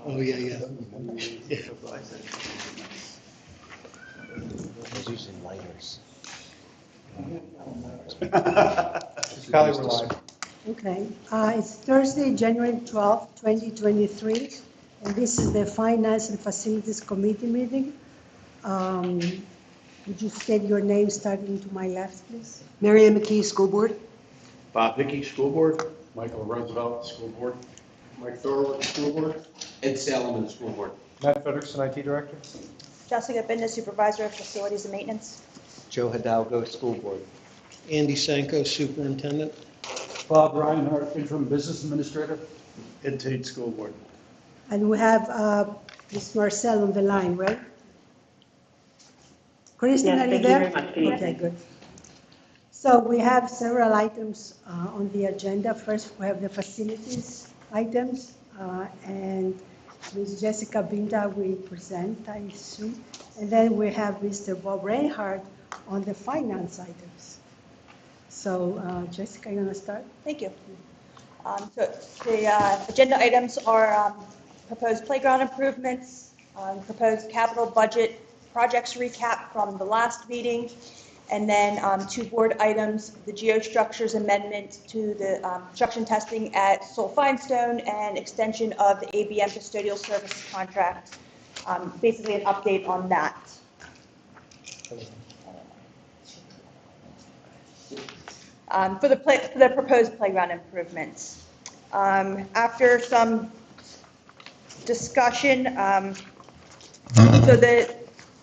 Oh, yeah, yeah. There's usually lighters. Kylie, we're live. Okay, it's Thursday, January 12th, 2023, and this is the Finance and Facilities Committee meeting. Would you state your name starting to my left, please? Mary Ann McKee, School Board. Bob Hickey, School Board. Michael Roosevelt, School Board. Mike Thorwald, School Board. Ed Salomon, School Board. Matt Federickson, IT Director. Jessica Binda, Supervisor of Facilities and Maintenance. Joe Hidalgo, School Board. Andy Sanko, Superintendent. Bob Reinhardt, Interim Business Administrator. Ed Tate, School Board. And we have Ms. Marcel on the line, right? Kristen, are you thank you there? very much. Good Okay, good. So we have several items on the agenda. First, we have the facilities items, and Ms. Jessica Binda will present, I assume. And then we have Mr. Bob Reinhardt on the finance items. So Jessica, you want to start? Thank you. So the agenda items are proposed playground improvements, proposed capital budget projects recap from the last meeting, and then two board items, the geostructures amendment to the construction testing at Sol Finestone and extension of the ABM custodial services contract, basically an update on that. For the proposed playground improvements. After some discussion,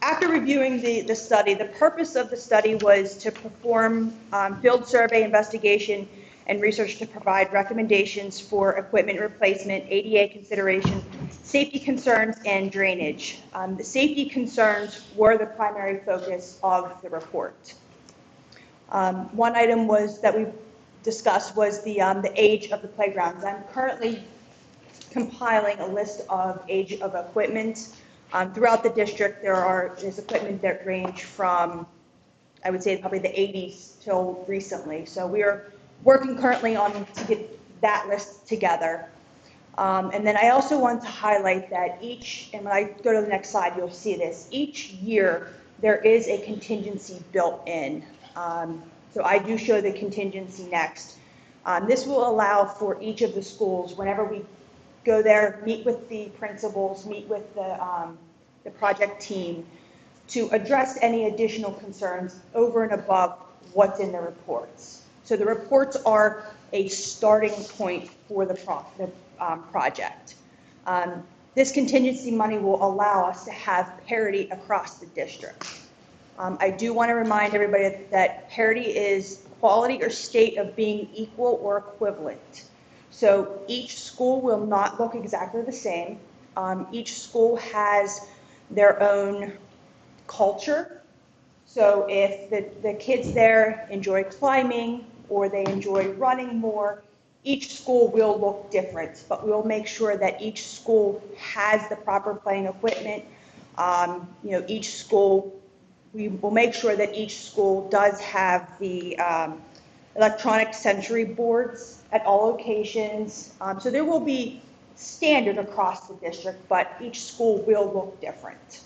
after reviewing the study, the purpose of the study was to perform field survey investigation and research to provide recommendations for equipment replacement, ADA consideration, safety concerns, and drainage. The safety concerns were the primary focus of the report. One item that we discussed was the age of the playgrounds. I'm currently compiling a list of age of equipment. Throughout the district, there's equipment that range from, I would say, probably the 80s till recently. So we are working currently to get that list together. And then I also want to highlight that and when I go to the next slide, you'll see this. Each year, there is a contingency built in. So I do show the contingency next. This will allow for each of the schools, whenever we go there, meet with the principals, meet with the project team, to address any additional concerns over and above what's in the reports. So the reports are a starting point for the project. This contingency money will allow us to have parity across the district. I do want to remind everybody that parity is quality or state of being equal or equivalent. So each school will not look exactly the same. Each school has their own culture. So if the kids there enjoy climbing or they enjoy running more, each school will look different, but we'll make sure that each school has the proper playing equipment. We will make sure that each school does have the electronic sensory boards at all locations. So there will be standard across the district, but each school will look different.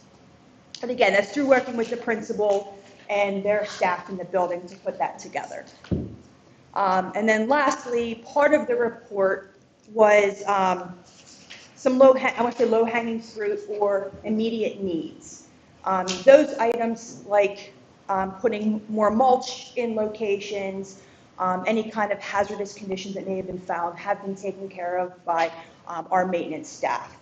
And again, that's through working with the principal and their staff in the building to put that together. And then lastly, part of the report was some low-hanging fruit or immediate needs. Those items like putting more mulch in locations, any kind of hazardous conditions that may have been found have been taken care of by our maintenance staff.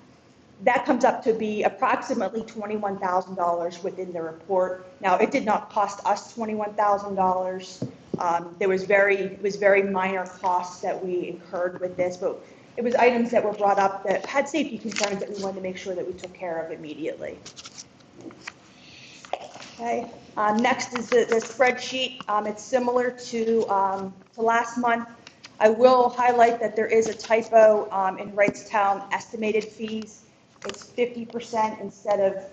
That comes up to be approximately $21,000 within the report. Now, it did not cost us $21,000. It was very minor costs that we incurred with this, but it was items that were brought up that had safety concerns that we wanted to make sure that we took care of immediately. Okay. Next is the spreadsheet. It's similar to last month. I will highlight that there is a typo in Wrightstown estimated fees. It's 50% instead of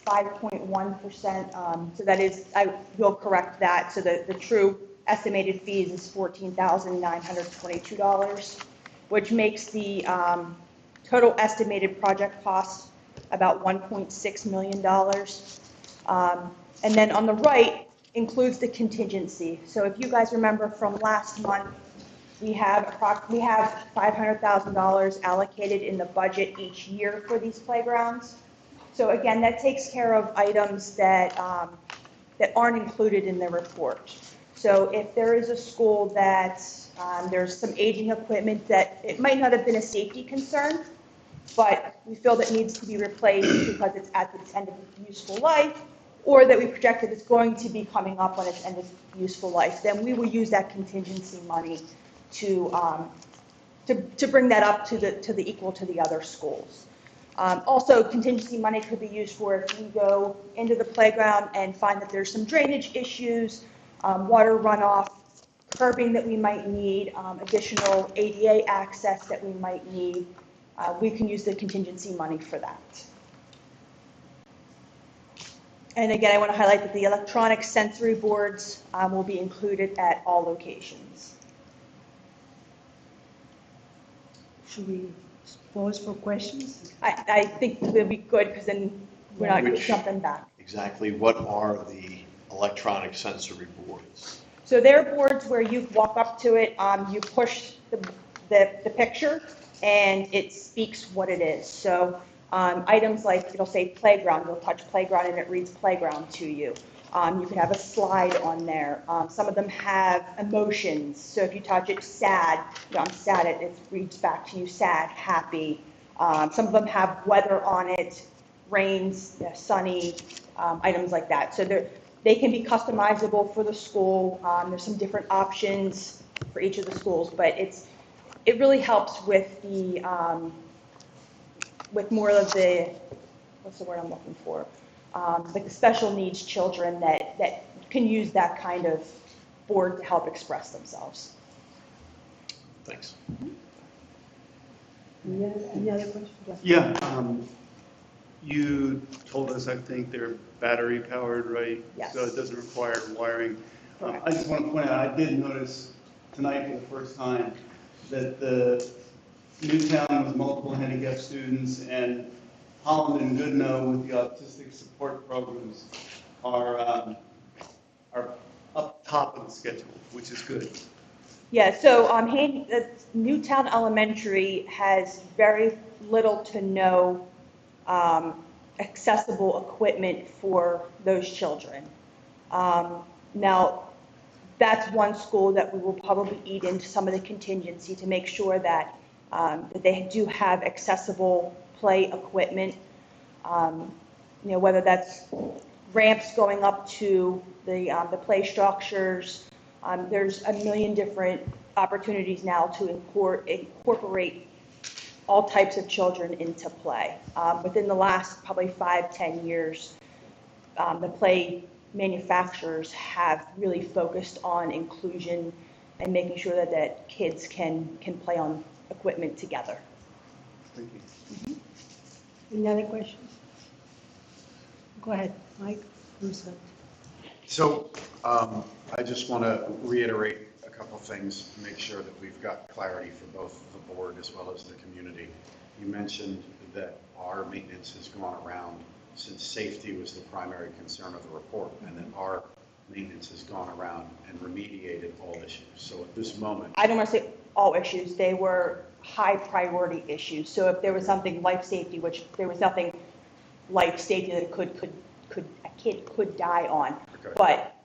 5.1%. So that is, I will correct that. So the true estimated fees is $14,922, which makes the Total estimated project cost, about $1.6 million. And then on the right includes the contingency. So if you guys remember from last month, we have $500,000 allocated in the budget each year for these playgrounds. So again, that takes care of items that aren't included in the report. So if there is a school that there's some aging equipment that it might not have been a safety concern, but we feel that needs to be replaced because it's at its end of its useful life, or that we project that it's going to be coming up on its end of useful life, then we will use that contingency money to bring that up to the equal to the other schools. Also, contingency money could be used for if we go into the playground and find that there's some drainage issues, water runoff, curbing that we might need, additional ADA access that we might need. We can use the contingency money for that. And again, I want to highlight that the electronic sensory boards will be included at all locations. Should we pause for questions? I think it'll be good because then we're not Which- jumping back. Exactly what are the electronic sensory boards? So they're boards where you walk up to it, you push the picture, and it speaks what it is. So items like, it'll say playground, you'll touch playground and it reads playground to you. You can have a slide on there. Some of them have emotions. So if you touch it, sad, I'm sad, it reads back to you, sad, happy. Some of them have weather on it, rains, sunny, items like that. So they can be customizable for the school. There's some different options for each of the schools, but it really helps with the with more of the, what's the word I'm looking for? Like the special needs children that can use that kind of board to help express themselves. Thanks. Any other questions? Yeah, you told us, I think they're battery powered, right? Yes. So it doesn't require wiring. Correct. I just want to point out, I did notice tonight for the first time that the Newtown with multiple handicapped students and Holland and Goodnow with the autistic support programs are up top of the schedule, which is good. Yeah, so Newtown Elementary has very little to no accessible equipment for those children. Now, that's one school that we will probably eat into some of the contingency to make sure that they do have accessible play equipment. Whether that's ramps going up to the play structures. There's a million different opportunities now to incorporate all types of children into play. Within the last probably 5-10 years, the play manufacturers have really focused on inclusion and making sure that kids can play on equipment together. Thank you. Any other questions? Go ahead, Mike. Roosevelt. So I just want to reiterate a couple things to make sure that we've got clarity for both the board as well as the community. You mentioned that our maintenance has gone around since safety was the primary concern of the report, and that our maintenance has gone around and remediated all issues. So at this moment, I don't want to say all issues, they were high priority issues. So if there was something life safety, which there was nothing life safety that a kid could die on, okay. but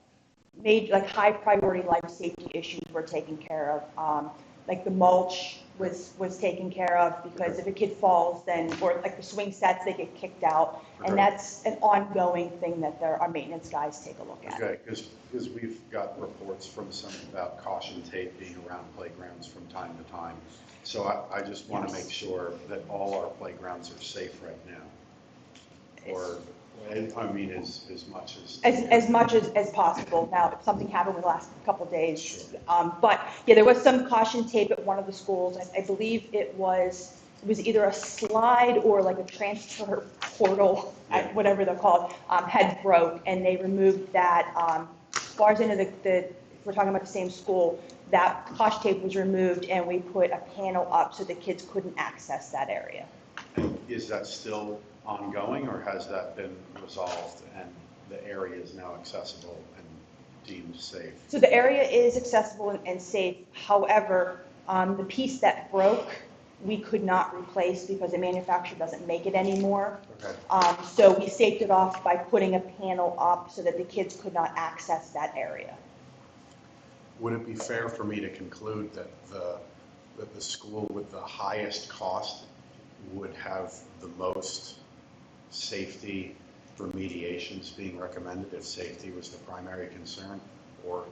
like high priority life safety issues were taken care of. Like the mulch was taken care of because if a kid falls, then, or like the swing sets, they get kicked out. And Okay. that's an ongoing thing that our maintenance guys take a look at. Okay, because we've got reports from some about caution tape being around playgrounds from time to time. So I just want to Yes. make sure that all our playgrounds are safe right now. Or, I mean, as much as. As much as possible. Now, if something happened in the last couple of days. Sure. But yeah, there was some caution tape at one of the schools. I believe it was either a slide or like a transfer portal, Yeah. whatever they're called, had broke, and they removed that. As far as into if we're talking about the same school, that caution tape was removed and we put a panel up so the kids couldn't access that area. Is that still ongoing, or has that been resolved and the area is now accessible and deemed safe? So the area is accessible and safe. However, the piece that broke, we could not replace because the manufacturer doesn't make it anymore. Okay. So we saved it off by putting a panel up so that the kids could not access that area. Would it be fair for me to conclude that the school with the highest cost would have the most safety remediations being recommended if safety was the primary concern? Or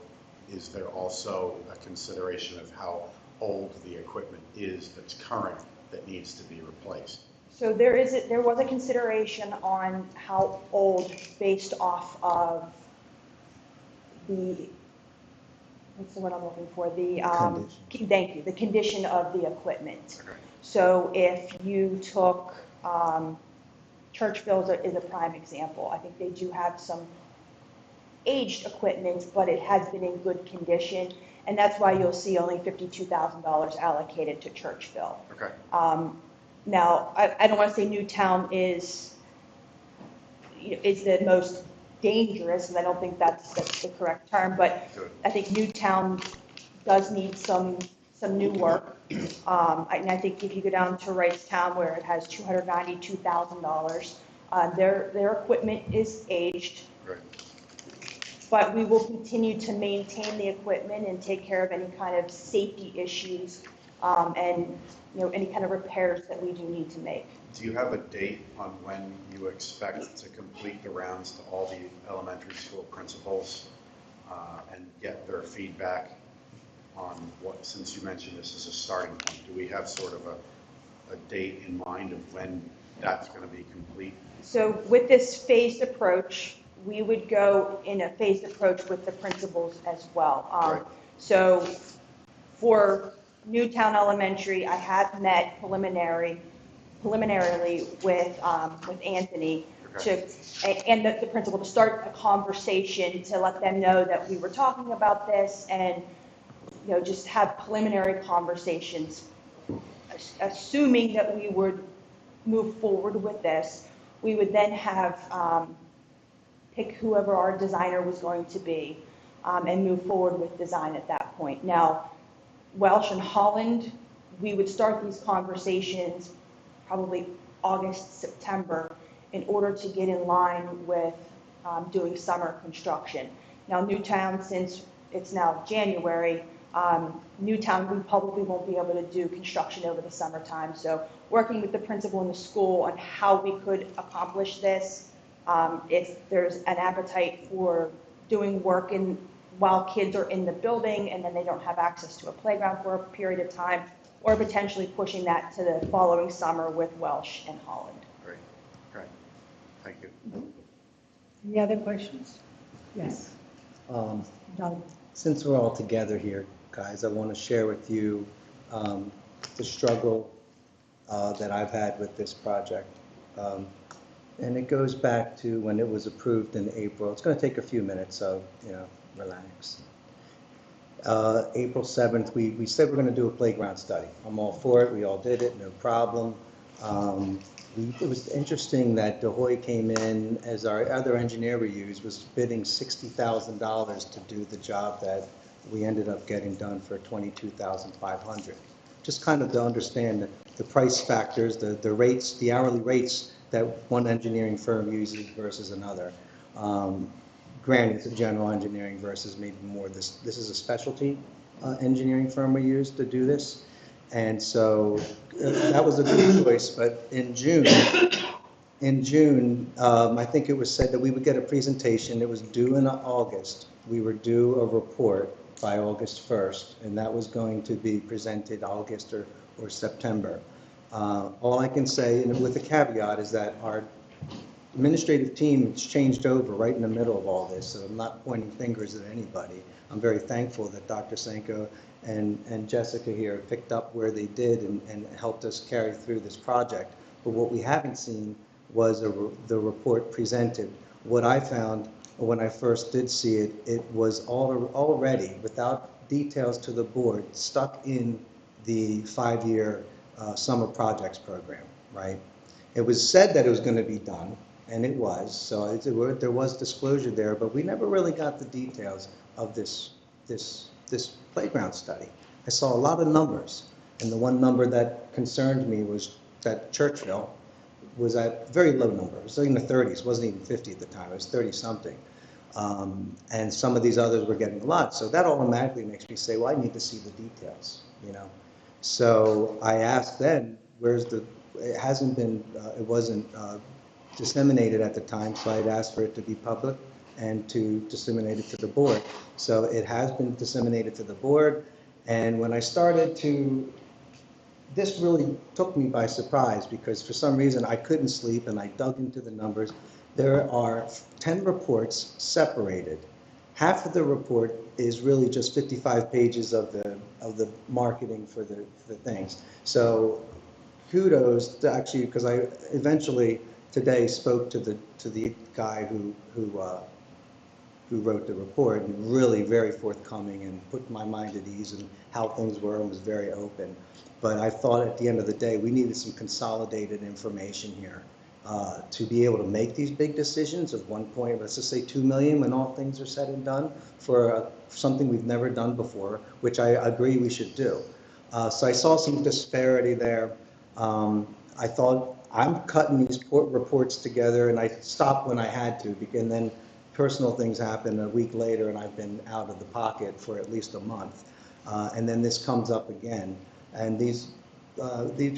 is there also a consideration of how old the equipment is that's current that needs to be replaced? So there was a consideration on how old based off of the, what's the word I'm looking for? Thank you, the condition of the equipment. Okay. So if you took, Churchville is a prime example. I think they do have some aged equipment, but it has been in good condition. And that's why you'll see only $52,000 allocated to Churchville. Okay. Now, I don't want to say Newtown is the most dangerous, and I don't think that's the correct term, but Good. I think Newtown does need some new work. And I think if you go down to Wrightstown, where it has $292,000, their equipment is aged. Great. But we will continue to maintain the equipment and take care of any kind of safety issues, and any kind of repairs that we do need to make. Do you have a date on when you expect to complete the rounds to all the elementary school principals and get their feedback on what, since you mentioned this as a starting point, do we have sort of a date in mind of when that's going to be complete? So with this phased approach, we would go in a phased approach with the principals as well. Right. So for Newtown Elementary, I have met preliminarily with Anthony and the principal to start a conversation to let them know that we were talking about this and just have preliminary conversations. Assuming that we would move forward with this, we would then have pick whoever our designer was going to be and move forward with design at that point. Now, Welsh and Holland, we would start these conversations probably August, September, in order to get in line with doing summer construction. Now, Newtown, since it's now January, Newtown, we probably won't be able to do construction over the summertime. So working with the principal in the school on how we could accomplish this, if there's an appetite for doing work while kids are in the building and then they don't have access to a playground for a period of time, or potentially pushing that to the following summer with Welsh and Holland. Great. Thank you. Any other questions? Yes. Doug. Since we're all together here, guys, I want to share with you the struggle that I've had with this project. And it goes back to when it was approved in April. It's going to take a few minutes, so, relax. April 7th, we said we're going to do a playground study. I'm all for it. We all did it, no problem. It was interesting that De Hoy came in, as our other engineer we used, was bidding $60,000 to do the job that we ended up getting done for $22,500. Just kind of to understand the price factors, the rates, the hourly rates that one engineering firm uses versus another. Granted, it's a general engineering versus maybe more this is a specialty engineering firm we use to do this. And so that was a good choice, but in June, I think it was said that we would get a presentation. It was due in August. We were due a report by August 1st, and that was going to be presented August or September. All I can say, and with a caveat, is that our administrative team has changed over right in the middle of all this, so I'm not pointing fingers at anybody. I'm very thankful that Dr. Sanko and Jessica here picked up where they did and helped us carry through this project. But what we haven't seen was the report presented. What I found when I first did see it, it was already, without details to the board stuck in the 5-year summer projects program, right? It was said that it was going to be done, and it was, so there was disclosure there, but we never really got the details of this playground study. I saw a lot of numbers, and the one number that concerned me was that Churchville was at very low number. It was in the 30s, it wasn't even 50 at the time, it was 30-something. And some of these others were getting a lot, so that automatically makes me say, well, I need to see the details, you know? So I asked then, it hasn't been, it wasn't disseminated at the time, so I'd asked for it to be public and to disseminate it to the board. So it has been disseminated to the board, and when I started to, this really took me by surprise because for some reason I couldn't sleep and I dug into the numbers. There are 10 reports separated. Half of the report is really just 55 pages of the marketing for the things. So kudos to actually, because I eventually today spoke to the guy who wrote the report, and really very forthcoming and put my mind at ease and how things were and was very open. But I thought at the end of the day, we needed some consolidated information here to be able to make these big decisions of 1 point, let's just say 2 million when all things are said and done for something we've never done before, which I agree we should do. So I saw some disparity there. I thought I'm cutting these reports together, and I stopped when I had to, and then personal things happened a week later, and I've been out of the pocket for at least a month. And then this comes up again. And these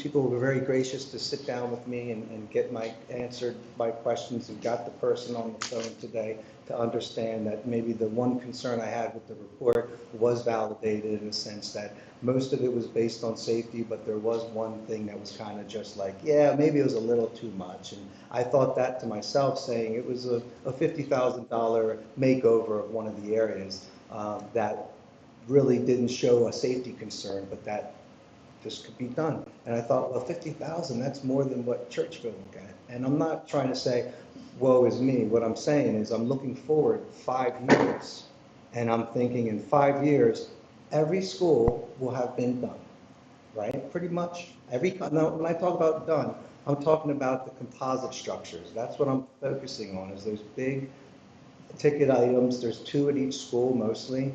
people were very gracious to sit down with me and get answered my questions, and got the person on the phone today to understand that maybe the one concern I had with the report was validated in the sense that most of it was based on safety, but there was one thing that was kind of just like, yeah, maybe it was a little too much. And I thought that to myself, saying it was a $50,000 makeover of one of the areas that really didn't show a safety concern, but that this could be done. And I thought, well, 50,000, that's more than what Churchville would get. And I'm not trying to say, woe is me. What I'm saying is I'm looking forward 5 years, and I'm thinking in 5 years, every school will have been done, right? Pretty much. Now, when I talk about done, I'm talking about the composite structures. That's what I'm focusing on, is those big ticket items. There's 2 at each school mostly.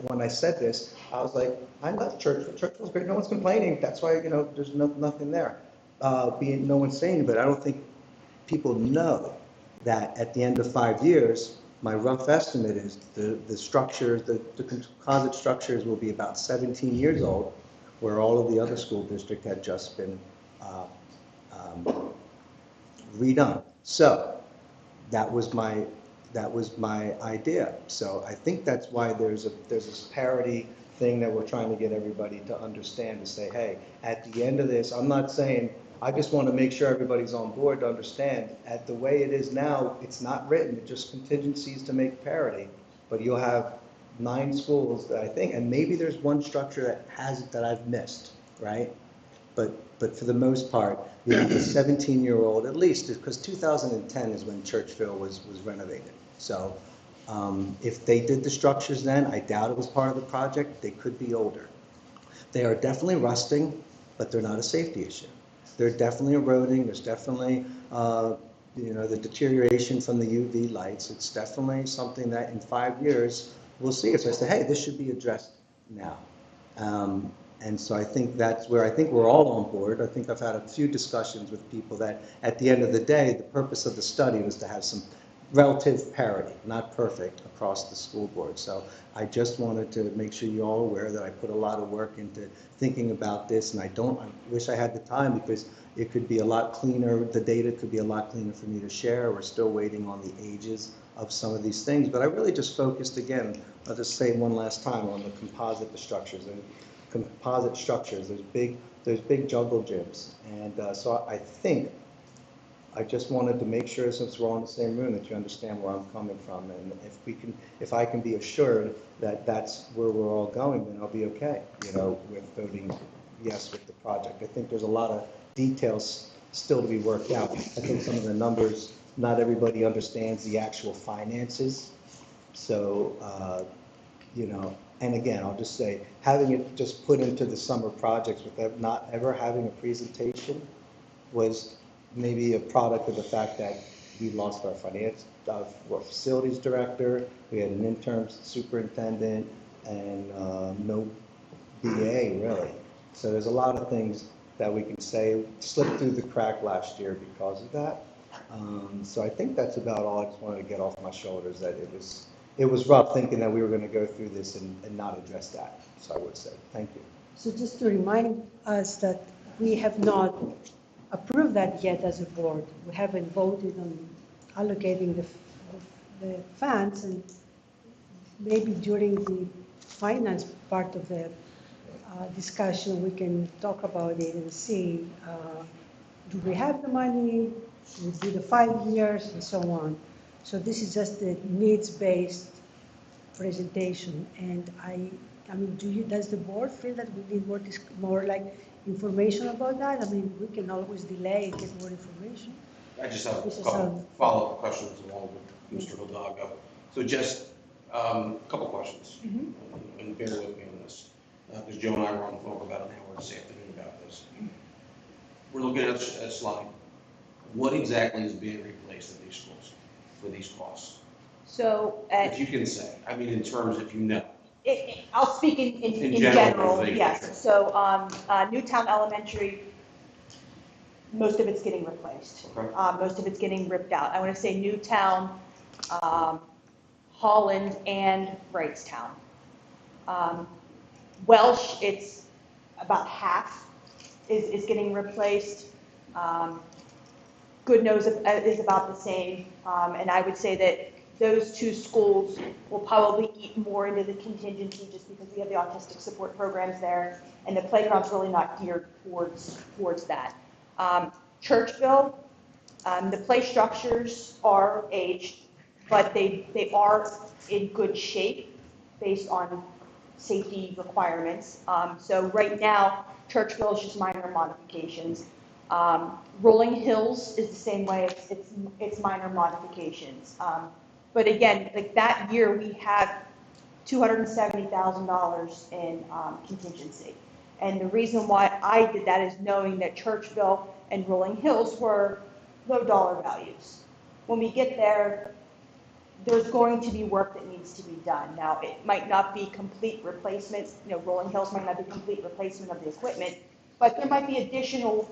When I said this, I was like, I love Churchville. Churchville's great. No one's complaining. That's why, there's nothing there. No one's saying, but I don't think people know that at the end of 5 years, my rough estimate is the structures, the composite structures will be about 17 years old, where all of the other school district had just been redone. So that was my idea. So I think that's why there's this parity thing that we're trying to get everybody to understand, to say, hey, at the end of this, I'm not saying, I just want to make sure everybody's on board to understand, at the way it is now, it's not written, it's just contingencies to make parity, but you'll have 9 schools that I think, and maybe there's one structure that has it that I've missed, right? But for the most part, you have a 17-year-old, at least, because 2010 is when Churchville was renovated. So if they did the structures then, I doubt it was part of the project. They could be older. They are definitely rusting, but they're not a safety issue. They're definitely eroding. There's definitely, the deterioration from the UV lights. It's definitely something that in 5 years we'll see. So I say, hey, this should be addressed now. And so I think that's where I think we're all on board. I think I've had a few discussions with people that at the end of the day, the purpose of the study was to have some relative parity, not perfect, across the school board. So I just wanted to make sure you're all aware that I put a lot of work into thinking about this, and I wish I had the time, because it could be a lot cleaner, the data could be a lot cleaner for me to share. We're still waiting on the ages of some of these things, but I really just focused, again, I'll just say one last time, on the composite structures. And composite structures, there's big jungle gyms, and so I think I just wanted to make sure, since we're all in the same room, that you understand where I'm coming from, and if I can be assured that that's where we're all going, then I'll be okay, with voting yes with the project. I think there's a lot of details still to be worked out. I think some of the numbers, not everybody understands the actual finances, so you know, and again, I'll just say, having it just put into the summer projects with not ever having a presentation was maybe a product of the fact that we lost our facilities director, we had an interim superintendent, and no BA really. So there's a lot of things that we can say slipped through the crack last year because of that. So I think that's about all I just wanted to get off my shoulders, that it was rough thinking that we were going to go through this and not address that. So I would say, thank you. So just to remind us that we have not approved that yet as a board. We haven't voted on allocating the funds, and maybe during the finance part of the discussion, we can talk about it and see, do we have the money? Should we do the 5 years and so on? So this is just a needs-based presentation. And I mean, does the board feel that we need more like information about that? I mean, we can always delay and get more information. I just have a Mr. couple Sullivan. follow-up questions along with Mr. Hidalgo. So just a couple questions, and bear with me on this, because Joe and I were on the phone for about an hour this afternoon about this. We're looking at a slide. What exactly is being replaced at these schools for these costs? So, If you can say, I mean, in terms, if you know. I'll speak in In general, general, yes. So, Newtown Elementary, most of it's getting replaced. Okay. Most of it's getting ripped out. I want to say Newtown, Holland, and Wrightstown. Welsh, it's about half is getting replaced. Goodnose is about the same, and I would say that those two schools will probably eat more into the contingency just because we have the autistic support programs there, and the playground's really not geared towards that. Churchville, the play structures are aged, but they are in good shape based on safety requirements. So right now, Churchville is just minor modifications. Rolling Hills is the same way, it's minor modifications. But again, like that year, we had $270,000 in contingency. And the reason why I did that is knowing that Churchville and Rolling Hills were low dollar values. When we get there, there's going to be work that needs to be done. Now, it might not be complete replacements, Rolling Hills might not be complete replacement of the equipment, but there might be additional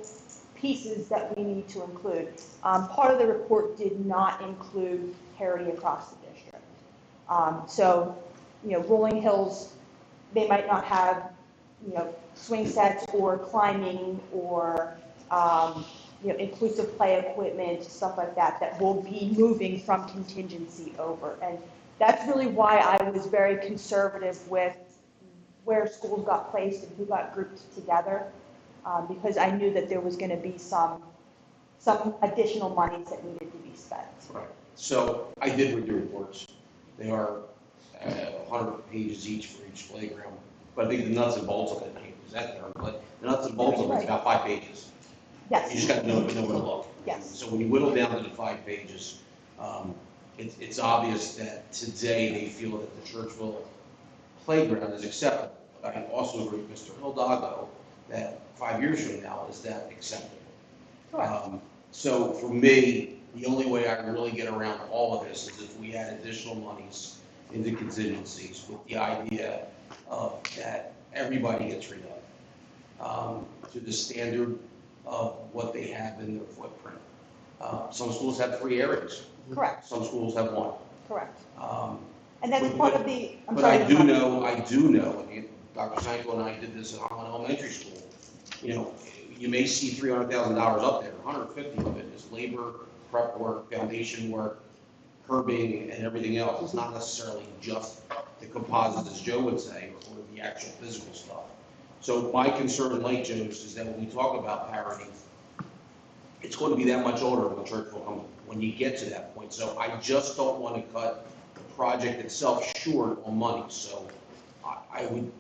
pieces that we need to include. Part of the report did not include parity across the district. So, Rolling Hills, they might not have, swing sets or climbing or, inclusive play equipment, stuff like that, that will be moving from contingency over. And that's really why I was very conservative with where schools got placed and who got grouped together, because I knew that there was going to be some additional monies that needed to be spent. Right. So I did read the reports. They are 100 pages each for each playground. But I think the nuts and bolts of it, I hate to use that term, but the nuts and bolts of it's about 5 pages. Yes. You just got to know where to look. Yes. So when you whittle down to the 5 pages, it's obvious that today they feel that the Churchville playground is acceptable. But I also agree with Mr. Hidalgo that 5 years from now, is that acceptable? So for me, the only way I can really get around all of this is if we add additional monies into contingencies with the idea of that everybody gets redone to the standard of what they have in their footprint. Some schools have 3 areas. Correct. Some schools have 1. Correct. And that's part of the, I'm But sorry. I do know, I mean, Dr. Sanko and I did this at Holland Elementary School. You may see $300,000 up there. 150 of it is labor, prep work, foundation work, curbing, and everything else. It's not necessarily just the composites, as Joe would say, or the actual physical stuff. So my concern, like Joe's, is that when we talk about parity, it's going to be that much older when church will come, when you get to that point. So I just don't want to cut the project itself short on money. So I would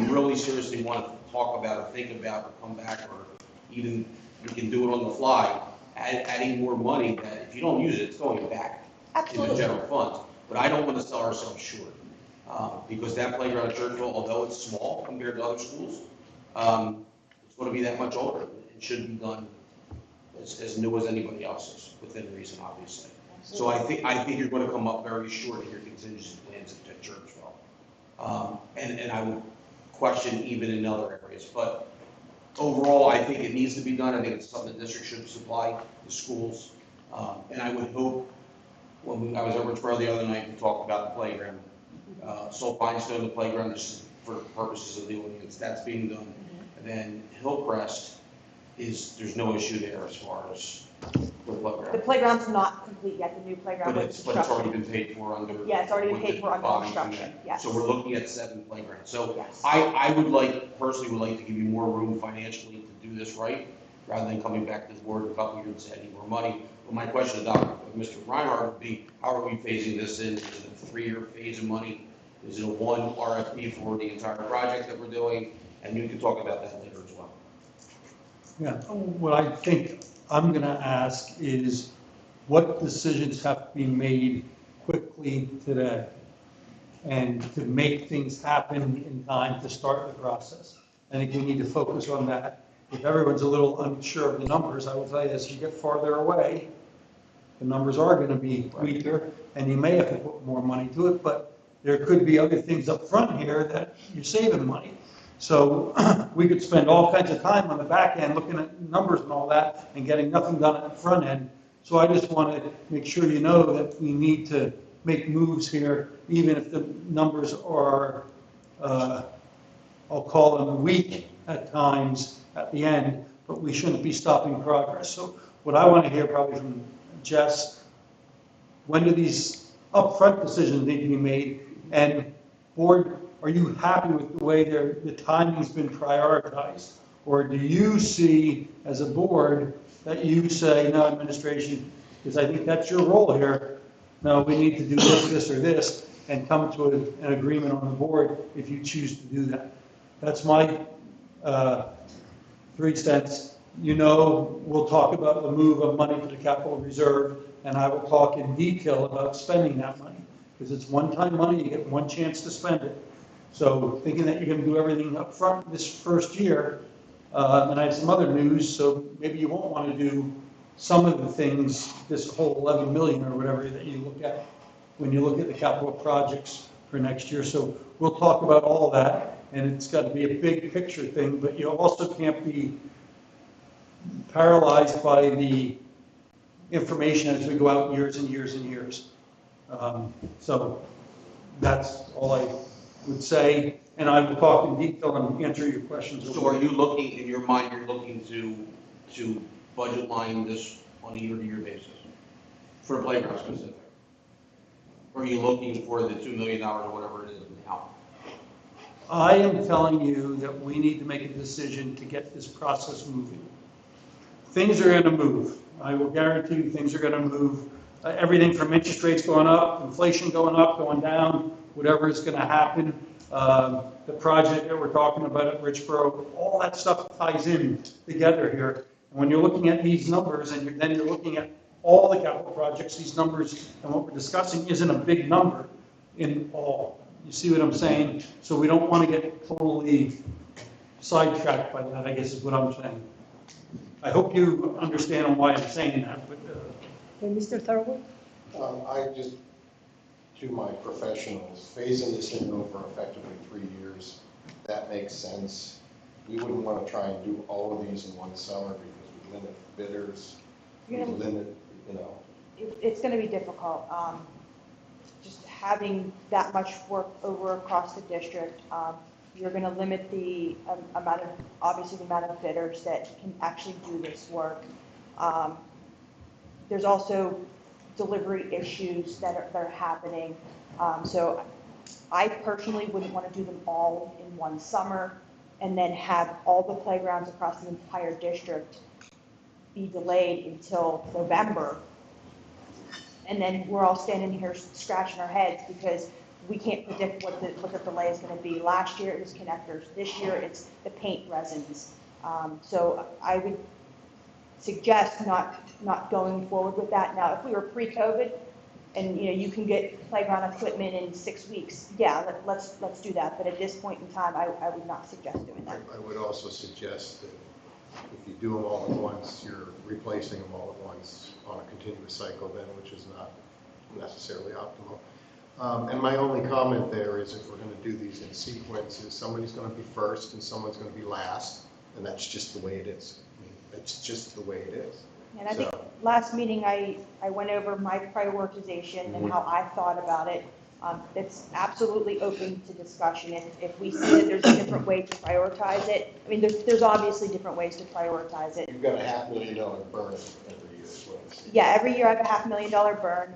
really seriously want to talk about or think about or come back, or even we can do it on the fly, adding more money that if you don't use it, it's going back in the general fund. But I don't want to sell ourselves short. Because that playground at Churchville, although it's small compared to other schools, it's going to be that much older. It should be done as new as anybody else's, within reason, obviously. So I think you're going to come up very short in your contingency plans at Churchville. And I would question even in other areas. But overall, I think it needs to be done. I think it's something the district should supply the schools. And I would hope, when I was at Richboro the other night, we talked about the playground. So Finestone, the playground, just for purposes of the audience, that's being done. And then Hillcrest there's no issue there as far as the The playground. playground's not complete yet, the new playground But with it's already construction. been paid for under. Yeah, it's already been with paid the for under bonding construction, and that. yes. So we're looking at 7 playgrounds. So Yes. I personally would like to give you more room financially to do this right, rather than coming back to the board in a couple of years and saying, I need more money. But my question to Mr. Reinhardt would be, how are we phasing this in? Is it a 3-year phase of money? Is it a 1 RFP for the entire project that we're doing? And you can talk about that later as well. Yeah, what I think I'm going to ask is, what decisions have to be made quickly today? And to make things happen in time to start the process. I think we need to focus on that. If everyone's a little unsure of the numbers, I will tell you, as you get farther away, the numbers are going to be weaker, and you may have to put more money to it, but there could be other things up front here that you're saving money. So we could spend all kinds of time on the back end looking at numbers and all that and getting nothing done at the front end. So I just want to make sure you know that we need to make moves here, even if the numbers are, I'll call them weak at times at the end, but we shouldn't be stopping progress. So what I want to hear probably from Jess, when do these upfront decisions need to be made? And board, are you happy with the way the timing's been prioritized? Or do you see, as a board, that you say, no, administration, because I think that's your role here, no, we need to do this, or this, and come to an agreement on the board if you choose to do that. That's my 3 cents. You know, we'll talk about the move of money to the capital reserve, and I will talk in detail about spending that money, because it's one-time money, you get one chance to spend it. So thinking that you're going to do everything up front this first year, and I have some other news, so maybe you won't want to do some of the things, this whole 11 million or whatever that you look at when you look at the capital projects for next year. So we'll talk about all that, and it's got to be a big picture thing, but you also can't be paralyzed by the information as we go out years and years and years. So that's all I would say, and I will talk in detail and answer your questions. So are you looking, in your mind, you're looking to budget line this on a year-to-year basis? For the playground specific? Or are you looking for the $2 million or whatever it is now? I am telling you that we need to make a decision to get this process moving. Things are going to move. I will guarantee you things are going to move. Everything from interest rates going up, inflation going up, going down, whatever is going to happen. The project that we're talking about at Richboro, all that stuff ties in together here. And when you're looking at these numbers and then you're looking at all the capital projects, these numbers and what we're discussing isn't a big number in all. You see what I'm saying? So we don't want to get totally sidetracked by that, I guess is what I'm saying. I hope you understand why I'm saying that. But, Okay, Mr. Thurgood? I just, to my professionals, phasing this in over effectively 3 years, that makes sense. We wouldn't want to try and do all of these in one summer because we limit bidders, we You're gonna- limit, you know. It's going to be difficult. Just having that much work over across the district, you're going to limit the amount of, obviously the amount of bidders that can actually do this work. There's also delivery issues that are happening. So I personally wouldn't want to do them all in one summer and then have all the playgrounds across the entire district be delayed until November. And then we're all standing here scratching our heads because we can't predict what the delay is going to be. Last year it was connectors. This year it's the paint resins. So I would suggest not going forward with that. Now, if we were pre-COVID, and, you can get playground equipment in 6 weeks, yeah, let's do that. But at this point in time, I would not suggest doing that. I would also suggest that if you do them all at once, you're replacing them all at once on a continuous cycle then, which is not necessarily optimal. And my only comment there is if we're going to do these in sequences, somebody's going to be first and someone's going to be last, and that's just the way it is. I mean, that's just the way it is. And I think So- last meeting, I went over my prioritization and how I thought about it. It's absolutely open to discussion. If we see that there's a different way to prioritize it, I mean, there's obviously different ways to prioritize it. You've got a $500,000 burn every year is what I'm saying. Yeah, every year I have a $500,000 burn.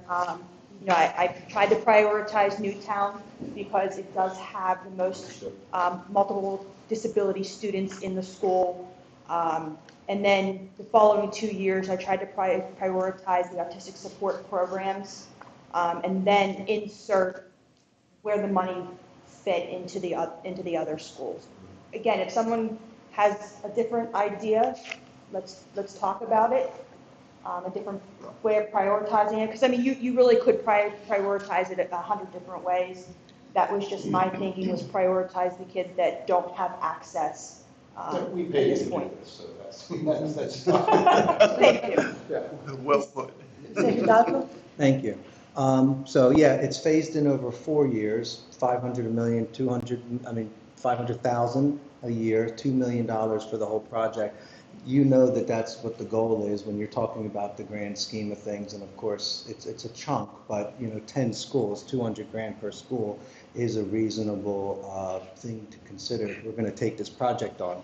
I tried to prioritize Newtown because it does have the most multiple disability students in the school. And then the following 2 years, I tried to prioritize the autistic support programs, and then insert where the money fit into the other schools. Again, if someone has a different idea, let's talk about it. A different way of prioritizing it, because I mean, you really could prioritize it 100 different ways. That was just my thinking, was prioritize the kids that don't have access We at pay you this to do point. this, so that's not. Thank you. Well put. Mr. Hidalgo? Thank you. So yeah, it's phased in over 4 years, 500 million, 500,000 a year, $2 million for the whole project. You know that that's what the goal is when you're talking about the grand scheme of things, and of course, it's a chunk, but 10 schools, 200 grand per school is a reasonable thing to consider if we're going to take this project on.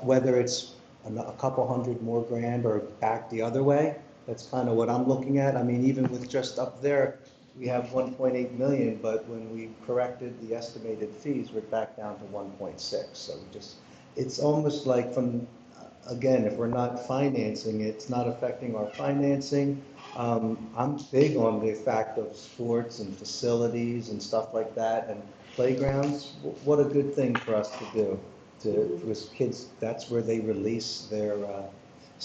Whether it's a couple hundred more grand or back the other way, that's kind of what I'm looking at. I mean, even with just up there, we have 1.8 million, but when we corrected the estimated fees, we're back down to 1.6. So it's almost like again, if we're not financing it, it's not affecting our financing. I'm big on the fact of sports and facilities and stuff like that, and playgrounds. What a good thing for us to do. With kids, that's where they release their,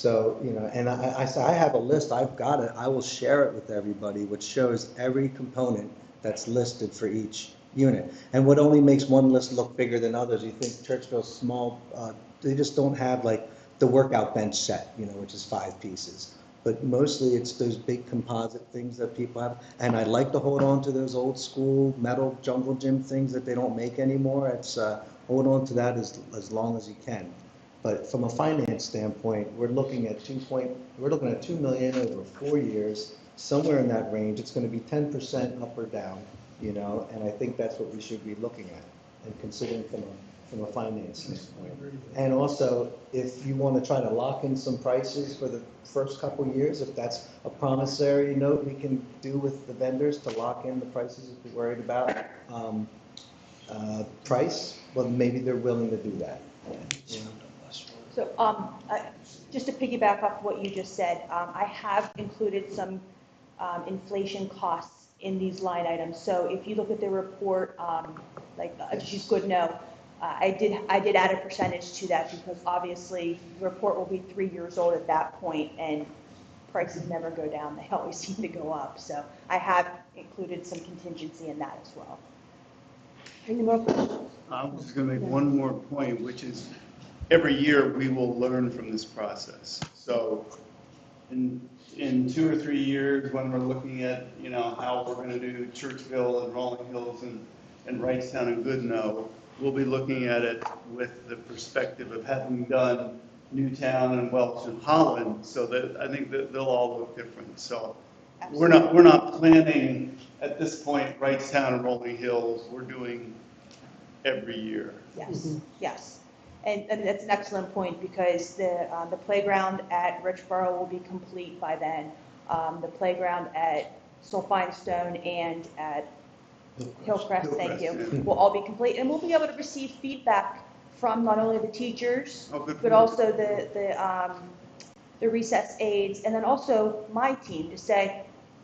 and I have a list, I've got it, I will share it with everybody, which shows every component that's listed for each unit. And what only makes one list look bigger than others, you think Churchville's small, they just don't have like the workout bench set, which is 5 pieces. But mostly it's those big composite things that people have. And I like to hold on to those old school metal jungle gym things that they don't make anymore. It's hold on to that as long as you can. But from a finance standpoint, we're looking at 2 million over 4 years, somewhere in that range. It's going to be 10% up or down, and I think that's what we should be looking at and considering from a finance standpoint. And also, if you want to try to lock in some prices for the first couple of years, if that's a promissory note we can do with the vendors to lock in the prices if you're worried about price, well, maybe they're willing to do that. So just to piggyback off what you just said, I have included some inflation costs in these line items. So if you look at the report, just use Goodnow, I did add a percentage to that because obviously the report will be 3 years old at that point and prices never go down, they always seem to go up. So I have included some contingency in that as well. Any more questions? I was just going to make one more point, which is every year we will learn from this process. So in 2 or 3 years, when we're looking at, how we're going to do Churchville and Rolling Hills and Wrightstown and Goodnow, we'll be looking at it with the perspective of having done Newtown and Welch and Holland, so that I think that they'll all look different. So we're not planning at this point Wrightstown and Rolling Hills. We're doing every year. Yes, yes. And that's an excellent point because the playground at Richboro will be complete by then. The playground at Sulphine-Stone and at Hillcrest, thank you, yeah. will all be complete. And we'll be able to receive feedback from not only the teachers, good but also the recess aides, and then also my team to say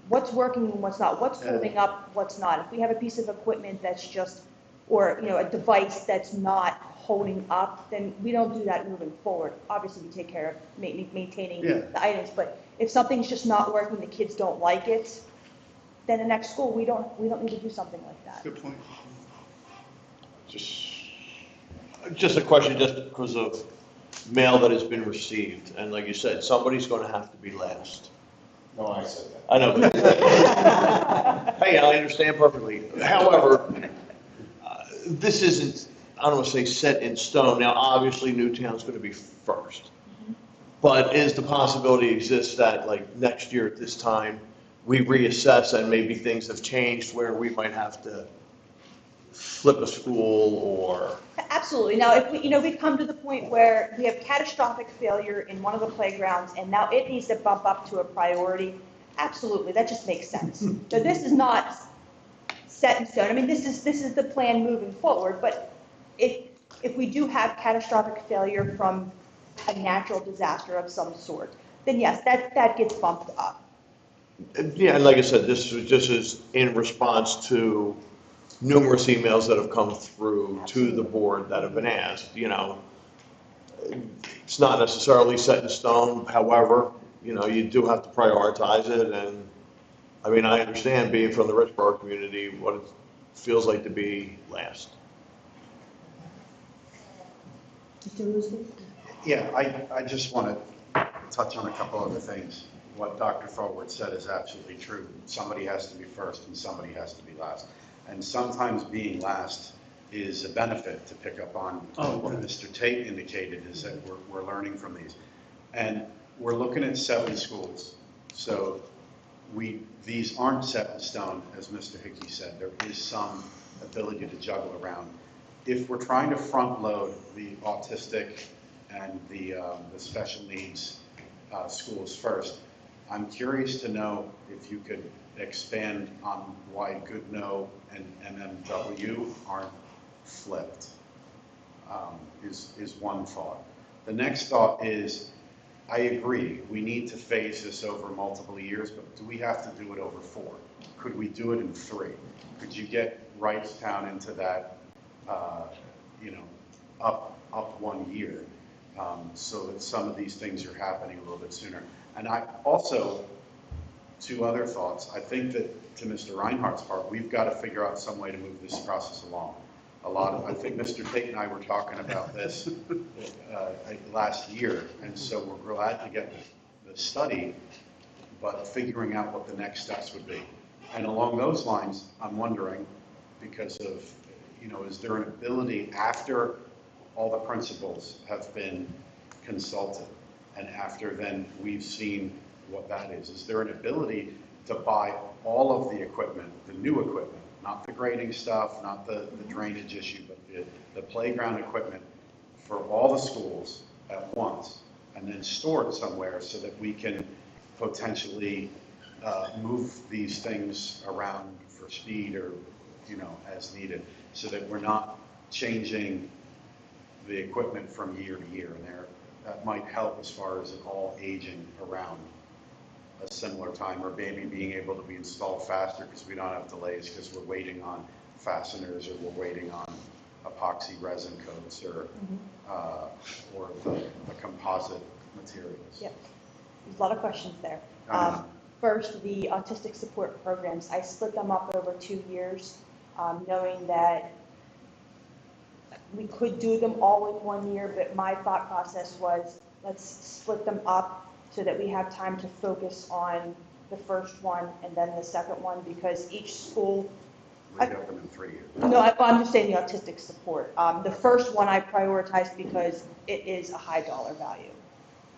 what's working and what's not, what's holding up, what's not. If we have a piece of equipment that's just, or a device that's not holding up, then we don't do that moving forward. Obviously, we take care of maintaining the items, but if something's just not working, the kids don't like it, then the next school, we don't need to do something like that. Good point. Just a question, just because of mail that has been received, and like you said, somebody's going to have to be last. No, I said that. I know. Hey, I understand perfectly. However, this isn't, I don't want to say set in stone. Now, obviously, Newtown's going to be first. But is the possibility exists that like next year at this time, we reassess and maybe things have changed where we might have to flip a school or? Absolutely. Now, if we, we've come to the point where we have catastrophic failure in one of the playgrounds and now it needs to bump up to a priority, absolutely, that just makes sense. So this is not set in stone. I mean, this is the plan moving forward, but if we do have catastrophic failure from a natural disaster of some sort, then yes, that gets bumped up. Yeah, and like I said, this is in response to numerous emails that have come through to the board that have been asked, It's not necessarily set in stone, however, you do have to prioritize it, and, I mean, I understand being from the Richborough community, what it feels like to be last. Mr. Russo? Yeah, I just want to touch on a couple other things. What Dr. Forward said is absolutely true. Somebody has to be first and somebody has to be last. And sometimes being last is a benefit to pick up on. What Mr. Tate indicated is that we're learning from these. And we're looking at 7 schools. So these aren't set in stone, as Mr. Hickey said. There is some ability to juggle around. If we're trying to front load the autistic and the special needs schools first, I'm curious to know if you could expand on why Goodnow and MMW aren't flipped, is one thought. The next thought is, I agree, we need to phase this over multiple years, but do we have to do it over 4? Could we do it in 3? Could you get Wrightstown into that, up 1 year, so that some of these things are happening a little bit sooner? And I also, 2 other thoughts. I think that, to Mr. Reinhardt's part, we've got to figure out some way to move this process along. I think Mr. Tate and I were talking about this last year, and so we're glad to get the study, but figuring out what the next steps would be. And along those lines, I'm wondering, because of, is there an ability after all the principals have been consulted, and after then we've seen what that is there an ability to buy all of the equipment, the new equipment, not the grading stuff, not the drainage issue, but the playground equipment for all the schools at once, and then store it somewhere so that we can potentially move these things around for speed or, as needed, so that we're not changing the equipment from year to year, and that might help as far as it all aging around a similar time, or maybe being able to be installed faster because we don't have delays because we're waiting on fasteners, or we're waiting on epoxy resin coats, or the composite materials. Yep, there's a lot of questions there. First, the autistic support programs, I split them up over 2 years, knowing that we could do them all in 1 year, but my thought process was, let's split them up so that we have time to focus on the first one and then the second one, because each school. We got them in 3 years. No, I'm just saying the autistic support. The first one I prioritized because it is a high dollar value.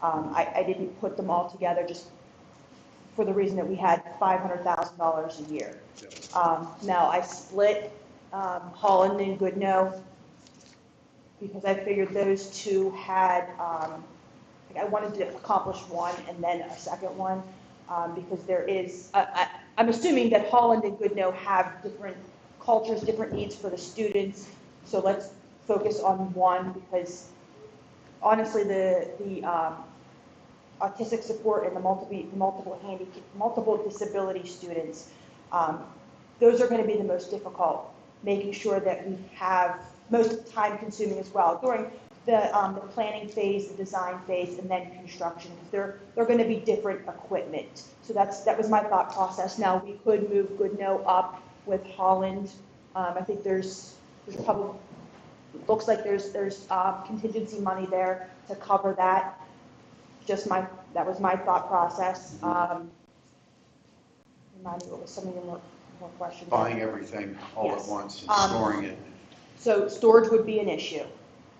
I didn't put them all together just for the reason that we had $500,000 a year. Now I split Holland and Goodnow because I figured those 2 had, I wanted to accomplish one and then a second one, because there is, I'm assuming that Holland and Goodnow have different cultures, different needs for the students, so let's focus on one, because honestly, the autistic support and the multiple disability students, those are going to be the most difficult, making sure that we have most time consuming as well. During the planning phase, the design phase, and then construction. They're going to be different equipment. So that was my thought process. Now, we could move Goodnow up with Holland. I think there's probably, looks like there's contingency money there to cover that. That was my thought process. Remind me, what was some of your more questions? Buying everything all at Yes. once and storing it. So storage would be an issue,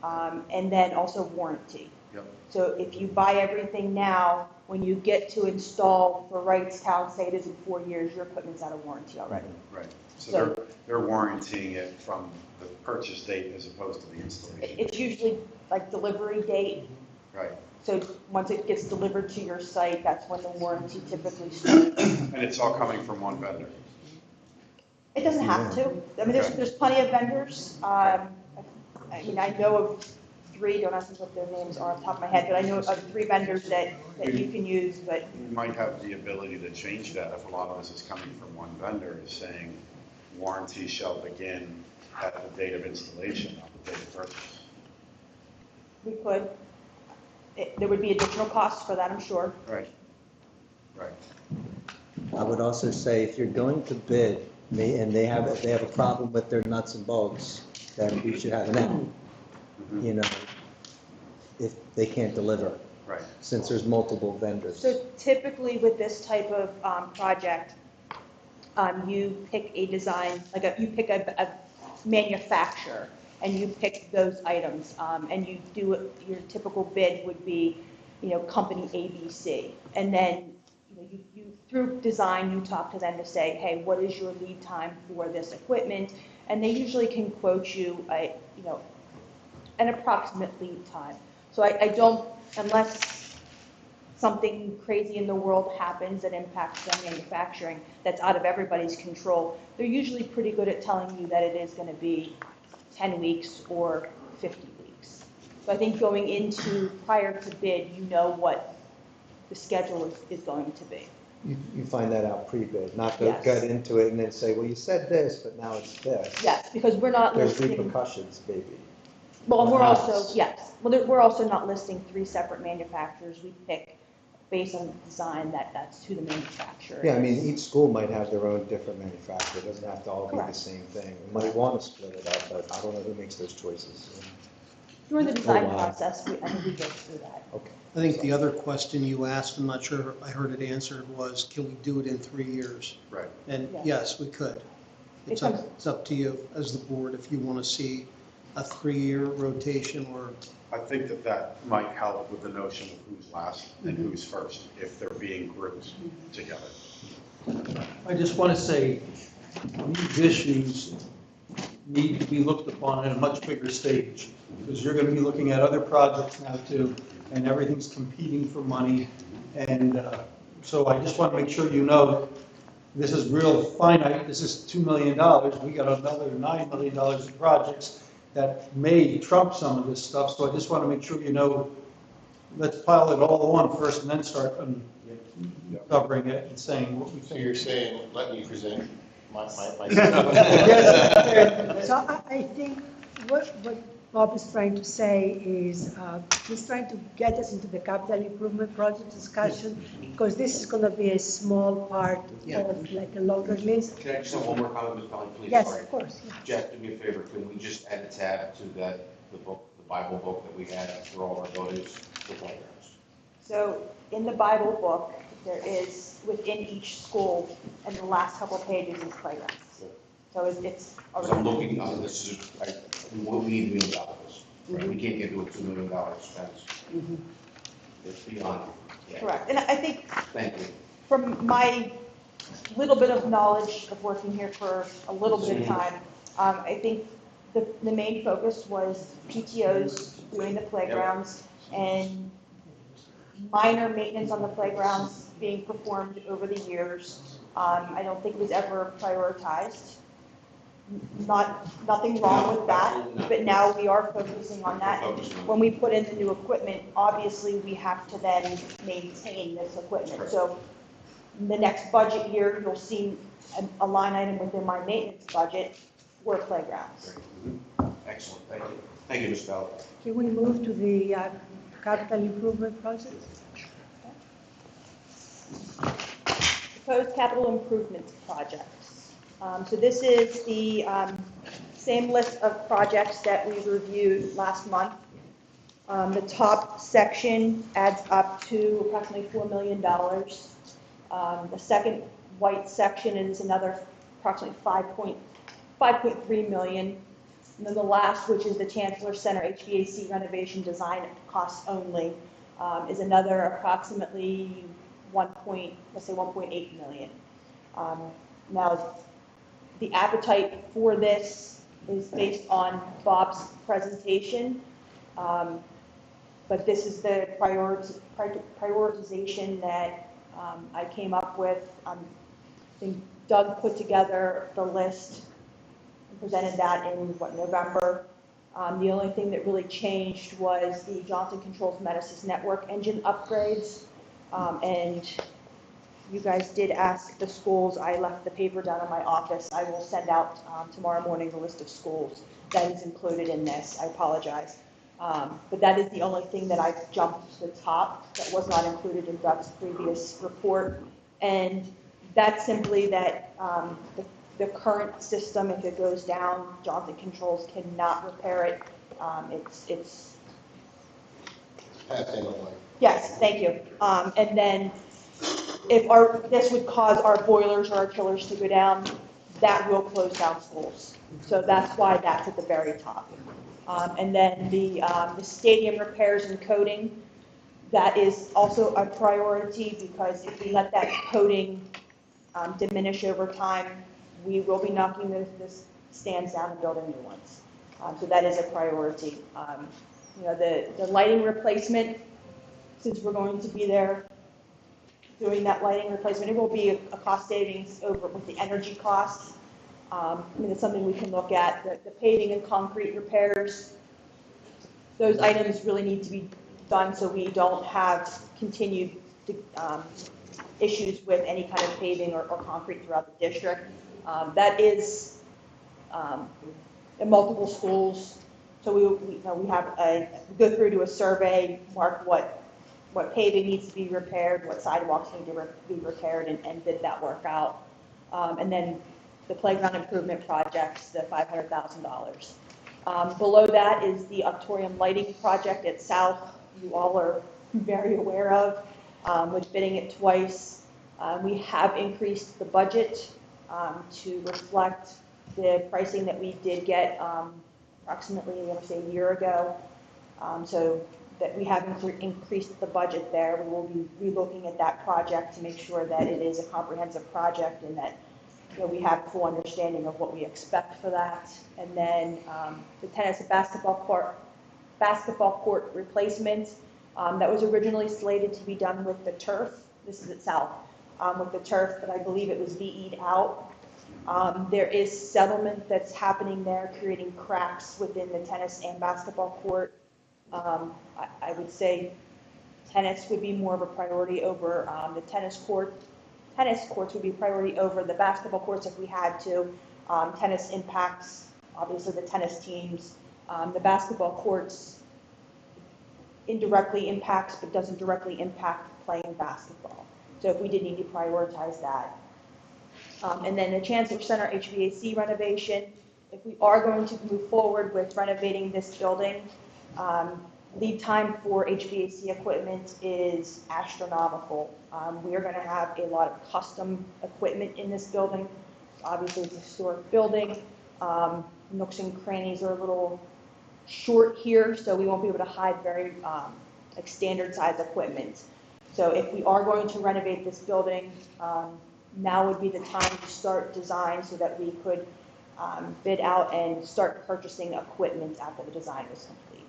and then also warranty. Yep. So if you buy everything now, when you get to install for Wrightstown, say it is in 4 years, your equipment's out of warranty already. Right. So So- they're warrantying it from the purchase date as opposed to the installation. It's usually like delivery date, Right. so once it gets delivered to your site, that's when the warranty typically starts. And it's all coming from one vendor. It doesn't have to. I mean, there's plenty of vendors. I mean, I know of 3, don't ask me what their names are off the top of my head, but I know of 3 vendors that you can use, but We might have the ability to change that if a lot of this is coming from one vendor, is saying warranty shall begin at the date of installation, not the date of purchase. we could. There would be additional costs for that, I'm sure. Right. Right. I would also say, if you're going to bid, and they have a problem with their nuts and bolts, then we should have an out, you know, if they can't deliver, Right. since there's multiple vendors. So typically with this type of project, you pick a design, you pick a manufacturer, and you pick those items, and you do your typical bid would be, company ABC, and then you through design you talk to them to say, hey, what is your lead time for this equipment, and they usually can quote you an approximate lead time. So I don't, unless something crazy in the world happens that impacts their manufacturing that's out of everybody's control, they're usually pretty good at telling you that it is going to be 10 weeks or 50 weeks. So I think going into prior to bid, you know what the schedule is going to be. You find that out pre-bid, not go Yes. gut into it and then say, well, you said this, but now it's this. Yes, because we're not There's listing, repercussions, maybe. well, we're also, Perhaps. yes, well, we're also not listing 3 separate manufacturers. We pick based on the design that's who the manufacturer is. Yeah, I mean, each school might have their own different manufacturer, it doesn't have to all be the Correct. same thing. We might want to split it up, but I don't know who makes those choices. During the design Oh, wow. process, I think we go through that. Okay. I think the other question you asked, I'm not sure I heard it answered, was can we do it in 3 years? Right. And Yes. yes, we could. It's up to you as the board if you want to see a 3-year rotation or, I think that might help with the notion of who's last and who's first, if they're being grouped together. I just want to say, these issues need to be looked upon at a much bigger stage, because you're going to be looking at other projects now too, and everything's competing for money. And so I just want to make sure you know, this is real finite, this is $2 million. We got another $9 million in projects that may trump some of this stuff, so I just want to make sure you know, let's pile it all on first and then start covering it and saying what we So think. you're saying, let me present my. So I think what Bob is trying to say is, he's trying to get us into the capital improvement project discussion, because this is going to be a small part Yeah. of like a longer list. Can I just have one more comment, Ms. Pelley, please? Yes, Sorry. of course. yeah. Jeff, do me a favor, can we just add a tab to the book, the Bible book that we had for all our voters for playgrounds? So in the Bible book, there is, within each school, and the last couple of pages is playgrounds. So it's. Because I'm looking, this is, we need $1 million. Right? We can't get to a $2 million expense. It's beyond. Yeah. Correct, and I think Thank you. from my little bit of knowledge of working here for a little bit of time, I think the main focus was PTOs doing the playgrounds and minor maintenance on the playgrounds being performed over the years. I don't think it was ever prioritized. Nothing wrong with that, but now we are focusing on that. When we put in the new equipment, obviously we have to then maintain this equipment. So the next budget year, you'll see a line item within my maintenance budget for playgrounds. Excellent, thank you. Thank you, Ms. Bell. Can we move to the capital improvement project? Proposed capital improvements projects. So this is the same list of projects that we reviewed last month. The top section adds up to approximately $4 million. The second white section is another approximately 5.3 million. And then the last, which is the Chancellor Center HVAC renovation design costs only, is another approximately 1.8 million. Now, the appetite for this is based on Bob's presentation, but this is the prioritization that I came up with. I think Doug put together the list and presented that in, November. The only thing that really changed was the Johnson Controls Metasys network engine upgrades. And you guys did ask the schools. I left the paper down in my office. I will send out tomorrow morning the list of schools that is included in this. I apologize. But that is the only thing that I jumped to the top that was not included in Doug's previous report. And that's simply that the current system, if it goes down, Johnson Controls cannot repair it. It's Past end of life. Yes, thank you. And then if this would cause our boilers or our chillers to go down, that will close down schools. So that's why that's at the very top. And then the stadium repairs and coating, that is also a priority because if we let that coating diminish over time, we will be knocking the stands down and building new ones. So that is a priority. The lighting replacement, since we're going to be there doing that lighting replacement, it will be a cost savings over with the energy costs. It's something we can look at. The paving and concrete repairs, those items really need to be done so we don't have continued issues with any kind of paving or concrete throughout the district. That is in multiple schools. So we have go through to a survey, mark what paving needs to be repaired, what sidewalks need to be repaired, and bid that work out. And then the playground improvement projects, the $500,000. Below that is the auditorium lighting project at South. You all are very aware of, with bidding it twice. We have increased the budget to reflect the pricing that we did get approximately, I would say, a year ago. So that we have increased the budget there. We will be relooking at that project to make sure that it is a comprehensive project and that we have full understanding of what we expect for that. And then the tennis and basketball court replacement that was originally slated to be done with the turf. This is at South with the turf, but I believe it was VE'd out. There is settlement that's happening there, creating cracks within the tennis and basketball court. I would say tennis would be more of a priority over the tennis court. Tennis courts would be priority over the basketball courts if we had to. Tennis impacts, obviously, the tennis teams. The basketball courts indirectly impacts, but doesn't directly impact playing basketball. So if we did need to prioritize that. And then the Chancellor Center HVAC renovation, if we are going to move forward with renovating this building, lead time for HVAC equipment is astronomical. We are going to have a lot of custom equipment in this building. Obviously, it's a historic building. Nooks and crannies are a little short here, so we won't be able to hide very standard size equipment. So if we are going to renovate this building, now would be the time to start design so that we could bid out and start purchasing equipment after the design was complete.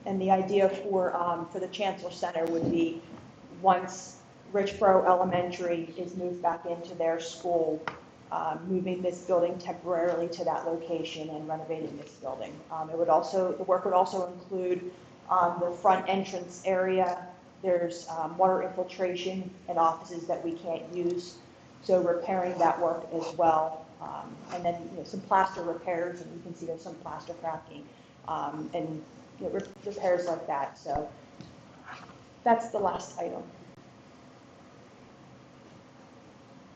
And the idea for the Chancellor Center would be once Richboro Elementary is moved back into their school, moving this building temporarily to that location and renovating this building. The work would also include the front entrance area. There's water infiltration and offices that we can't use, so repairing that work as well. And then, some plaster repairs, and you can see there's some plaster cracking, and repairs like that. So that's the last item.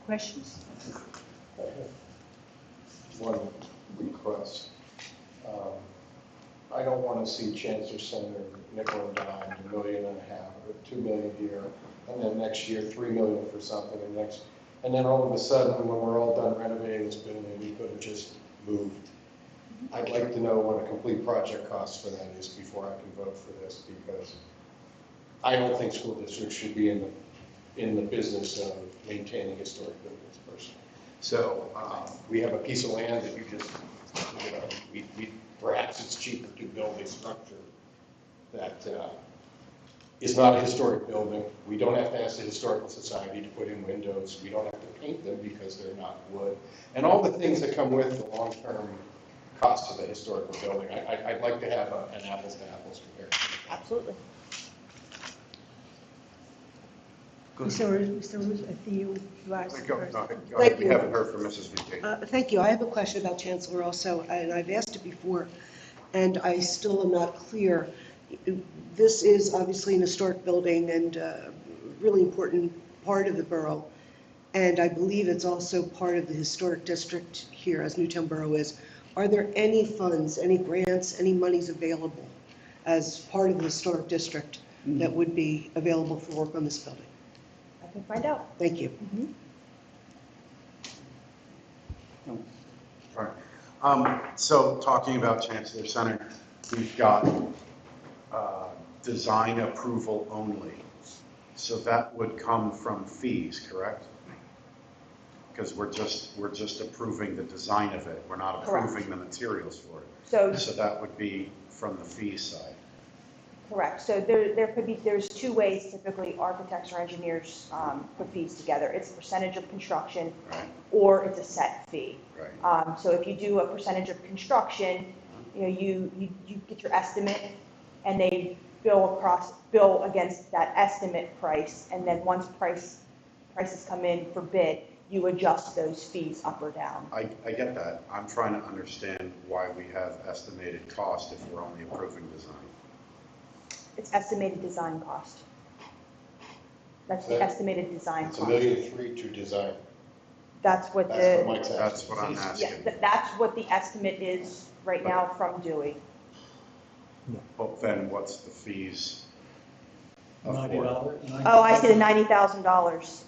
Questions? One request. I don't want to see Chancellor Center nickel and dime, $1.5 million or $2 million here, and then next year $3 million for something, and then all of a sudden, when we're all done renovating this building, we could have just moved. I'd like to know what a complete project cost for that is before I can vote for this, because I don't think school districts should be in the business of maintaining historic buildings personally. So we have a piece of land that you just, perhaps it's cheaper to build a structure that is not a historic building. We don't have to ask the Historical Society to put in windows. We don't have to paint them because they're not wood. And all the things that come with the long-term cost of the historical building. I'd like to have an apples to apples comparison. Absolutely. Mr. Ruth, I think you asked Go first. ahead. Thank We you. haven't heard from Mrs. VK. Thank you. I have a question about Chancellor also, and I've asked it before, and I still am not clear. This is obviously an historic building and a really important part of the borough, and I believe it's also part of the historic district here, as Newtown Borough is. Are there any funds, any grants, any monies available as part of the historic district that would be available for work on this building? I can find out. Thank you. Right. So talking about Chancellor Center, we've got design approval only. So that would come from fees, correct? Because we're just approving the design of it. We're not Correct. approving the materials for it. So that would be from the fee side. correct. So there's two ways typically architects or engineers put fees together. It's a percentage of construction, Right. or it's a set fee. Right. So if you do a percentage of construction, you get your estimate, and they bill against that estimate price, and then once prices come in for bid, you adjust those fees up or down. I get that. I'm trying to understand why we have estimated cost if we're only approving design. It's estimated design cost. That's the Okay. estimated design It's cost. $1.3 million to design. That's what That's what the, Mike's asking. That's what I'm yeah, asking. that's what the estimate is right now from Dewey. Well, then what's the fees? of $90? Oh, I see the $90,000.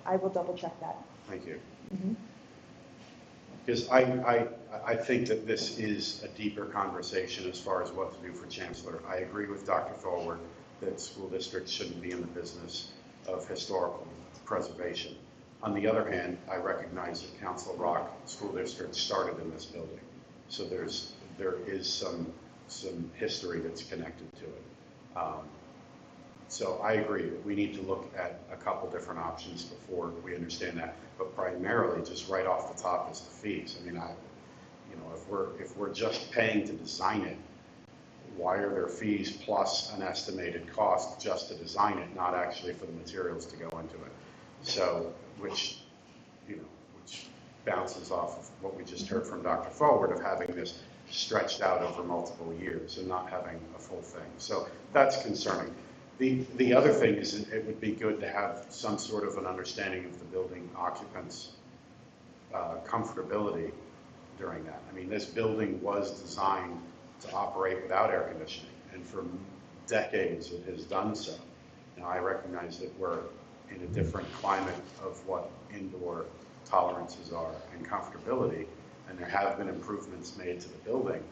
I will double check that. Thank you. Mhm. Because I think that this is a deeper conversation as far as what to do for Chancellor. I agree with Dr. Forward that school districts shouldn't be in the business of historical preservation. On the other hand, I recognize that Council Rock School District started in this building. So there is some history that's connected to it. So I agree that we need to look at a couple different options before we understand that. But primarily, just right off the top is the fees. I mean, if we're just paying to design it, why are there fees plus an estimated cost just to design it, not actually for the materials to go into it? So, which bounces off of what we just heard from Dr. Forward of having this stretched out over multiple years and not having a full thing. So that's concerning. The other thing is it would be good to have some sort of an understanding of the building occupants' comfortability during that. I mean, this building was designed to operate without air conditioning, and for decades it has done so. Now, I recognize that we're in a different climate of what indoor tolerances are and comfortability, and there have been improvements made to the building.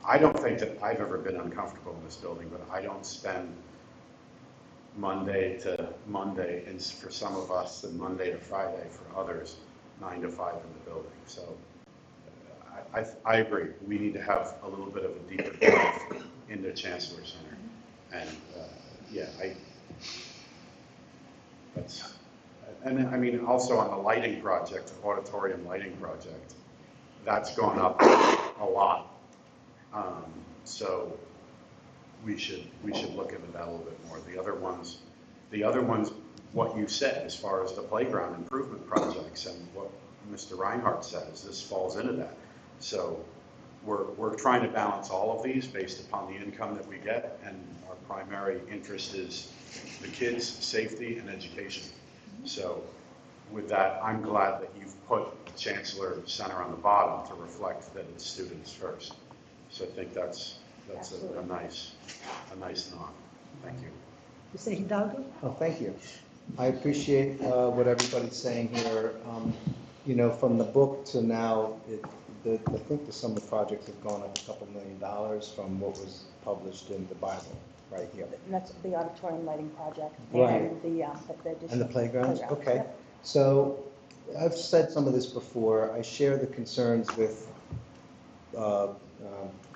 I don't think that I've ever been uncomfortable in this building, but I don't spend Monday to Monday, and for some of us, and Monday to Friday for others, 9 to 5 in the building. So I agree. We need to have a little bit of a deeper dive into Chancellor Center. And I mean, also on the lighting project, the auditorium lighting project, that's gone up a lot. So we should look into that a little bit more. The other ones, The other one's what you said as far as the playground improvement projects and what Mr. Reinhardt says, this falls into that. So we're trying to balance all of these based upon the income that we get, and our primary interest is the kids' safety and education. So with that, I'm glad that you've put Chancellor Center on the bottom to reflect that it's students first. So I think that's a nice nod. Thank you. Mr. Hidalgo? Oh, thank you. I appreciate what everybody's saying here. You know, from the book to now, I think the summer projects have gone up $2 million from what was published in the Bible, right here. And that's the auditorium lighting project Right. and the And the playgrounds? playground. Okay. Yep. So I've said some of this before. I share the concerns with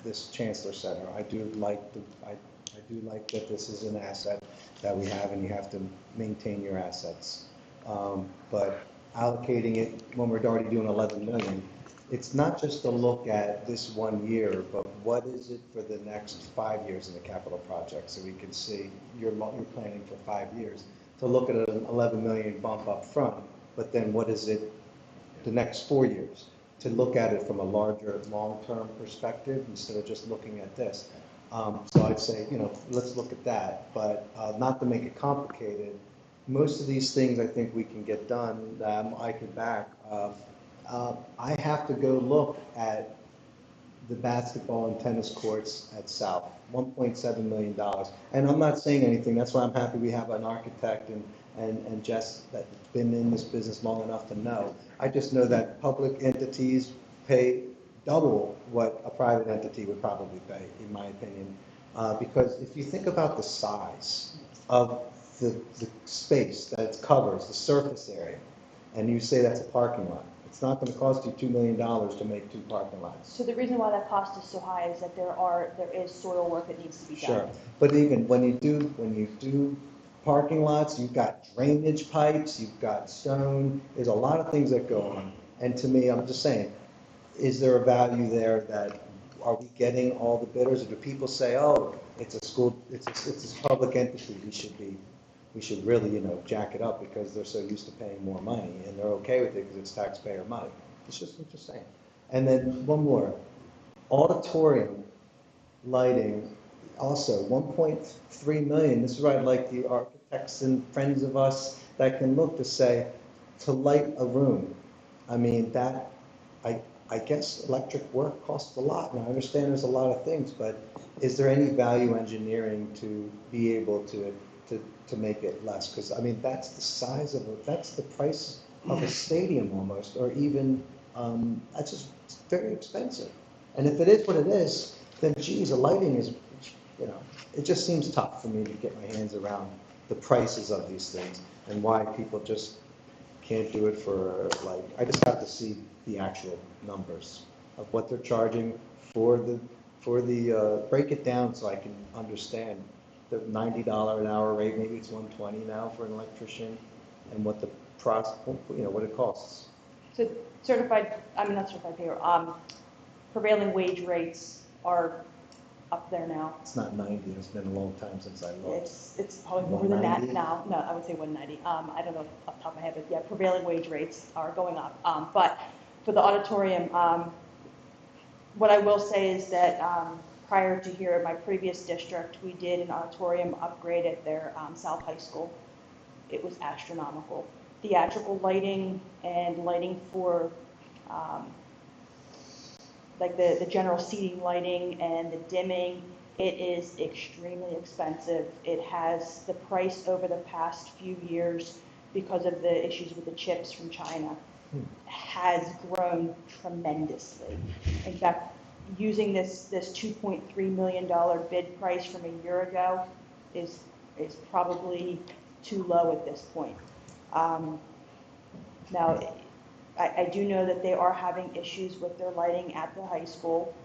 this Chancellor Center. I do like that this is an asset that we have, and you have to maintain your assets. But allocating it when we're already doing 11 million, it's not just to look at this 1 year, but what is it for the next 5 years in the capital project? So we can see you're planning for 5 years. To look at an 11 million bump up front, but then what is it the next 4 years? To look at it from a larger, long-term perspective instead of just looking at this. So I'd say, you know, let's look at that, but not to make it complicated. Most of these things I think we can get done, I could back. I have to go look at the basketball and tennis courts at South, $1.7 million. And I'm not saying anything, that's why I'm happy we have an architect and Jess that's been in this business long enough to know. I just know that public entities pay double what a private entity would probably pay, in my opinion. Because if you think about the size of the space that it covers, the surface area, and you say that's a parking lot, it's not going to cost you $2 million to make 2 parking lots. So the reason why that cost is so high is that there is soil work that needs to be done. Sure, but even when you do parking lots, you've got drainage pipes, you've got stone, there's a lot of things that go on. And to me, I'm just saying, is there a value there that, are we getting all the bidders? Or do people say, oh, it's a school, it's a public entity, we should really, you know, jack it up because they're so used to paying more money and they're okay with it because it's taxpayer money. I'm just saying. And then one more, auditorium lighting, also 1.3 million. This is where I'd like the architects and friends of us that can look to say, to light a room. I mean, that, I guess electric work costs a lot, and I understand there's a lot of things, but is there any value engineering to be able to make it less? Because, I mean, that's the size of it, that's the price of a stadium almost, or even, that's just very expensive. And if it is what it is, then geez, the lighting is, you know, it just seems tough for me to get my hands around the prices of these things and why people just can't do it for, like, I just have to see the actual numbers of what they're charging for the break it down so I can understand the $90 an hour rate, maybe it's $120 now for an electrician, and what the you know, what it costs. So not certified payroll, prevailing wage rates are up there now. It's not 90, it's been a long time since I looked. It's probably more than that 190? now. No, I would say 190. I don't know off the top of my head, but yeah, prevailing wage rates are going up. But for the auditorium, what I will say is that prior to here, in my previous district, we did an auditorium upgrade at their South High School. It was astronomical. Theatrical lighting and lighting for like the general seating lighting and the dimming, it is extremely expensive. It has the price over the past few years, because of the issues with the chips from China, has grown tremendously. In fact, using this $2.3 million bid price from a year ago is probably too low at this point. Now, I do know that they are having issues with their lighting at the high school.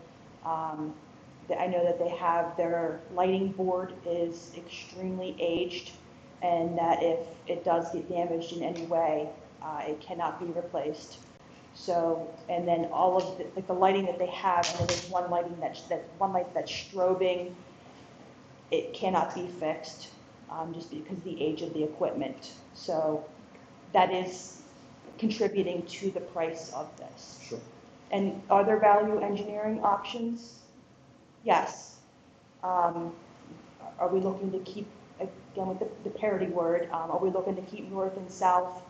I know that they have their lighting board is extremely aged, and that if it does get damaged in any way, it cannot be replaced. So, and then all of the lighting that they have, and there's one light that's strobing, it cannot be fixed. just because of the age of the equipment. So that is contributing to the price of this. Sure. And are there value engineering options? Yes. Are we looking to keep, again, with the parity word, are we looking to keep north and south,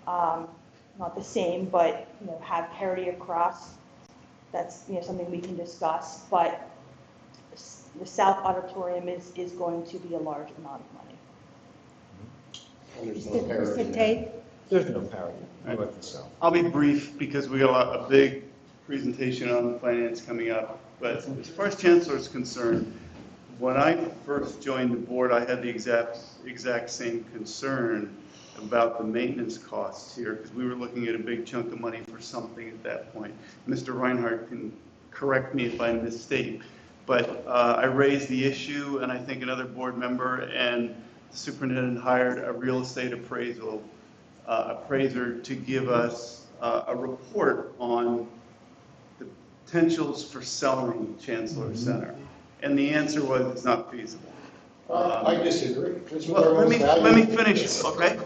not the same, but, have parity across? That's, something we can discuss, but the South Auditorium is going to be a large amount of money. And there's no parity Mr. there. Tate? There's no parity, north and south. I'll be brief because we got a big presentation on finance coming up. But as far as Chancellor is concerned, when I first joined the board, I had the exact same concern about the maintenance costs here, because we were looking at a big chunk of money for something at that point. Mr. Reinhardt can correct me if I mistake, but I raised the issue, and I think another board member and the superintendent hired a real estate appraiser to give us a report on the potentials for selling Chancellor Center. And the answer was it's not feasible. I disagree. That's what Well, let everyone's me valuing. finish, okay?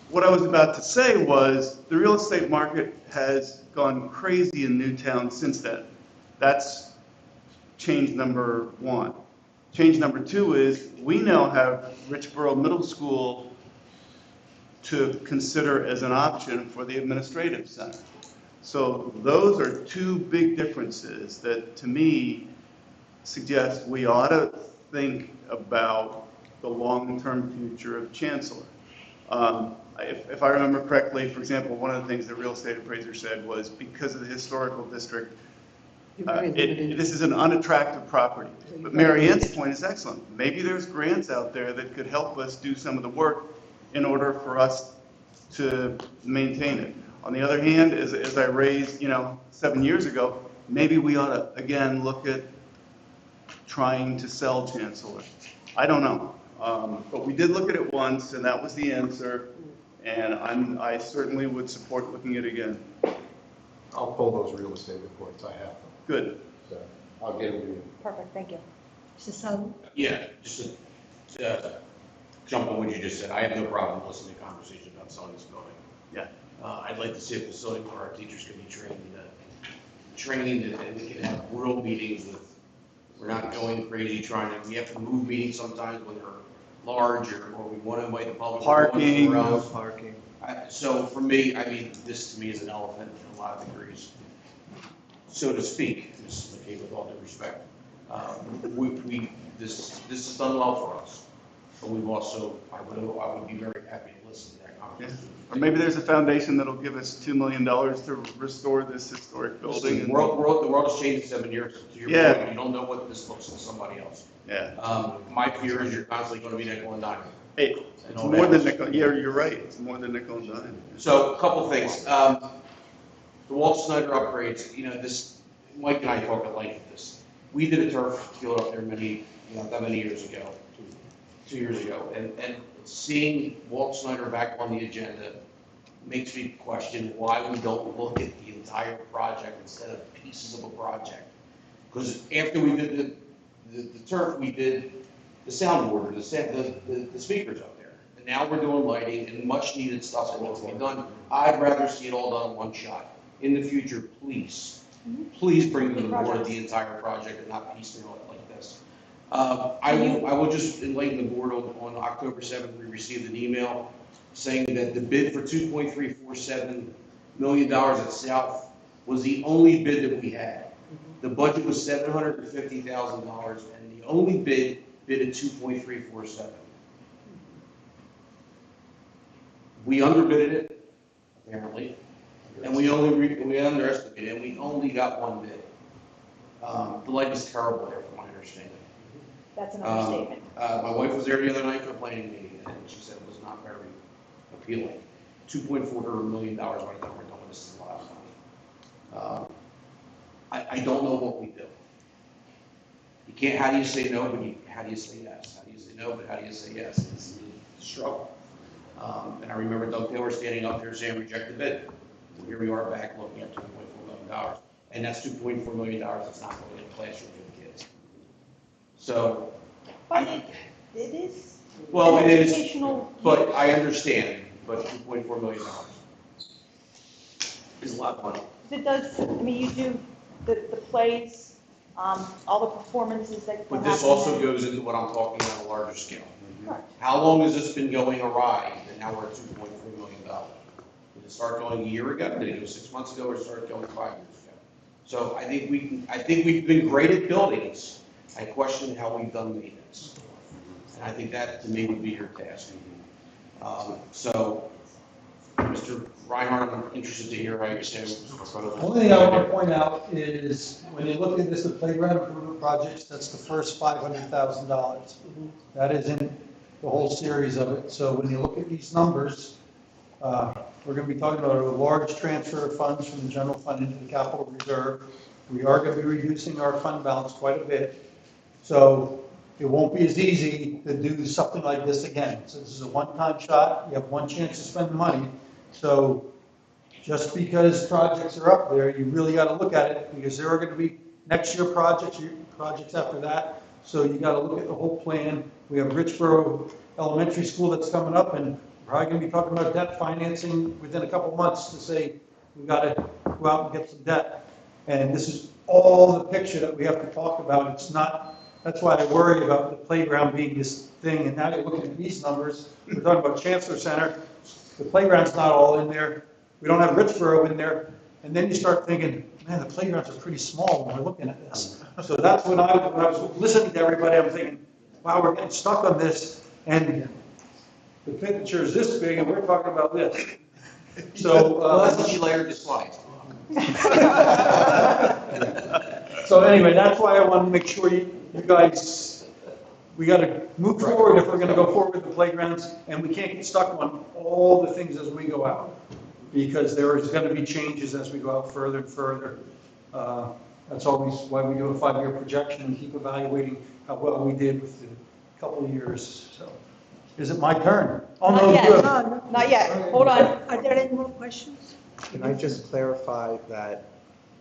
What I was about to say was, the real estate market has gone crazy in Newtown since then. That's change number one. Change number two is, we now have Richboro Middle School to consider as an option for the administrative center. So those are two big differences that, to me, suggest we ought to think about the long-term future of Chancellor. If I remember correctly, for example, one of the things the real estate appraiser said was, because of the historical district, this is an unattractive property. But Mary Ann's point is excellent. Maybe there's grants out there that could help us do some of the work in order for us to maintain it. On the other hand, as I raised, 7 years ago, maybe we ought to, again, look at trying to sell Chancellor. I don't know. But we did look at it once, and that was the answer. And I certainly would support looking at it again. I'll pull those real estate reports. I have them. Good. So I'll get them to you. Perfect, thank you. Mr. Sullivan? Yeah, just to jump on what you just said, I have no problem listening to conversations about selling this building. Yeah. I'd like to see a facility where our teachers can be trained and we can have real meetings with, we're not going crazy we have to move meetings sometimes when they're large or we want to invite the public. Parking. No parking. So for me, this to me is an elephant in a lot of degrees, so to speak, Mrs. McKay, with all due respect. This has done well for us, but we've also, I would be very happy to listen to that conversation. Or maybe there's a foundation that'll give us $2 million to restore this historic building. The world has changed in 7 years. To your Yeah. point, you don't know what this looks to somebody else. Yeah. My fear is you're constantly going to be nickel and dime. Hey, And it's all more that. than nickel. Yeah, you're right. It's more than nickel and dime. So a couple things. The Walt Snyder upgrades, Mike and I talked at length of this. We did a turf field up there not many years ago, 2 years ago, and seeing Walt Snyder back on the agenda makes me question why we don't look at the entire project instead of pieces of a project. Because after we did the turf, we did the soundboard, the speakers up there. And now we're doing lighting and much needed stuff that needs to be done. I'd rather see it all done in one shot. In the future, please bring to the board the entire project and not piecemeal it like this. I will just enlighten the board on October 7th, we received an email saying that the bid for $2.347 million at South was the only bid that we had. The budget was $750,000 and the only bid at 2.347. We underbidded it, apparently, and we underestimated it, and we only got one bid. The light is terrible there, from my understanding. That's an understatement. My wife was there the other night for a planning meeting, and she said it was not very appealing. $2.4 million by the time we're done with this is a lot of money. I don't know what we do. You can't, how do you say no, but how do you say yes? How do you say no, but how do you say yes? It's a struggle. And I remember Doug Taylor standing up there saying reject the bid. Here we are back looking at $2.4 million. And that's $2.4 million that's not going in the classroom for the kids. So, It is. Well, it is, Educational. but I understand, but $2.4 million is a lot of money. It does, I mean, you do the plays, all the performances that. But will this happen also there. goes into what I'm talking on a larger scale. Correct. How long has this been going awry, and now we're at $2.4 million? Did it start going a year ago, did it go 6 months ago, or start going 5 years ago? So I think we've been great at buildings. I question how we've done maintenance. And I think that, to me, would be your task. So, Mr. Reinhardt, I'm interested to hear how you stand. The only thing I want to point out is, when you look at this, the playground improvement projects, that's the first $500,000. That isn't the whole series of it. So when you look at these numbers, we're going to be talking about a large transfer of funds from the general fund into the capital reserve. We are going to be reducing our fund balance quite a bit. So it won't be as easy to do something like this again. So this is a one-time shot. You have one chance to spend the money. So just because projects are up there, you really got to look at it, because there are going to be next year projects after that. So you got to look at the whole plan. We have Richboro Elementary School that's coming up, and we're probably going to be talking about debt financing within a couple months to say we got to go out and get some debt. And this is all the picture that we have to talk about. It's not. That's why I worry about the playground being this thing. And now you're looking at these numbers. We're talking about Chancellor Center. The playground's not all in there. We don't have Richboro in there. And then you start thinking, man, the playgrounds are pretty small when we're looking at this. So that's when I was listening to everybody, I'm thinking, wow, we're getting stuck on this. And the picture is this big, and we're talking about this. So Well, that's what you layered the slides. So anyway, that's why I want to make sure you guys, we got to move forward if we're going to go forward with the playgrounds, and we can't get stuck on all the things as we go out, because there is going to be changes as we go out further and further. That's always why we do a 5-year projection and keep evaluating how well we did with the couple of years. So, is it my turn? Oh, no, Not yet. you have- No, no. Not yet, hold on. Are there any more questions? Can I just clarify that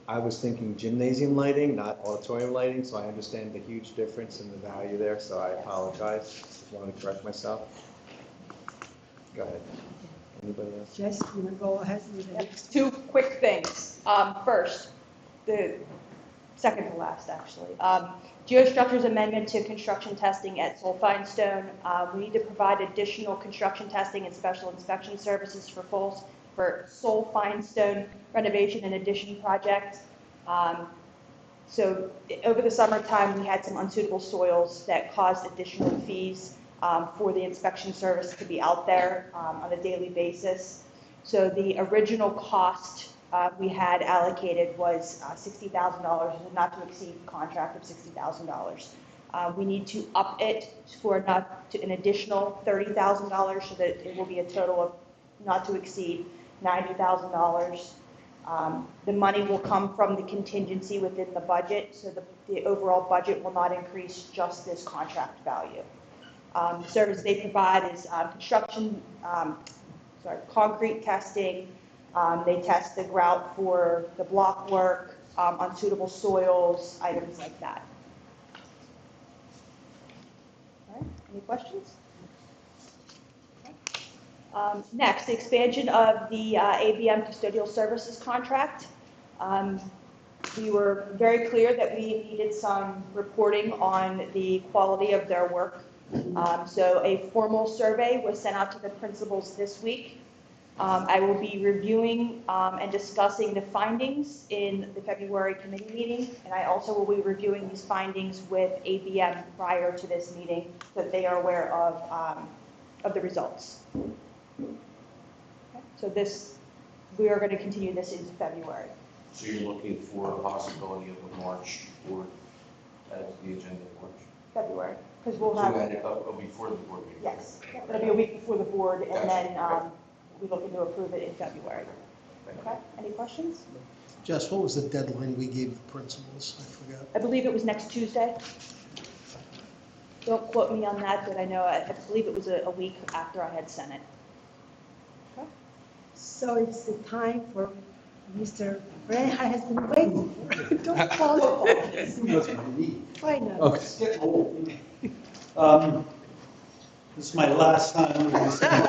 I was thinking gymnasium lighting, not auditorium lighting, so I understand the huge difference in the value there, so I apologize. Just want to correct myself. Go ahead. Anybody else? Jess, you want to go ahead with the next? Two quick things. First, the second to last, actually. Geostructures amendment to construction testing at Soul Finestone. We need to provide additional construction testing and special inspection services for Soul Finestone renovation and addition project. So over the summertime, we had some unsuitable soils that caused additional fees for the inspection service to be out there on a daily basis. So the original cost we had allocated was $60,000, not to exceed contract of $60,000. We need to up it for an additional $30,000, so that it will be a total of not to exceed $90,000. The money will come from the contingency within the budget, so the overall budget will not increase just this contract value. The service they provide is concrete testing. They test the grout for the block work, unsuitable soils, items like that. All right, any questions? Next, the expansion of the ABM custodial services contract. We were very clear that we needed some reporting on the quality of their work. So a formal survey was sent out to the principals this week. I will be reviewing and discussing the findings in the February committee meeting, and I also will be reviewing these findings with ABM prior to this meeting, so that they are aware of the results. Okay. So we are going to continue this into February. So you're looking for a possibility of a March board, added to the agenda in March? February, because we'll So have, add it up before the board meeting? yes, it'll be a week before the board, and Gotcha. then Okay. we're looking to approve it in February. Okay, any questions? Jess, what was the deadline we gave the principals? I forgot. I believe it was next Tuesday. Don't quote me on that, but I know, I believe it was a week after I had sent it. Okay. So it's the time for Mr. Reinhardt has been waiting for. Don't call him. Finally. Okay. This is my last time. I'm gonna say it. Okay,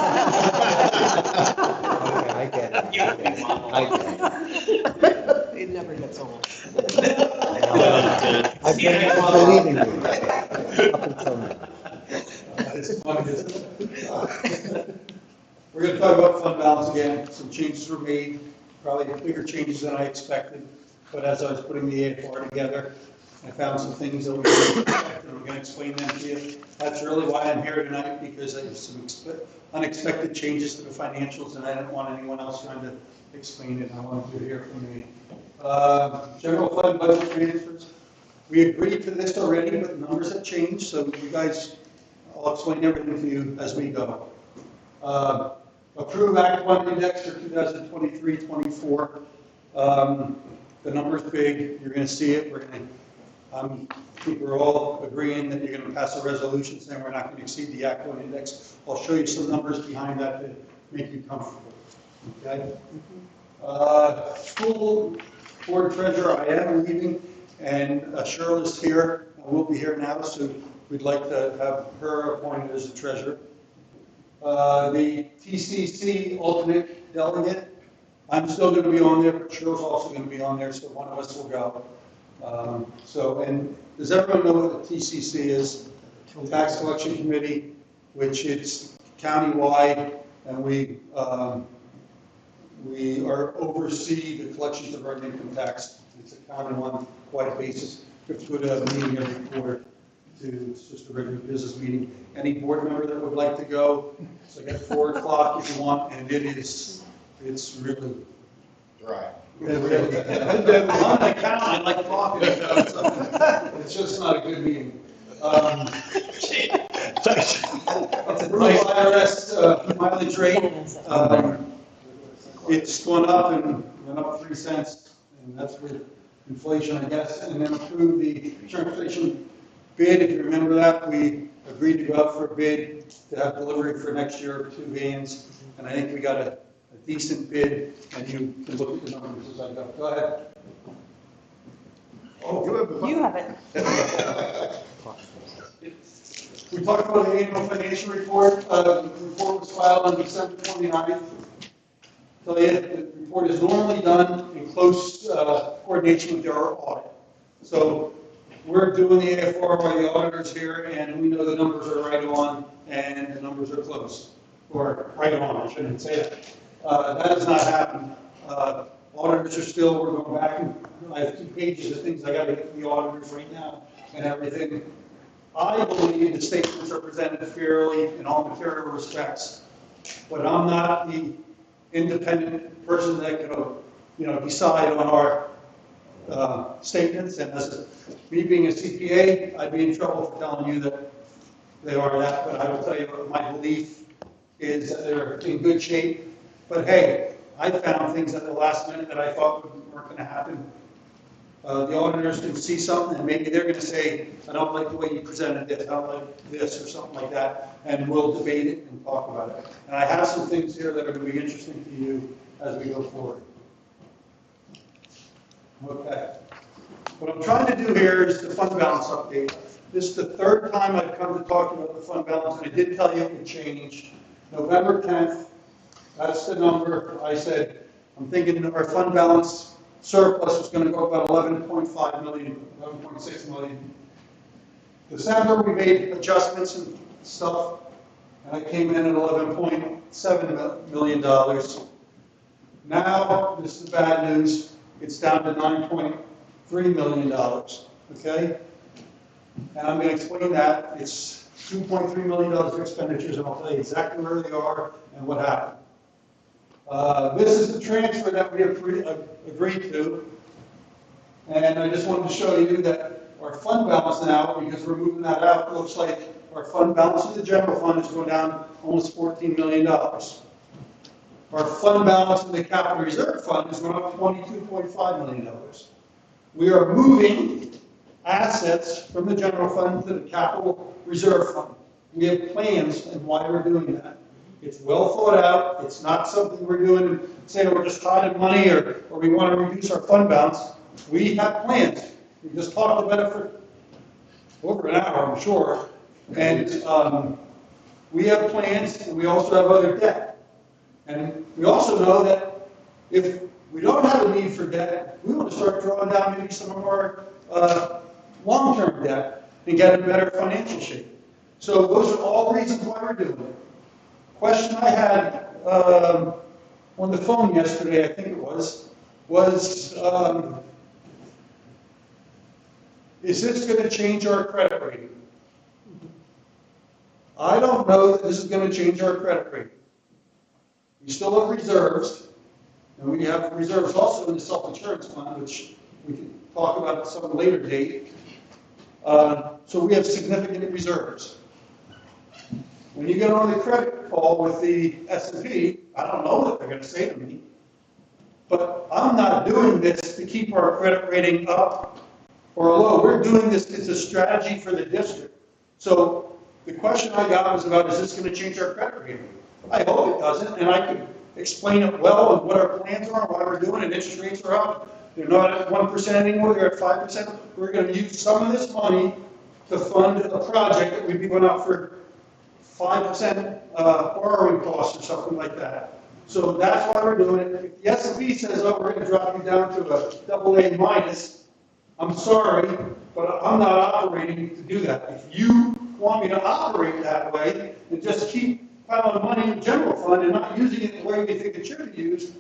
I get it. I get it. It never gets old. I've been believing you up until now. It's funny, isn't it? We're going to talk about fund balance again. Some changes were made, probably bigger changes than I expected. But as I was putting the AFR together, I found some things that we didn't expect, and I'm going to explain them to you. That's really why I'm here tonight, because there's some unexpected changes to the financials, and I didn't want anyone else trying to explain it. I wanted you to hear from me. General fund budget transfers. We agreed to this already, but the numbers have changed, so you guys, I'll explain everything to you as we go. Approve Act 1 index for 2023-24. The number's big. You're going to see it. I think we're all agreeing that you're going to pass a resolution saying we're not going to exceed the Act 1 index. I'll show you some numbers behind that to make you comfortable. Okay. School board treasurer, I am leaving, and Cheryl is here. I will be here now, so we'd like to have her appointed as the treasurer. The TCC alternate delegate, I'm still going to be on there, but Cheryl's also going to be on there, so one of us will go. And does everyone know what the TCC is? Tax Collection Committee, which it's countywide, and we oversee the collections of our income tax. It's a county-wide basis. We have to go to a meeting every quarter. It's just a regular business meeting. Any board member that would like to go, it's like at 4 o'clock if you want, and it's really Dry. really. On my account, I like coffee, so it's just not a good meeting. Approval IRS mileage rate, it's gone up and went up 3 cents, and that's with inflation, I guess. And then approve the transportation bid. If you remember that, we agreed to go out for a bid to have delivery for next year of 2 vans, and I think we got a decent bid, and you can look at the numbers as I go. Go ahead. Oh, You have it. We talked about the annual financial report. The report was filed on December 29th. So the report is normally done in close coordination with our audit. So we're doing the AFR by the auditors here, and we know the numbers are right on, and the numbers are close, or right on, I shouldn't say that. That has not happened. Auditors are still, we're going back, and I have 2 pages of things I got to get from the auditors right now, and everything. I believe the statements are presented fairly in all material respects, but I'm not the independent person that can, decide on our statements. And as me being a CPA, I'd be in trouble for telling you that they are that. But I will tell you, my belief is that they're in good shape. But hey, I found things at the last minute that I thought weren't going to happen. The auditors can see something, and maybe they're going to say, I don't like the way you presented this, I don't like this, or something like that, and we'll debate it and talk about it. And I have some things here that are going to be interesting to you as we go forward. Okay. What I'm trying to do here is the fund balance update. This is the 3rd time I've come to talk about the fund balance, and I did tell you it would change. November 10th, that's the number. I said, I'm thinking our fund balance surplus was going to go about 11.5 million, 11.6 million. December, we made adjustments and stuff, and I came in at $11.7 million. Now, this is the bad news, it's down to $9.3 million, okay? And I'm going to explain that. It's $2.3 million of expenditures, and I'll tell you exactly where they are and what happened. This is the transfer that we agreed to, and I just wanted to show you that our fund balance now, because we're moving that out, looks like our fund balance in the general fund is going down almost $14 million. Our fund balance in the capital reserve fund is going up $22.5 million. We are moving assets from the general fund to the capital reserve fund. We have plans and why we're doing that. It's well thought out. It's not something we're doing, saying we're just hiding money or we want to reduce our fund balance. We have plans. We just talked about it for over an hour, I'm sure. And we have plans, and we also have other debt. And we also know that if we don't have a need for debt, we want to start drawing down maybe some of our long-term debt and get in better financial shape. So those are all reasons why we're doing it. Question I had on the phone yesterday, I think it was is this going to change our credit rating? I don't know that this is going to change our credit rating. We still have reserves, and we have reserves also in the self-insurance fund, which we can talk about at some later date. So we have significant reserves. When you get on the credit call with the S&P, I don't know what they're going to say to me, but I'm not doing this to keep our credit rating up or low. We're doing this as a strategy for the district. So the question I got was about, is this going to change our credit rating? I hope it doesn't, and I could explain it well and what our plans are, why we're doing it. Interest rates are up. They're not at 1% anymore, they're at 5%. We're going to use some of this money to fund a project that we've given out for 5% borrowing costs or something like that. So that's why we're doing it. If the S&P says, oh, we're going to drop you down to a AA minus, I'm sorry, but I'm not operating to do that. If you want me to operate that way and just keep piling money in the general fund and not using it the way we think it should be used,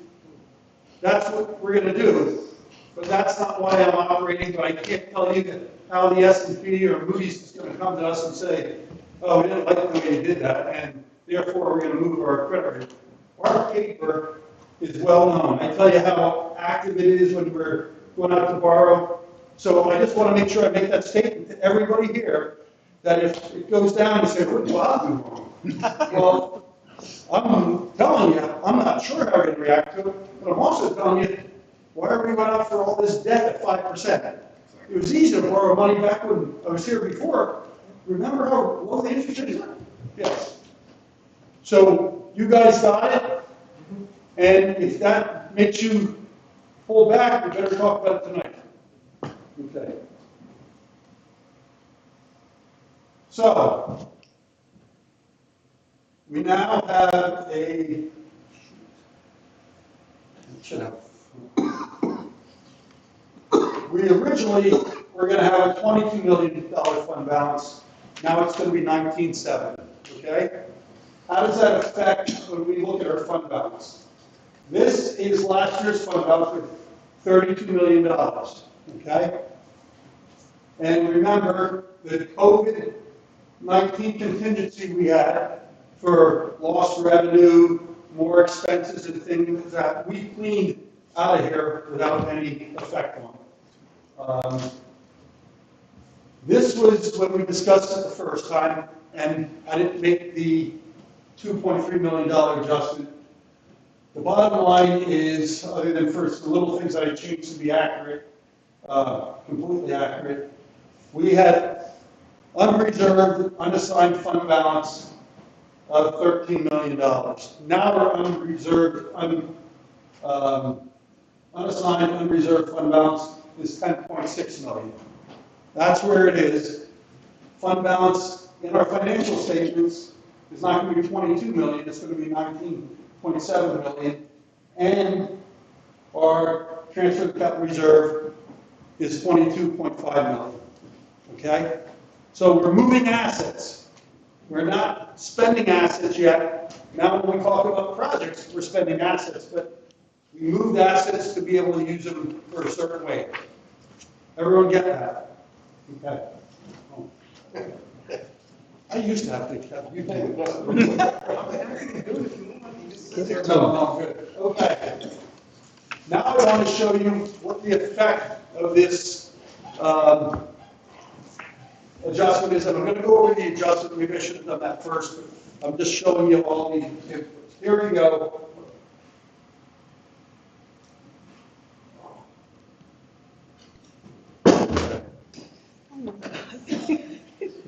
that's what we're going to do. But that's not why I'm operating, but I can't tell you that how the S&P or Moody's is going to come to us and say, oh, we didn't like the way you did that, and therefore we're going to move our credit rating. Our paper is well known. I tell you how active it is when we're going out to borrow. So I just want to make sure I make that statement to everybody here, that if it goes down, you say, what did Bob do wrong? Well, I'm telling you, I'm not sure how we're going to react to it, but I'm also telling you, why are we going out for all this debt at 5%? It was easy to borrow money back when I was here before. Remember how low the interest rates were? Yes. So you guys got it, and if that makes you pull back, we better talk about it tonight. Okay. So we now have we originally were going to have a $22 million fund balance. Now it's going to be $19.7 million, okay? How does that affect when we look at our fund balance? This is last year's fund balance with $32 million, okay? And remember, the COVID-19 contingency we had for lost revenue, more expenses and things that we cleaned out of here without any effect on it. This was when we discussed it the first time, and I didn't make the $2.3 million adjustment. The bottom line is, other than for the little things that I changed to be accurate, completely accurate, we had unreserved, unassigned fund balance of $13 million. Now our unreserved, unassigned, unreserved fund balance is $10.6 million. That's where it is. Fund balance in our financial statements is not going to be $22 million, it's going to be $19.7 million. And our transfer to capital reserve is $22.5 million. Okay? So we're moving assets. We're not spending assets yet. Now when we talk about projects, we're spending assets, but we moved assets to be able to use them for a certain way. Everyone get that? Okay. Oh. I used to have to have you do it. No, good. Okay. Now I want to show you what the effect of this adjustment is. And I'm going to go over the adjustment. Maybe I should have done that first. But I'm just showing you all the inputs. Here we go.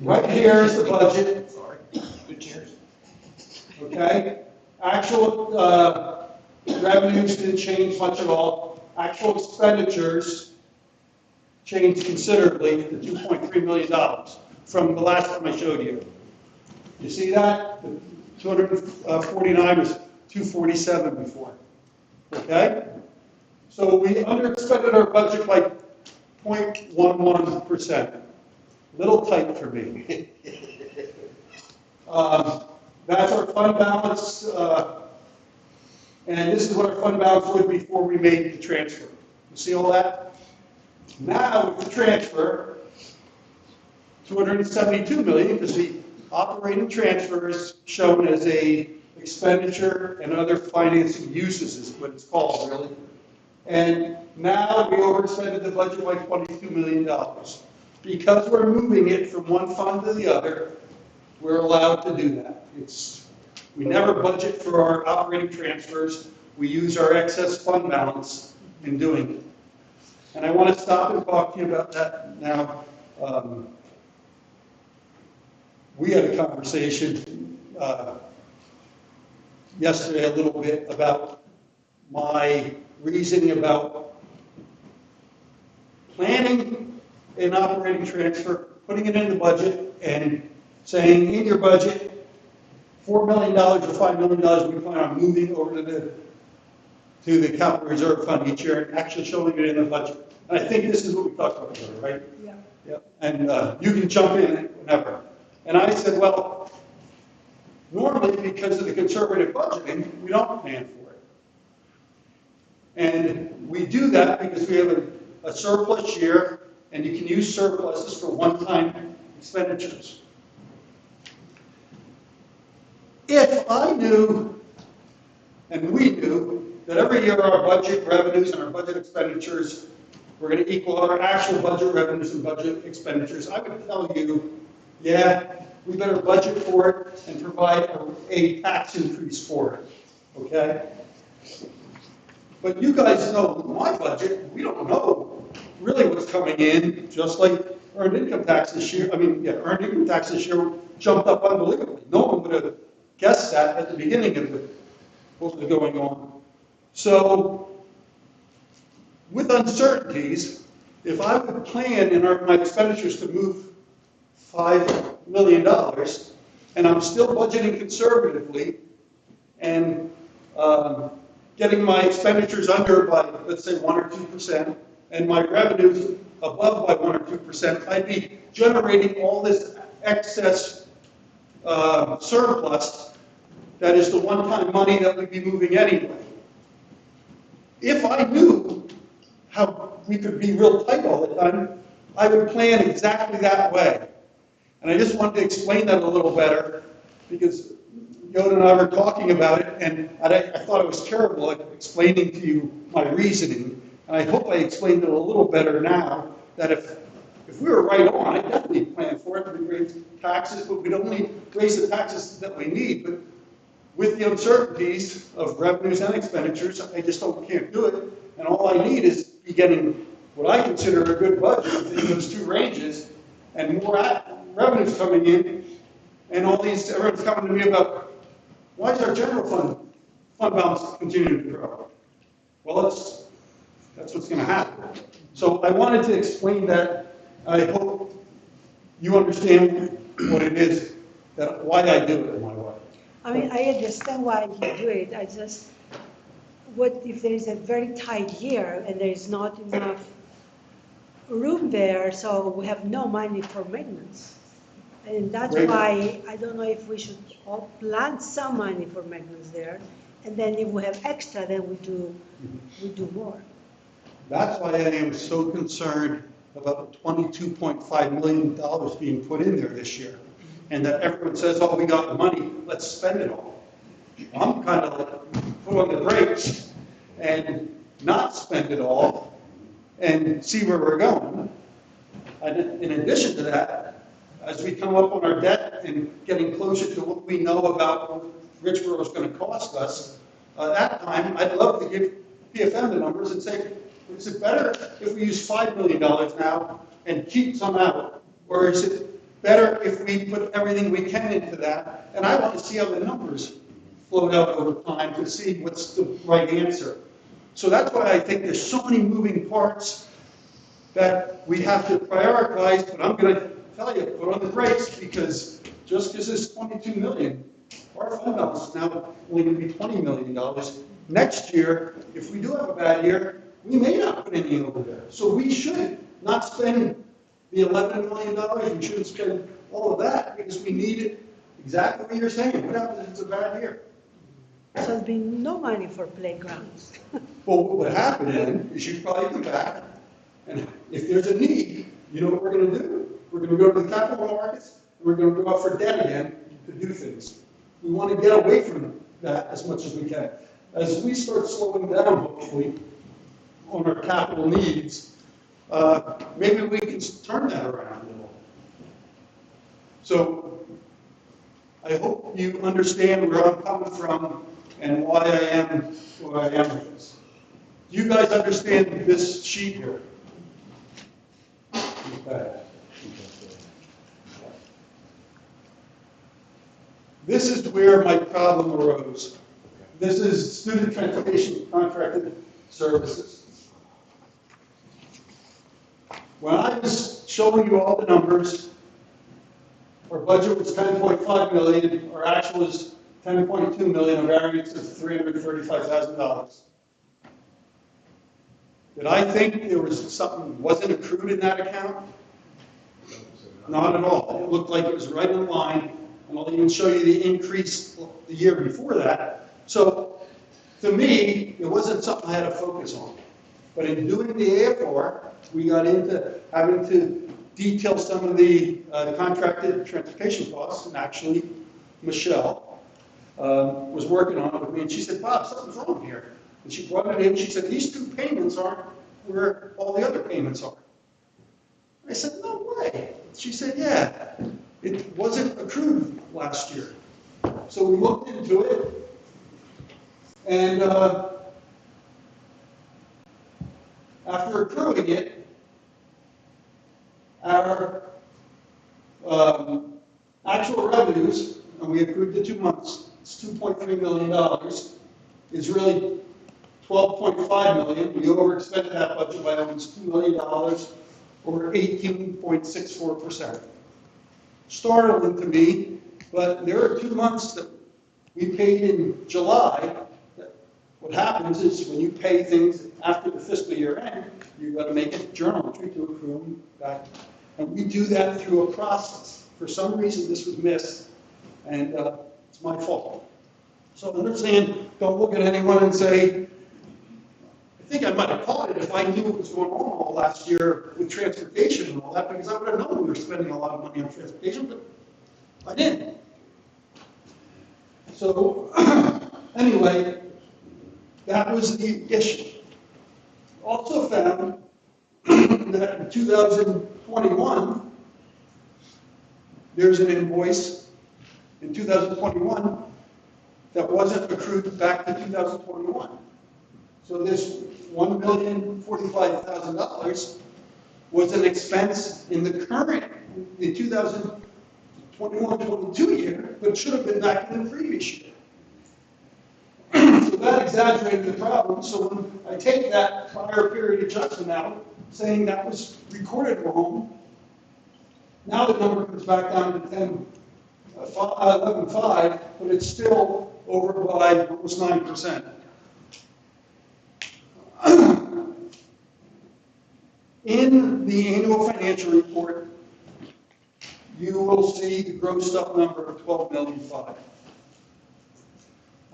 Right here is the budget. Sorry. Good chairs. Okay. Actual revenues didn't change much at all. Actual expenditures changed considerably to $2.3 million from the last time I showed you. You see that? The 249 was 247 before. Okay? So we underexpended our budget by 0.11%. Little tight for me. That's our fund balance, and this is what our fund balance was before we made the transfer. You see all that? Now with the transfer, 272 million, because the operating transfer is shown as a expenditure and other financing uses is what it's called, really. And now we overextended the budget by $22 million. Because we're moving it from one fund to the other, we're allowed to do that. We never budget for our operating transfers. We use our excess fund balance in doing it. And I want to stop and talk to you about that now. We had a conversation yesterday a little bit about my reasoning about planning an operating transfer, putting it in the budget, and saying in your budget, $4 million or $5 million we plan on moving over to the capital reserve fund each year and actually showing it in the budget. And I think this is what we talked about earlier, right? Yeah. Yep. And you can jump in whenever. And I said, well, normally because of the conservative budgeting, we don't plan for it. And we do that because we have a surplus year, and you can use surpluses for one-time expenditures. If I knew, and we knew, that every year our budget revenues and our budget expenditures were going to equal our actual budget revenues and budget expenditures, I would tell you, yeah, we better budget for it and provide a tax increase for it, okay? But you guys know my budget, we don't know really what's coming in, just like earned income tax this year. Earned income tax this year jumped up unbelievably. No one would have guessed that at the beginning of what was going on. So, with uncertainties, if I would plan in my expenditures to move $5 million, and I'm still budgeting conservatively, and getting my expenditures under by, let's say, 1 or 2%, and my revenues above by 1 or 2%, I'd be generating all this excess surplus that is the one-time money that we'd be moving anyway. If I knew how we could be real tight all the time, I would plan exactly that way. And I just wanted to explain that a little better, because Yoda and I were talking about it, and I thought it was terrible explaining to you my reasoning. And I hope I explained it a little better now, that if we were right on, I'd definitely plan for it. We'd raise taxes, but we'd only raise the taxes that we need. But with the uncertainties of revenues and expenditures, I just can't do it. And all I need is be getting what I consider a good budget within those two ranges, and more revenues coming in, and everyone's coming to me about, why is our general fund balance continuing to grow? Well, that's what's going to happen. So I wanted to explain that. I hope you understand what it is, why I do it in my way. I mean, I understand why you do it. I just, what if there is a very tight year and there is not enough room there, so we have no money for maintenance? And that's why I don't know if we should all plan some money for maintenance there, and then if we have extra, then we do more. That's why I am so concerned about the $22.5 million being put in there this year. And that everyone says, oh, we got the money, let's spend it all. I'm kind of like, put on the brakes and not spend it all and see where we're going. And in addition to that, as we come up on our debt and getting closer to what we know about what Richboro is going to cost us, at that time, I'd love to give PFM the numbers and say, is it better if we use $5 million now and keep some out? Or is it better if we put everything we can into that? And I want to see how the numbers float out over time to see what's the right answer. So that's why I think there's so many moving parts that we have to prioritize, but I'm going to tell you, put on the brakes, because just because it's 22 million, our fund balance is now only going to be $20 million. Next year, if we do have a bad year, we may not put any over there. So we should not spend the $11 million, we shouldn't spend all of that, because we need it exactly what you're saying. What happens if it's a bad year? So there'll be no money for playgrounds. Well, what would happen then is you'd probably come back, and if there's a need, you know what we're gonna do? We're gonna go to the capital markets, and we're gonna go out for debt again to do things. We wanna get away from that as much as we can. As we start slowing down, hopefully, on our capital needs, maybe we can turn that around a little. So, I hope you understand where I'm coming from and why I am who I am with this. Do you guys understand this sheet here? Okay. This is where my problem arose. This is student transportation contracted services. When I was showing you all the numbers, our budget was 10.5 million, our actual is 10.2 million, a variance of $335,000. Did I think there was something wasn't accrued in that account? Not at all. It looked like it was right in line, and I'll even show you the increase the year before that. So, to me, it wasn't something I had to focus on. But in doing the AFR, we got into having to detail some of the contracted transportation costs, and actually, Michelle was working on it with me, and she said, Bob, something's wrong here. And she brought it in, she said, these two payments aren't where all the other payments are. I said, no way. She said, yeah, it wasn't accrued last year. So we looked into it, and after accruing it, our actual revenues, and we accrued the 2 months, it's $2.3 million, is really $12.5 million. We overexpended that budget by almost $2 million, or 18.64%. Startling to me, but there are 2 months that we paid in July. What happens is when you pay things after the fiscal year end, you've got to make a journal entry to accrue them back. And we do that through a process. For some reason, this was missed, and it's my fault. So understand, don't look at anyone and say, I think I might have caught it if I knew what was going on all last year with transportation and all that, because I would have known we were spending a lot of money on transportation, but I didn't. So, anyway, that was the issue. Also found that in 2021, there's an invoice in 2021 that wasn't accrued back to 2021. So this $1,045,000 was an expense in the 2021-22 year, but should have been back in the previous year. So that exaggerated the problem. So when I take that prior period adjustment out, saying that was recorded wrong, now the number comes back down to 11.5, but it's still over by almost 9%. In the annual financial report, you will see the grossed up number of $12.5 million.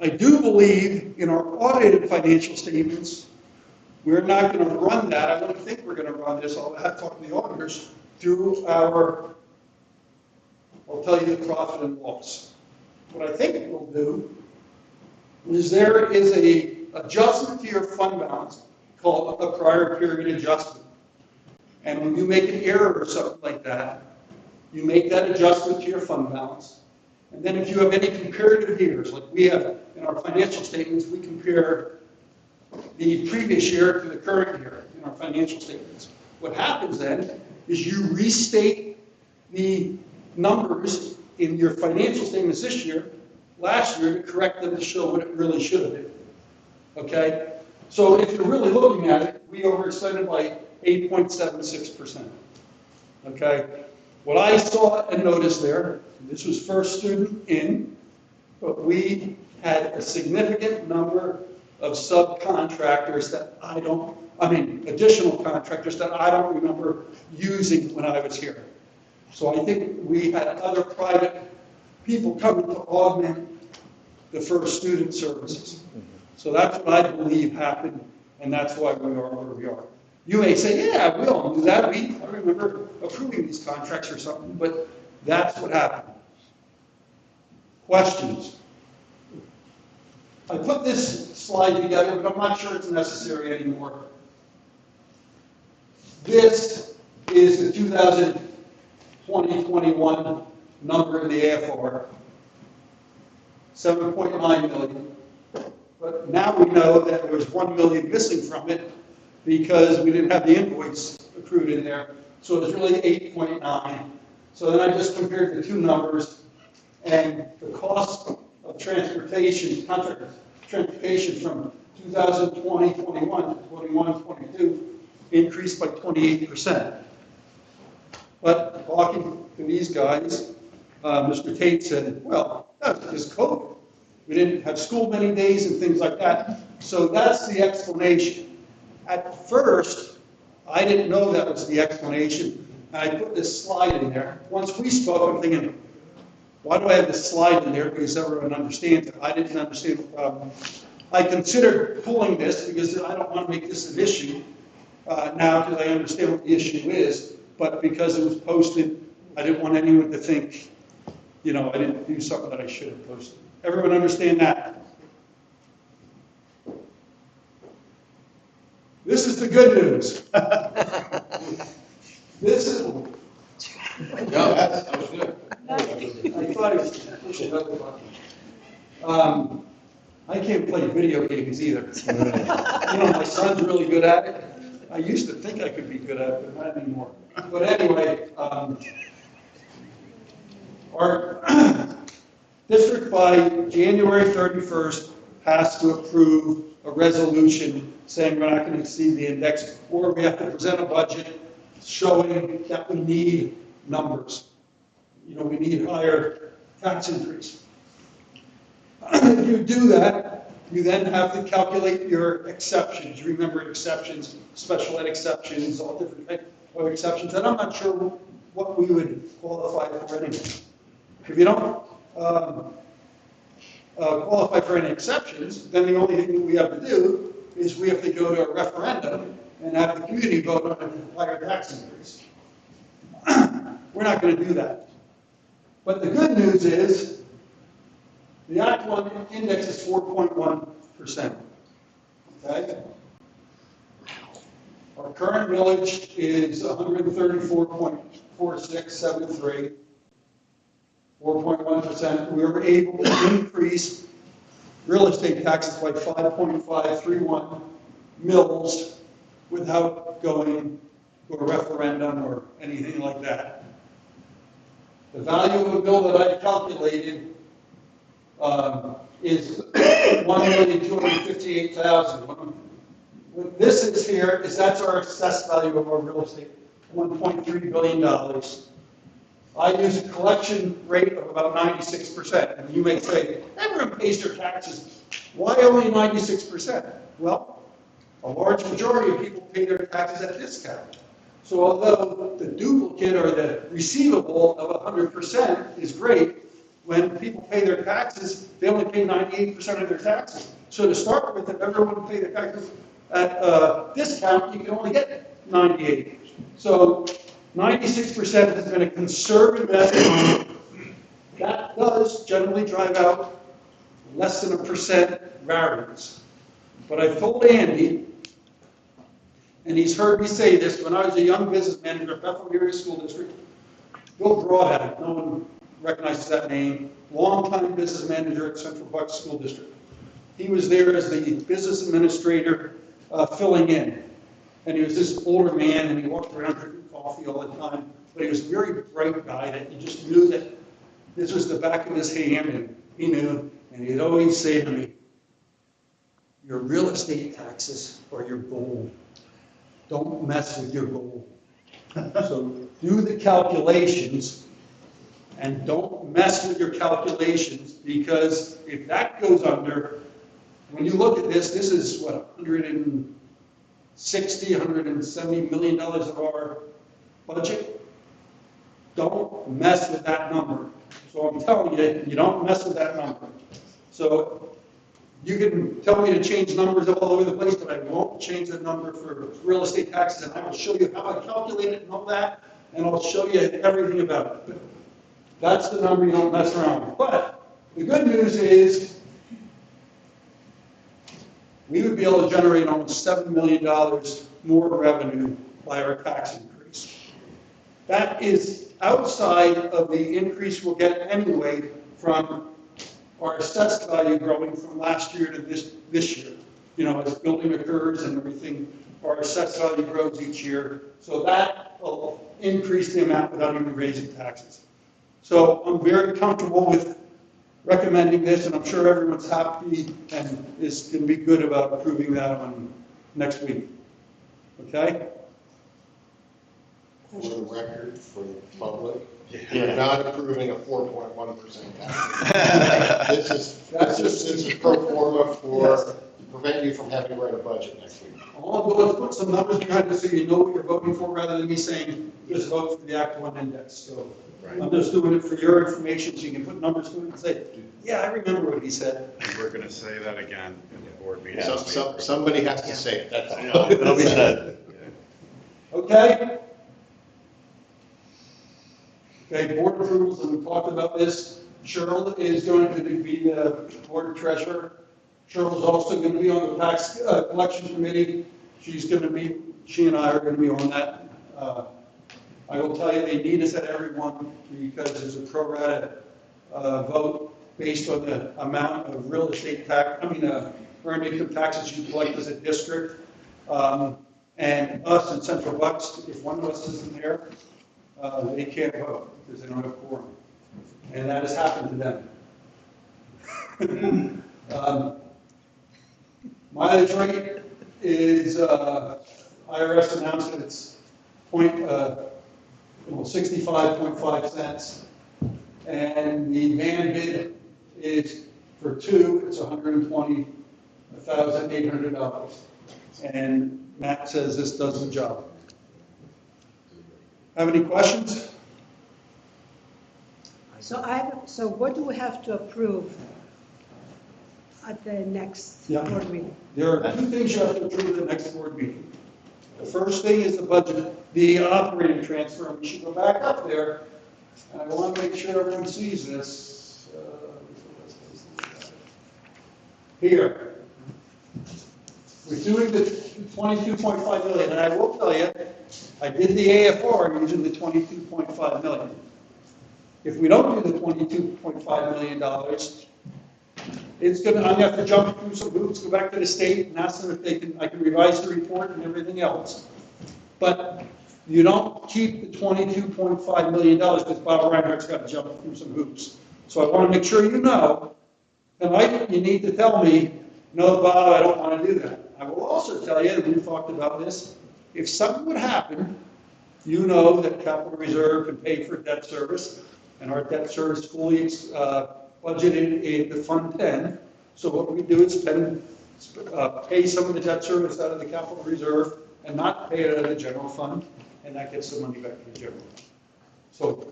I do believe in our audited financial statements, we're not going to run that. I don't think we're going to run this. I'll have to talk to the auditors through our, I'll tell you the profit and loss. What I think it will do is there is a adjustment to your fund balance called a prior period adjustment. And when you make an error or something like that, you make that adjustment to your fund balance. And then if you have any comparative years, like we have in our financial statements, we compare the previous year to the current year in our financial statements. What happens then is you restate the numbers in your financial statements this year, last year, to correct them to show what it really should have been. Okay? So if you're really looking at it, we overextended by 8.76%. Okay? What I saw and noticed there, this was first student in, but we had a significant number of subcontractors that additional contractors that I don't remember using when I was here. So I think we had other private people coming to augment the first student services. So that's what I believe happened, and that's why we are where we are. You may say, yeah, we all knew that. I remember approving these contracts or something, but that's what happened. Questions? I put this slide together, but I'm not sure it's necessary anymore. This is the 2020-21 number in the AFR, 7.9 million. But now we know that there was 1 million missing from it because we didn't have the invoice accrued in there. So it's really 8.9. So then I just compared the two numbers, and the cost of transportation, contract transportation from 2020-21 to 21-22 increased by 28%. But talking to these guys, Mr. Tate said, well, that's just COVID. We didn't have school many days and things like that. So that's the explanation. At first, I didn't know that was the explanation. I put this slide in there. Once we spoke, I'm thinking, why do I have this slide in there? Because everyone understands it. I didn't understand the problem. I considered pulling this because I don't want to make this an issue now because I understand what the issue is. But because it was posted, I didn't want anyone to think, I didn't do something that I should have posted. Everyone understand that? This is the good news. This is. No, that was good. I thought it was pushing another button. I can't play video games either. My son's really good at it. I used to think I could be good at it, but not anymore. But anyway, our district by January 31st has to approve a resolution saying we're not going to exceed the index, or we have to present a budget showing that we need numbers. We need higher tax increase. If you do that, you then have to calculate your exceptions. Remember exceptions, special ed exceptions, all different types of exceptions. And I'm not sure what we would qualify for anyway. If you don't qualify for any exceptions, then the only thing we have to do is we have to go to a referendum and have the community vote on a higher tax increase. We're not going to do that. But the good news is the Act 1 index is 4.1%. Okay? Our current millage is 134.4673, 4.1%. We were able to increase real estate taxes by 5.531 mills without going to a referendum or anything like that. The value of a bill that I calculated is $1,258,000. What this is here is that's our assessed value of our real estate, $1.3 billion. I use a collection rate of about 96%. And you may say, everyone pays their taxes. Why only 96%? Well, a large majority of people pay their taxes at discount. So although the duplicate or the receivable of 100% is great, when people pay their taxes, they only pay 98% of their taxes. So to start with, if everyone paid their taxes at discount, you can only get 98. So 96% has been a conservative estimate. That does generally drive out less than 1% variance. But I've told Andy, and he's heard me say this, when I was a young business manager at Bethel Area School District, Bill Broadhead, no one recognizes that name, longtime business manager at Central Bucks School District. He was there as the business administrator filling in. And he was this older man, and he walked around drinking coffee all the time. But he was a very bright guy that you just knew that this was the back of his hand, and he knew. And he'd always say to me, your real estate taxes are your gold. Don't mess with your gold. So do the calculations and don't mess with your calculations, because if that goes under, when you look at this, this is what, $160, $170 million of our budget? Don't mess with that number. So I'm telling you, you don't mess with that number. So you can tell me to change numbers all over the place, but I won't change the number for real estate taxes, and I will show you how I calculate it and all that, and I'll show you everything about it. But that's the number you don't mess around with. But the good news is we would be able to generate almost $7 million more revenue by our tax increase. That is outside of the increase we'll get anyway from our assessed value growing from last year to this year. You know, as building occurs and everything, our assessed value grows each year. So that will increase the amount without even raising taxes. So I'm very comfortable with recommending this, and I'm sure everyone's happy and is going to be good about approving that on next week. Okay? For the record, for the public, you're not approving a 4.1% tax. This is pro forma to prevent you from having to write a budget next week. All I'll do is put some numbers behind it so you know what you're voting for, rather than me saying, just vote for the Act 1 index. So I'm just doing it for your information, so you can put numbers to it and say, yeah, I remember what he said. And we're going to say that again in the board meeting. Somebody has to say it, that's all. That'll be said. Okay? Okay, board approvals, and we talked about this. Cheryl is going to be the board treasurer. Cheryl's also going to be on the tax collection committee. She and I are going to be on that. I will tell you, they need us at every one because there's a pro rata vote based on the amount of real estate tax, earned income taxes you collect as a district. And us in Central Bucks, if one of us isn't there, they can't vote because they don't have quorum. And that has happened to them. Mileage rate is, IRS announced that it's 65.5 cents. And the van bid is for two, it's $120,800. And Matt says this does the job. Have any questions? So what do we have to approve at the next board meeting? There are two things you have to approve at the next board meeting. The first thing is the budget, the operating transfer. We should go back up there, and I want to make sure everyone sees this. Here. We're doing the 22.5 million, and I will tell you, I did the AFR using the 22.5 million. If we don't do the $22.5 million, it's going to, I'm going to have to jump through some hoops, go back to the state and ask them if I can revise the report and everything else. But you don't keep the $22.5 million because Bob Reinhardt's got to jump through some hoops. So I want to make sure you know, and you need to tell me, no, Bob, I don't want to do that. I will also tell you, and we've talked about this, if something would happen, you know that capital reserve can pay for debt service, and our debt service fully budgeted in the Fund 10. So what we do is pay some of the debt service out of the capital reserve and not pay it out of the general fund, and that gets the money back to the general fund. So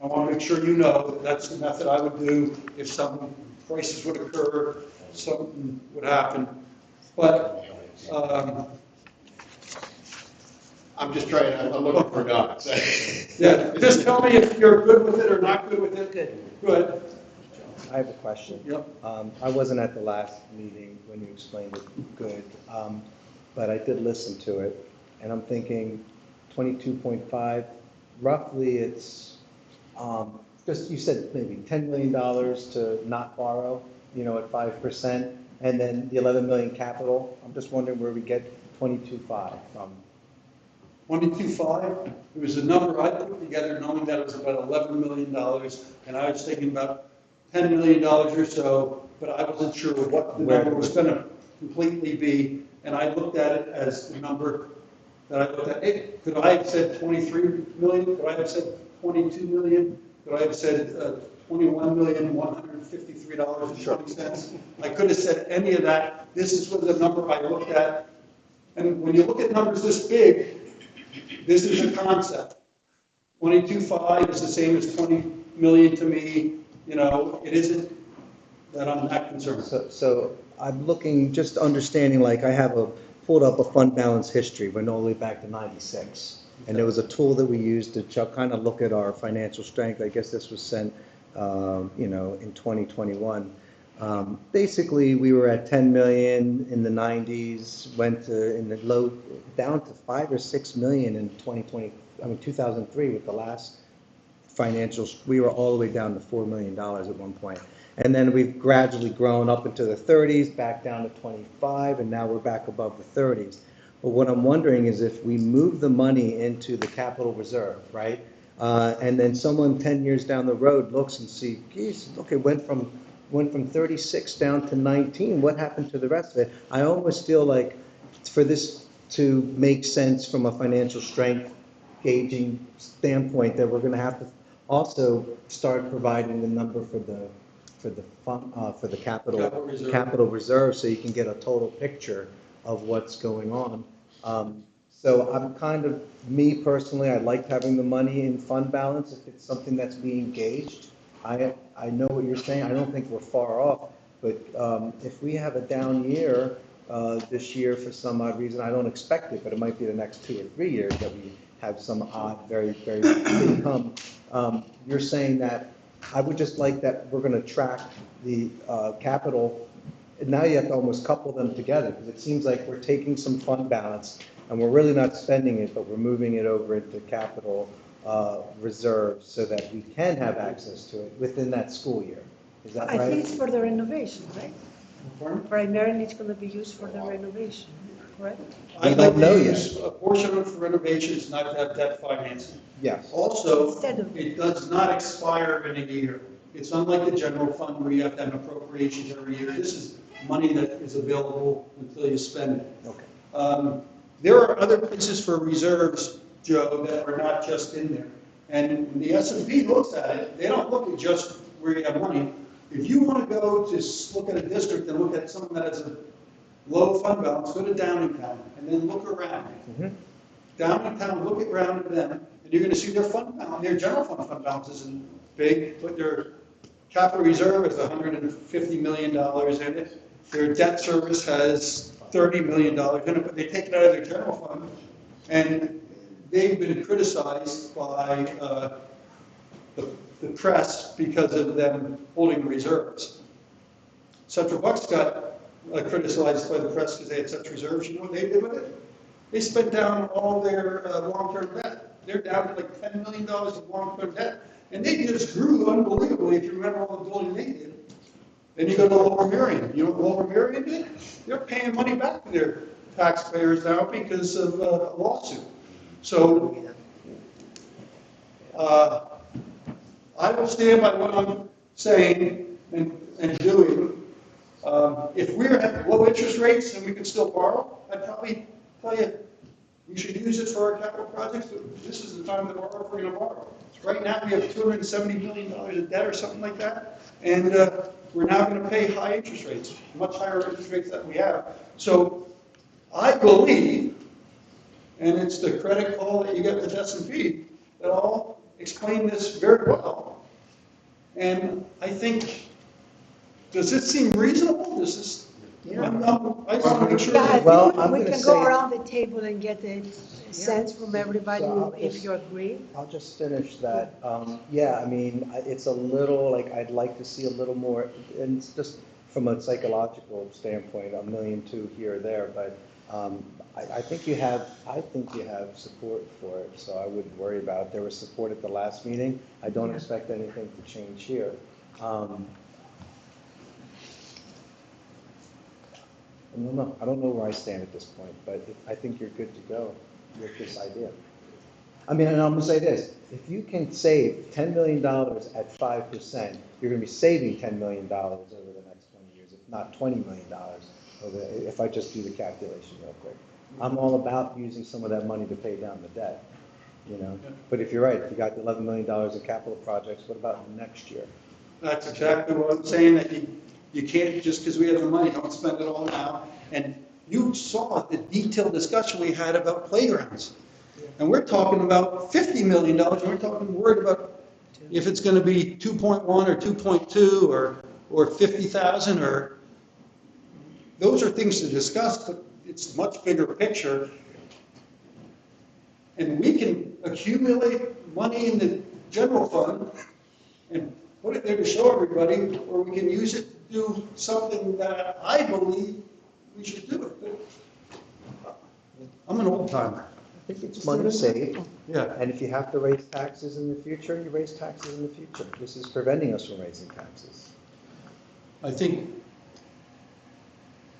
I want to make sure you know that that's the method I would do if some crisis would occur, something would happen. But I'm just trying, I'm looking for docs. yeah, just tell me if you're good with it or not good with it. Good. I have a question. Yep. I wasn't at the last meeting when you explained it good, but I did listen to it, and I'm thinking 22.5, roughly it's, just you said maybe $10 million to not borrow, at 5%, and then the 11 million capital. I'm just wondering where we get 22.5 from. 22.5, it was a number I put together knowing that it was about $11 million, and I was thinking about $10 million or so, but I wasn't sure what the number was going to completely be, and I looked at it as the number that I looked at, hey, could I have said 23 million? Could I have said 22 million? Could I have said $21,153.20? I could have said any of that. This is what the number I looked at. And when you look at numbers this big, this is a concept. 22.5 is the same as 20 million to me. You know, it isn't that I'm that concerned. So I'm looking, just understanding, like I have pulled up a fund balance history, went all the way back to 96. And there was a tool that we used to kind of look at our financial strength. I guess this was sent, you know, in 2021. Basically, we were at 10 million in the 90s, went to in the low, down to 5 or 6 million in 2003 with the last financials. We were all the way down to $4 million at one point. And then we've gradually grown up into the 30s, back down to 25, and now we're back above the 30s. But what I'm wondering is if we move the money into the capital reserve, right? And then someone 10 years down the road looks and sees, geez, look, it went from 36 down to 19. What happened to the rest of it? I almost feel like for this to make sense from a financial strength gauging standpoint, that we're going to have to also start providing the number for the capital reserve, so you can get a total picture of what's going on. So I'm kind of, me personally, I like having the money in fund balance if it's something that's being gauged. I know what you're saying. I don't think we're far off, but if we have a down year this year for some odd reason, I don't expect it, but it might be the next 2 or 3 years that we have some odd, very, very income. You're saying that I would just like that we're going to track the capital. Now you have to almost couple them together, because it seems like we're taking some fund balance and we're really not spending it, but we're moving it over into capital reserves so that we can have access to it within that school year. Is that right? I think it's for the renovation, right? Primarily, it's going to be used for the renovation, correct? I'd don't like know to yet. use a portion of it for renovations, not to have debt financing. Yes. Also, Instead of- it does not expire in a year. It's unlike the general fund where you have to have appropriations every year. This is money that is available until you spend it. Okay. There are other places for reserves, Joe, that are not just in there. And when the S&P looks at it, they don't look at just where you have money. If you want to go to look at a district and look at something that has a low fund balance, go to Downingtown and then look around. Mm-hmm. Downingtown, look around at them, and you're going to see their fund balance, their general fund balance isn't big, but their capital reserve is $150 million in it. Their debt service has $30 million in it, but they take it out of their general fund. And they've been criticized by the press because of them holding reserves. Central Bucks got criticized by the press because they had such reserves. You know what they did with it? They spent down all their long-term debt. They're down to like $10 million of long-term debt. And they just grew unbelievably, if you remember all the building they did. Then you go to Lower Merion. You know what Lower Merion did? They're paying money back to their taxpayers now because of a lawsuit. So I will stand by what I'm saying and doing. If we're at low interest rates and we can still borrow, I'd probably tell you we should use it for our capital projects, but this is the time to borrow if we're going to borrow. Right now, we have $270 million of debt or something like that, and we're now going to pay high interest rates, much higher interest rates than we have. So I believe, and it's the credit call that you get with S&P, that I'll explain this very well. And I think, does it seem reasonable? Does this? Yeah. I just want to make sure. Yeah, I Well, think I'm we gonna can go say- around the table and get a sense from everybody So I'll if just- you agree. I'll just finish that. Yeah, I mean, it's a little, like, I'd like to see a little more, and it's just from a psychological standpoint, $1.2 million here or there, but I think you have support for it, so I wouldn't worry about it. There was support at the last meeting. I don't expect anything to change here. I don't know where I stand at this point, but I think you're good to go with this idea. I mean, and I'm going to say this, if you can save $10 million at 5%, you're going to be saving $10 million over the next 20 years, if not $20 million, if I just do the calculation real quick. I'm all about using some of that money to pay down the debt, you know? But if you're right, if you got $11 million in capital projects, what about next year? That's exactly what I'm saying, that you can't, just because we have the money, don't spend it all now. And you saw the detailed discussion we had about playgrounds. And we're talking about $50 million, and we're talking, worried about if it's gonna be 2.1 or 2.2 or 50,000 or, those are things to discuss, but it's a much bigger picture. And we can accumulate money in the general fund and put it there to show everybody, or we can use it to do something that I believe we should do. I'm an old timer. I think it's money saved, Yeah. and if you have to raise taxes in the future, you raise taxes in the future. This is preventing us from raising taxes. I think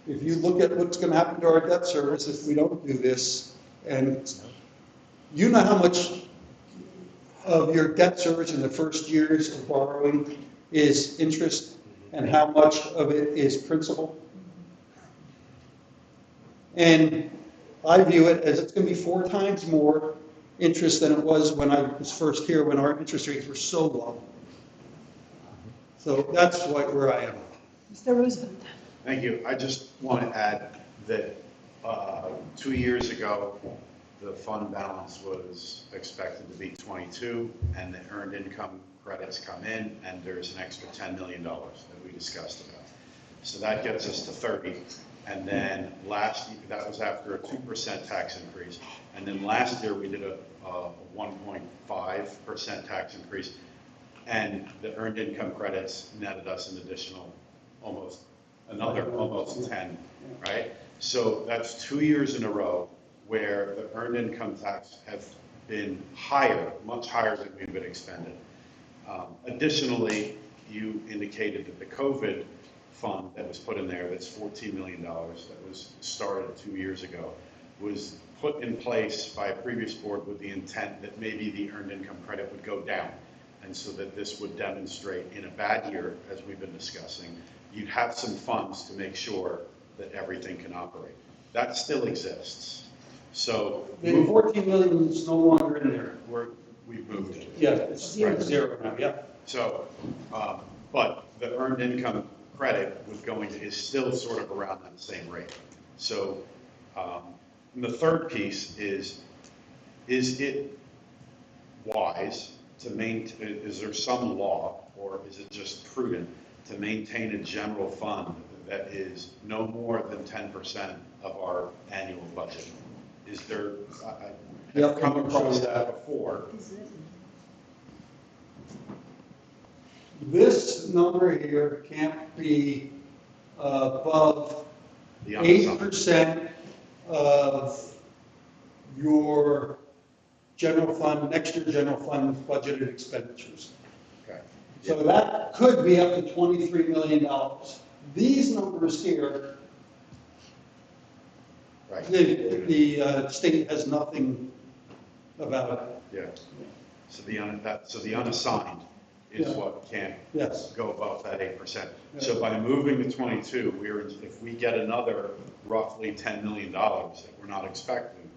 if you look at what's going to happen to our debt service if we don't do this, and you know how much of your debt service in the first years of borrowing is interest and how much of it is principal. And I view it as it's going to be 4 times more interest than it was when I was first here, when our interest rates were so low. So that's where I am. Mr. Roosevelt. Thank you. I just want to add that 2 years ago, the fund balance was expected to be 22, and the earned income credits come in, and there's an extra $10 million that we discussed about. So that gets us to 30. And then last year, that was after a 2% tax increase. And then last year, we did a 1.5% tax increase. And the earned income credits netted us an additional almost 10, right? So that's 2 years in a row where the earned income tax have been higher, much higher than we've been expended. Additionally, you indicated that the COVID fund that was put in there, that's $14 million, that was started 2 years ago, was put in place by a previous board with the intent that maybe the earned income credit would go down. And so that this would demonstrate in a bad year, as we've been discussing, you'd have some funds to make sure that everything can operate. That still exists. So The 14 million is no longer in there. we've moved it. Yeah, it's zero now, yeah. So, but the earned income credit is still sort of around that same rate. So, and the third piece is it wise to maintain, is there some law, or is it just prudent to maintain a general fund that is no more than 10% of our annual budget? Is there, I've come across that before. This number here can't be above 8% of your general fund, next year general fund budgeted expenditures. Okay. So that could be up to $23 million. These numbers here, Right. the state has nothing about it. Yeah. So the unassigned is Yeah. what can't Yes. go above that 8%. Yeah. So by moving to 22, if we get another roughly $10 million that we're not expecting,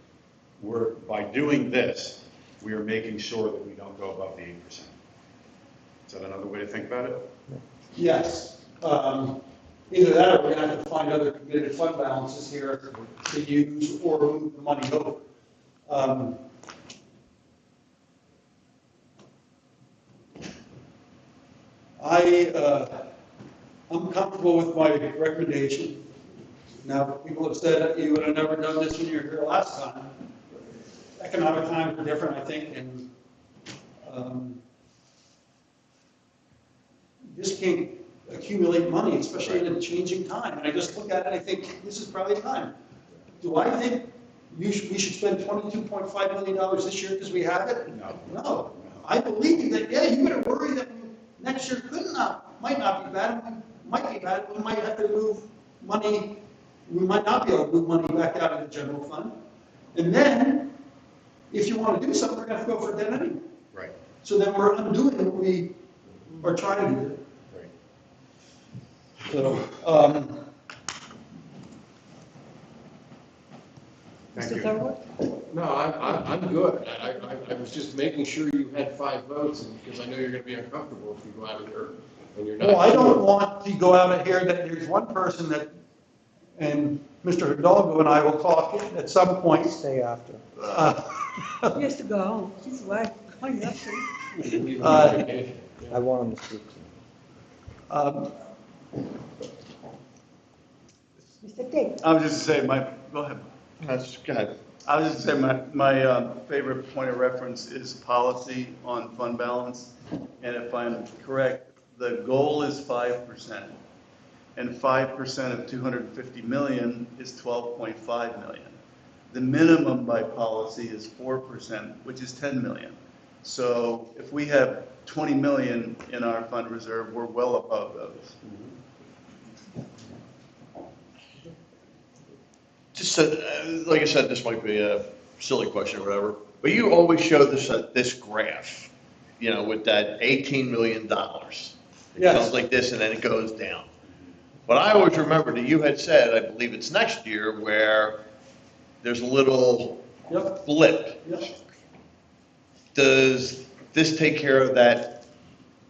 by doing this, we are making sure that we don't go above the 8%. Is that another way to think about it? Yes. Either that or we're going to have to find other committed fund balances here to use or move the money over. I'm comfortable with my recommendation. Now, people have said that you would have never done this when you were here last time. Economic times are different, I think, and just can't accumulate money, especially in a changing time. And I just look at it, I think, this is probably the time. Do I think we should spend $22.5 million this year because we have it? No. I believe that, yeah, you better worry that next year might not be bad, might be bad, we might have to move money, we might not be able to move money back out of the general fund. And then, if you want to do something, we're going to have to go for debt anyway. Right. So then we're undoing what we are trying to do. Right. So, Thank Mr. you. Thurgood? No, I'm good. I was just making sure you had 5 votes, because I know you're going to be uncomfortable if you go out of here and you're not. Well, I don't want to go out of here that there's one person that, and Mr. Hidalgo and I will talk at some point. Stay after. He has to go home. His wife, oh, you have to. I want him to speak. Mr. Tate? I was just saying, go ahead. Go ahead. I was just saying, my favorite point of reference is policy on fund balance. And if I'm correct, the goal is 5%. And 5% of 250 million is 12.5 million. The minimum by policy is 4%, which is 10 million. So if we have 20 million in our fund reserve, we're well above those. Just like I said, this might be a silly question or whatever, but you always show this graph, with that $18 million. It Yes. goes like this and then it goes down. But I always remember that you had said, I believe it's next year, where there's a little Yep. blip. Yep. Does this take care of that?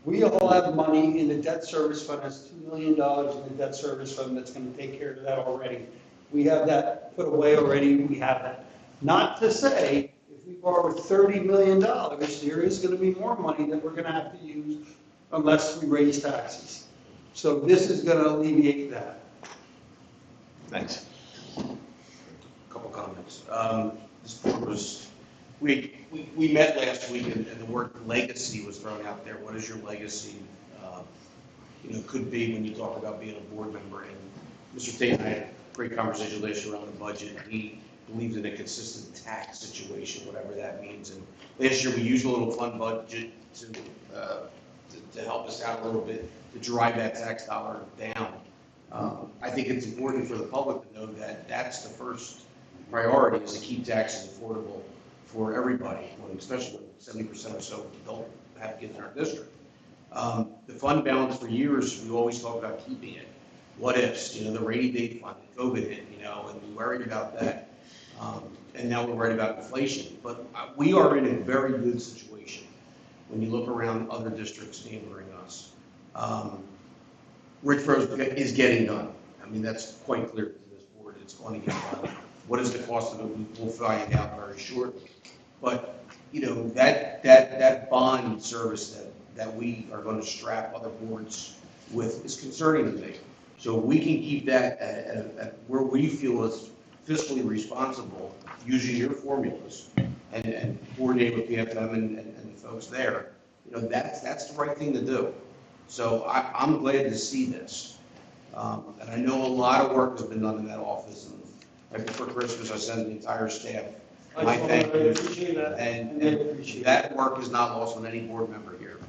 We all have money in the debt service fund, that's $2 million in the debt service fund that's gonna take care of that already. We have that put away already, we have that. Not to say, if we borrow $30 million, there is gonna be more money that we're gonna have to use unless we raise taxes. So this is gonna alleviate that. Thanks. Couple comments. This board was, we met last week and the word legacy was thrown out there. What is your legacy? Could be when you talk about being a board member. And Mr. Tate and I had a great conversation last year around the budget. He believes in a consistent tax situation, whatever that means. And last year we used a little fund budget to help us out a little bit, to drive that tax dollar down. I think it's important for the public to know that that's the first priority, is to keep taxes affordable for everybody, especially when 70% or so don't have kids in our district. The fund balance for years, we always talk about keeping it. What ifs, the rainy day fund, COVID hit, and we worried about that. And now we're worried about inflation. But we are in a very good situation when you look around other districts neighboring us. Richboro is getting done. I mean, that's quite clear to this board. It's going to get done. What is the cost of it? We'll find out very shortly. But, that bond service that we are going to strap other boards with is concerning to me. So we can keep that at where we feel is fiscally responsible, using your formulas and coordinate with PFM and the folks there. That's the right thing to do. So I'm glad to see this. And I know a lot of work has been done in that office. And right before Christmas, I sent the entire staff my thank you. And that work is not lost on any board member here.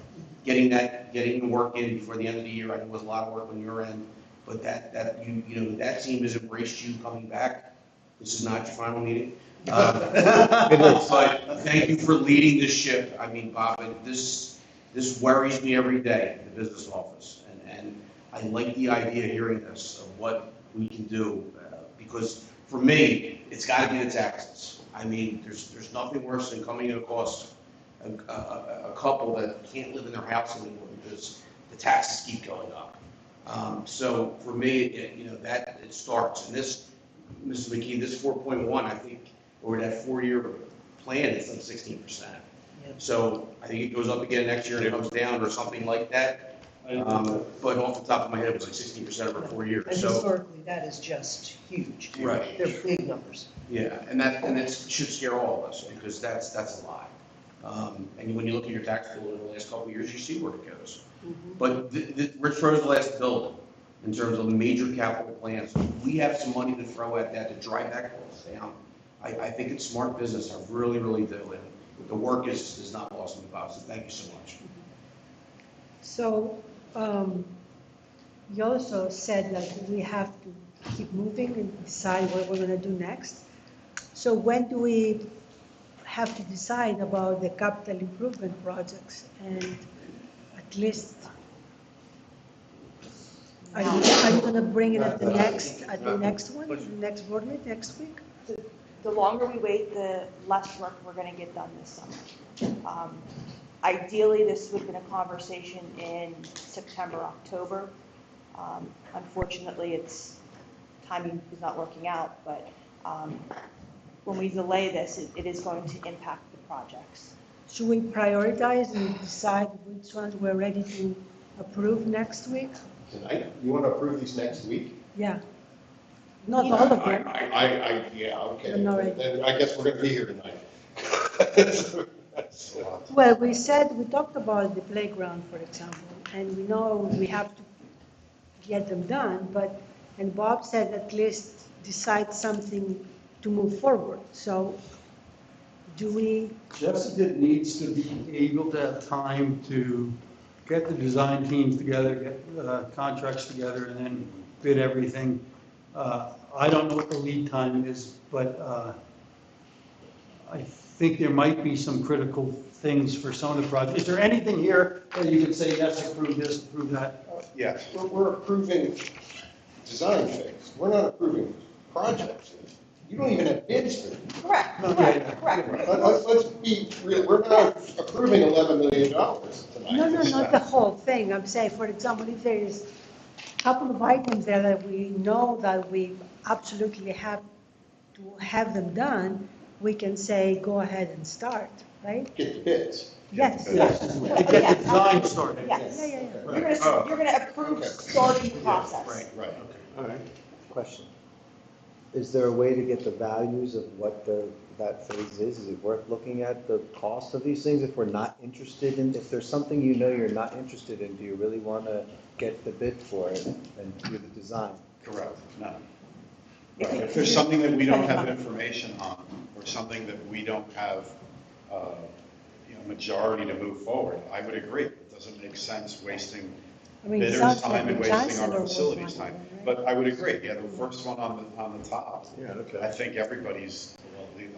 Getting the work in before the end of the year, I know it was a lot of work on your end, but that team has embraced you coming back. This is not your final meeting. But thank you for leading this ship. I mean, Bob, this worries me every day in the business office. And I like the idea of hearing this, of what we can do. Because for me, it's got to be the taxes. I mean, there's nothing worse than coming across a couple that can't live in their house anymore because the taxes keep going up. So for me, it starts. And this, Mrs. McKee, this 4.1, I think, over that 4-year plan, it's like 16%. So I think it goes up again next year and it comes down or something like that. But off the top of my head, it was like 16% over 4 years. And So, historically, that is just huge. Right. They're big numbers. yeah, and it should scare all of us because that's a lot. And when you look at your tax bill in the last couple of years, you see where it goes. But Richborough's last building, in terms of major capital plans, we have some money to throw at that to drive that cost down. I think it's smart business. I really, really do. And the work is not lost on me, Bob. So thank you so much. So, you also said that we have to keep moving and decide what we're going to do next. So when do we have to decide about the capital improvement projects? And at least, are you going to bring it at the next one, the next board meeting, next week? the longer we wait, the less work we're gonna get done this summer. Ideally, this would have been a conversation in September, October. Unfortunately, timing is not working out, but when we delay this, it is going to impact the projects. Should we prioritize and decide which ones we're ready to approve next week? Tonight, you want to approve these next week? Yeah. Not all of them. Yeah, okay. I'm not ready. Then I guess we're going to be here tonight. Well, we talked about the playground, for example, and we know we have to get them done, and Bob said at least decide something to move forward. So do we, Jessica needs to be able to have time to get the design teams together, get contracts together, and then bid everything. I don't know what the lead time is, but I think there might be some critical things for some of the projects. Is there anything here that you can say, yes, approve this, approve that? Yes. We're approving design phase. We're not approving projects. You don't even have bids for them. Correct, correct. Let's be real. We're not approving $11 million tonight. no, not the whole thing. I'm saying, for example, if there is a couple of items there that we know that we absolutely have to have them done, we can say, go ahead and start, right? Get the bids. Yes. Yes, to get the design started. Yes. Yeah. You're gonna approve starting the process. Right. All right. Question. Is there a way to get the values of what that phase is? Is it worth looking at the cost of these things if we're not interested in, if there's something you know you're not interested in, do you really want to get the bid for it and do the design? Correct, no. Right, if there's something that we don't have information on, or something that we don't have, majority to move forward, I would agree. It doesn't make sense wasting I mean, it bidders' sounds time like and the wasting chancellor our was facilities one time. of them, right? But I would agree, yeah, the first one on the top. Yeah, okay. I think everybody's,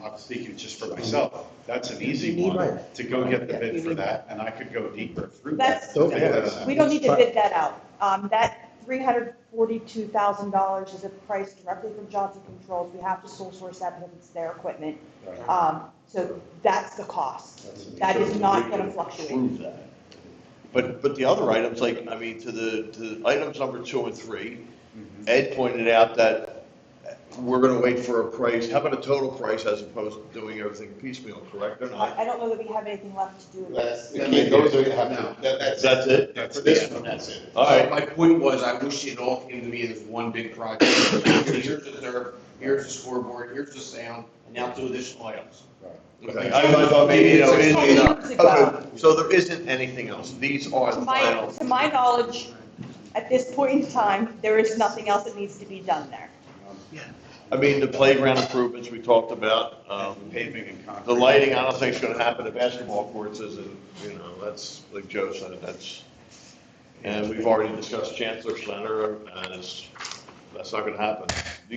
I'm speaking just for myself, that's an easy one to go get the bid for that, and I could go deeper through that. That's, we don't need to bid that out. That $342,000 is a price directly from Johnson Controls. We have to sole source that because it's their equipment. So that's the cost. That is not going to fluctuate. Prove that. But the other items, like, I mean, to the items number 2 and 3, Ed pointed out that we're going to wait for a price. How about a total price as opposed to doing everything piecemeal, correct or not? I don't know that we have anything left to do with this. Those are, that's it? For this one, that's it. All right. My point was, I wish it all came to me as one big project. Here's the dirt, here's the scoreboard, here's the sound, and now 2 additional items. Okay, I thought maybe, Years ago. okay, so there isn't anything else. These are the final. To my knowledge, at this point in time, there is nothing else that needs to be done there. I mean, the playground improvements we talked about, Paving and concrete. the lighting, I don't think it's gonna happen at basketball courts, isn't, that's, like Joe said, and we've already discussed Chancellor Center, and that's not gonna happen,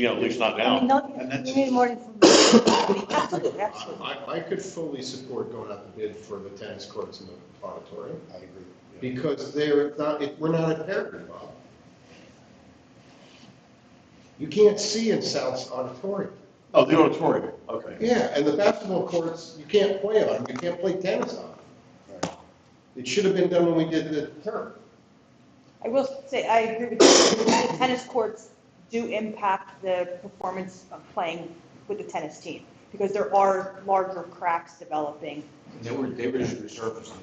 at least not I mean, now. we need more information. Absolutely, absolutely. I could fully support going out to bid for the tennis courts in the auditorium, I agree. because we're not at Peregrine, Bob. You can't see in South's auditorium. Oh, the auditorium, okay. Yeah, and the basketball courts, you can't play on them, you can't play tennis on them. It should have been done when we did the turf. I will say, I agree with you. The tennis courts do impact the performance of playing with the tennis team, because there are larger cracks developing. They were just resurfacing them.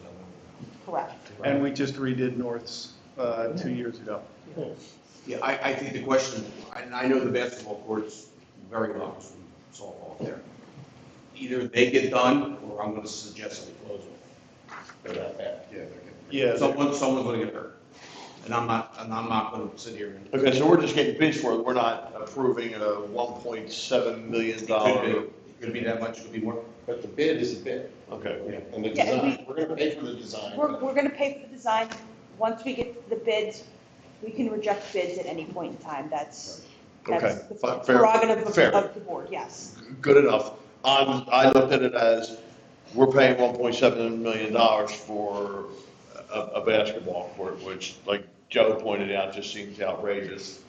Correct. And we just redid North's 2 years ago. Yeah, I think the question, and I know the basketball courts very well from softball there. Either they get done, or I'm gonna suggest they close them. They're that bad. Yeah, they're getting. Yeah. Someone's gonna get hurt. And I'm not gonna sit here and. Okay, so we're just getting bids for it, we're not approving a $1.7 million. It could be that much, it could be more. But the bid is a bid. Okay. And the Yeah, and design, we're gonna pay for the design. We're going to pay for the design. Once we get the bids, we can reject bids at any point in time. That's Okay, the fair, prerogative fair. of the board, yes. Good enough. I looked at it as, we're paying $1.7 million for a basketball court, which, like Joe pointed out, just seems outrageous.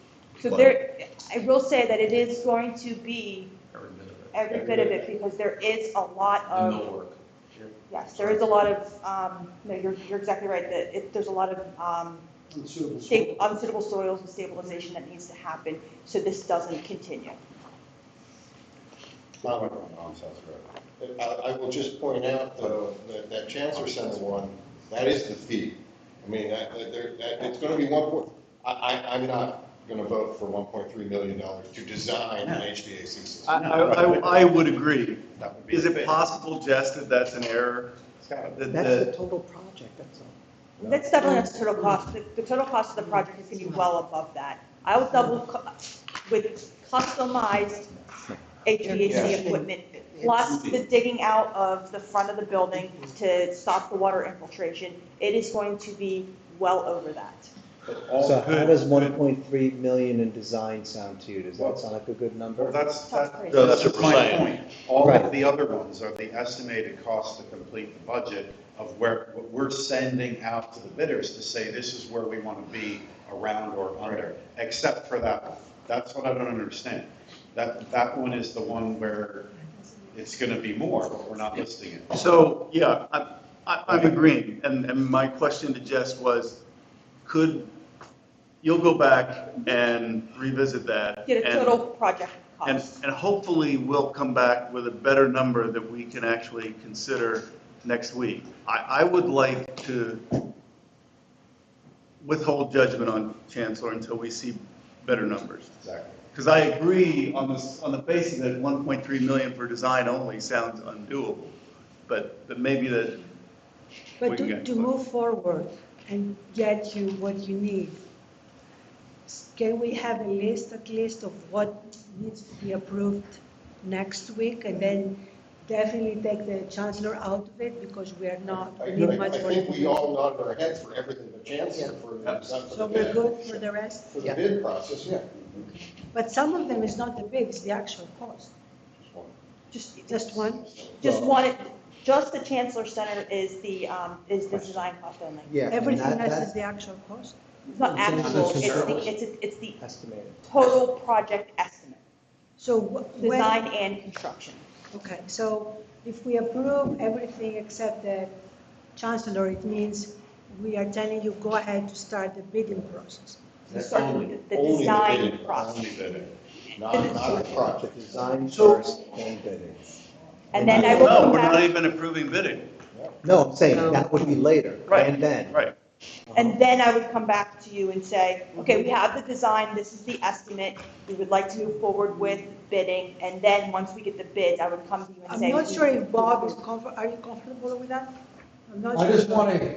So But- there, I will say that it is going to be every bit of it, because there is a lot And of, millwork. yes, there is a lot of, no, you're exactly right, there's a lot of, unsuitable soils and stabilization that needs to happen, so this doesn't continue. I will just point out, though, that Chancellor Center one, that is the fee. I mean, it's gonna be I'm not gonna vote for $1.3 million to design an HVAC system. I would agree. That would be Is the it fee. possible, Jess, that that's an error? That's That- the that- total project, that's all. That's definitely not the total cost. The total cost of the project is gonna be well above that. I will with customized HVAC equipment, plus the digging out of the front of the building to stop the water infiltration, it is going to be well over that. So how does 1.3 million in design sound to you? Does that sound like a good number? Well, that's That's what we're my saying. point. All Right. of the other ones are the estimated cost to complete the budget of what we're sending out to the bidders to say, this is where we want to be around or under, except for that one. That's what I don't understand. That one is the one where it's going to be more, but we're not listing it. So, yeah, I'm agreeing, and my question to Jess was, you'll go back and revisit that? Get a and- total project And, cost. and hopefully we'll come back with a better number that we can actually consider next week. I would like to withhold judgment on Chancellor until we see better numbers. Exactly. Because I agree on the basis that 1.3 million for design only sounds undoable, but maybe that. But We can to, get- to move forward and get you what you need, can we have a list, at least, of what needs to be approved next week? And then definitely take the chancellor out of it, because we are not, I we need much more think we information. all nod our heads for everything but Chancellor for the design for So the we're bid. good for the rest? For the bid process, yeah. But some of them is not the bid, it's the actual cost. Just one? Just one, just the Chancellor Center is the design cost only. Yeah. and Everything else that's is the actual cost? It's not It's not actual, necessarily. it's the estimated. total project estimate, So when? design and construction. Okay, so if we approve everything except the chancellor, it means we are telling you, go ahead to start the bidding process. You start Only- the only design bidding, process. only bidding, not the The project. design So- first, then bidding. And then I will No, come we're not back, even approving bidding. No, I'm saying that would be later, Right, and then. Right. and then I would come back to you and say, okay, we have the design, this is the estimate, we would like to move forward with bidding, and then once we get the bids, I would come to you and I'm say. not sure if Bob is are you comfortable with that? I'm not I sure. just want to,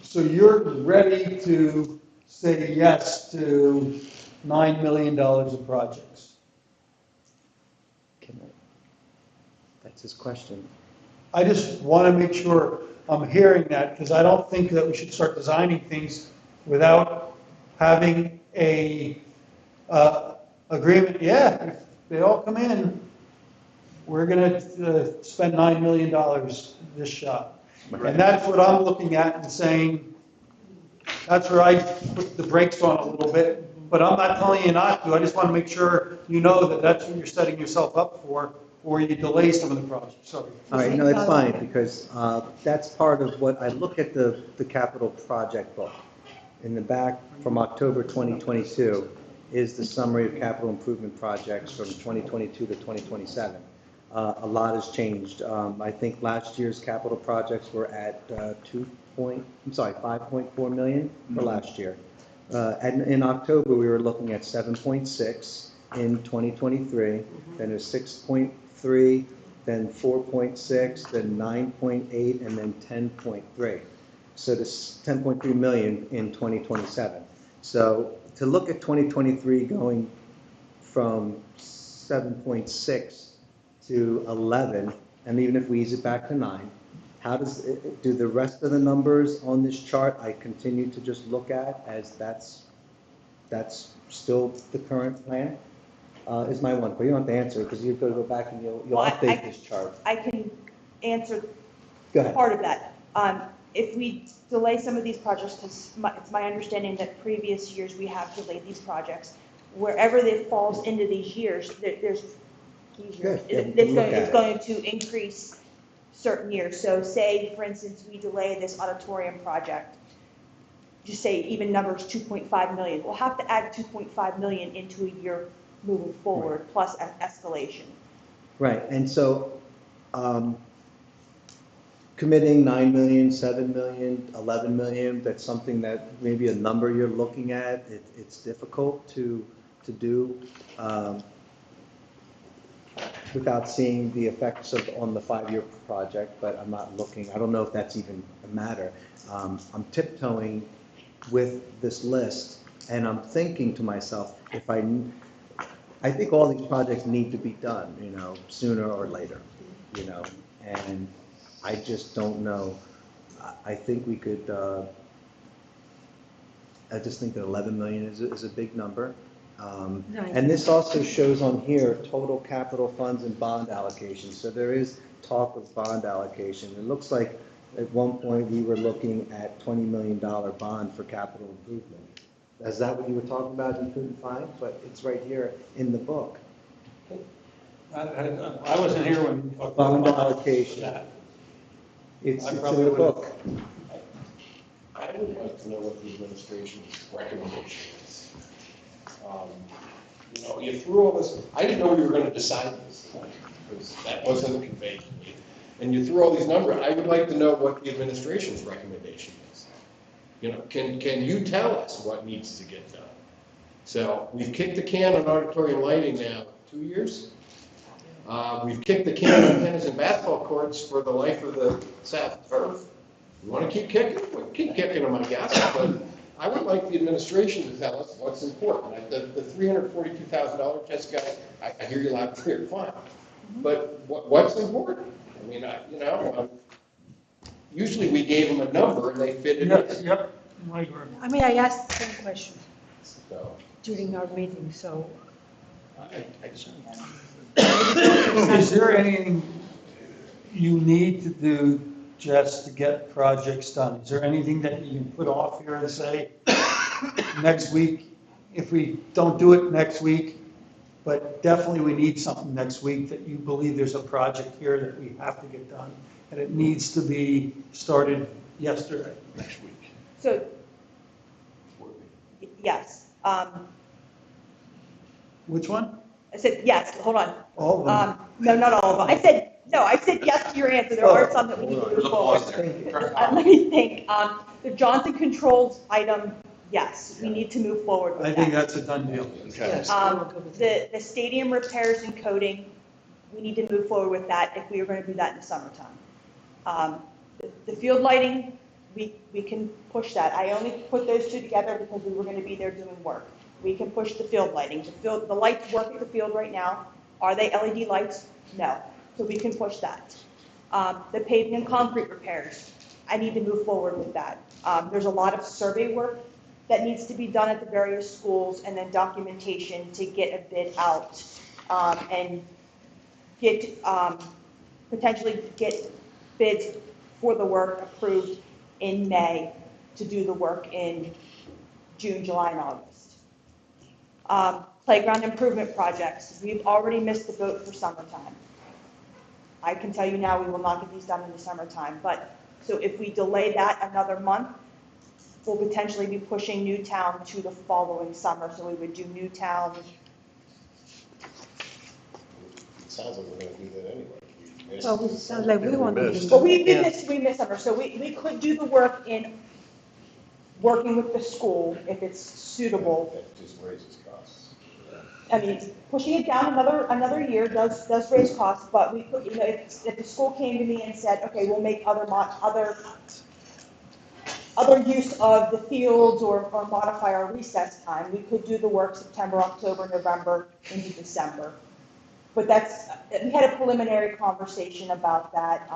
so you're ready to say yes to $9 million of projects? Can I- That's his question. I just want to make sure I'm hearing that, because I don't think that we should start designing things without having a agreement. Yeah, if they all come in, we're going to spend $9 million this shot. And that's what I'm looking at and saying, that's where I put the brakes on a little bit. But I'm not telling you not to, I just want to make sure you know that that's what you're setting yourself up for, or you delay some of the projects, sorry. All right, no, it's fine, because that's part of what, I look at the capital project book. In the back, from October 2022, is the summary of capital improvement projects from 2022 to 2027. A lot has changed. I think last year's capital projects were at 5.4 million for last year. And in October, we were looking at 7.6 in 2023, then it was 6.3, then 4.6, then 9.8, and then 10.3. So this 10.3 million in 2027. So to look at 2023 going from 7.6 to 11, and even if we ease it back to 9, how do the rest of the numbers on this chart I continue to just look at as that's still the current plan? Is my one, but you don't have to answer because you're going to go back and you'll Well, update this chart. I can answer Go ahead. part of that. If we delay some of these projects, because it's my understanding that previous years we have delayed these projects, wherever it falls into these years, there's keys here. Good, yeah, we It's can look at it. going to increase certain years. So say, for instance, we delay this auditorium project, just say even numbers 2.5 million. We'll have to add 2.5 million into a year moving forward, plus escalation. Right, and so, committing 9 million, 7 million, 11 million, that's something that, maybe a number you're looking at, it's difficult to do, without seeing the effects on the 5-year project, but I'm not looking, I don't know if that's even a matter. I'm tiptoeing with this list, and I'm thinking to myself, I think all these projects need to be done, sooner or later, and I just don't know. I think we could, I just think that 11 million is a big number. And this also shows on here total capital funds and bond allocation. So there is talk of bond allocation. It looks like at one point we were looking at $20 million bond for capital improvement. Is that what you were talking about you couldn't find? But it's right here in the book. I wasn't here when you talked Bond about allocation. that. It's I in probably the would've- book. I would like to know what the administration's recommendation is. You threw all this, I didn't know we were gonna decide this tonight, because that wasn't conveyed to me. And you threw all these numbers, I would like to know what the administration's recommendation is. Can you tell us what needs to get done? So we've kicked the can on auditorium lighting now 2 years. We've kicked the can on tennis and basketball courts for the life of the South turf. You want to keep kicking? We'll keep kicking them, I guess. But I would like the administration to tell us what's important. The $342,000, Jessica, I hear you loud and clear, fine. But what's important? I mean, usually we gave them a number and they fit it in. Yep, I agree. I mean, I asked the same question So, during our meeting, so. Is there anything you need to do just to get projects done? Is there anything that you can put off here and say, next week, if we don't do it next week, but definitely we need something next week, that you believe there's a project here that we have to get done, and it needs to be started yesterday? Next week. So, yes. Which one? I said, yes, hold on. All of them? No, not all of them. I said yes to your answer. There are some that we need to move forward. Let me think. The Johnson Controls item, yes, we need to move forward with I that. think that's a done deal. Okay. The stadium repairs and coating, we need to move forward with that if we are going to do that in the summertime. The field lighting, we can push that. I only put those two together because we were going to be there doing work. We can push the field lighting. The lights work at the field right now. Are they LED lights? No. So we can push that. The paving and concrete repairs, I need to move forward with that. There's a lot of survey work that needs to be done at the various schools, and then documentation to get a bid out and get potentially get bids for the work approved in May to do the work in June, July, and August. Playground improvement projects, we've already missed the boat for summertime. I can tell you now, we will not get these done in the summertime, but, so if we delay that another month, we'll potentially be pushing Newtown to the following summer, so we would do Newtown. it sounds like we're gonna do that anyway. So it sounds like we want to. But we missed summer, so we could do the work in working with the school if it's suitable. That just raises costs. I mean, pushing it down another year does raise costs, but we could, if the school came to me and said, okay, we'll make other use of the fields or modify our recess time, we could do the work September, October, November, into December. But we had a preliminary conversation about that,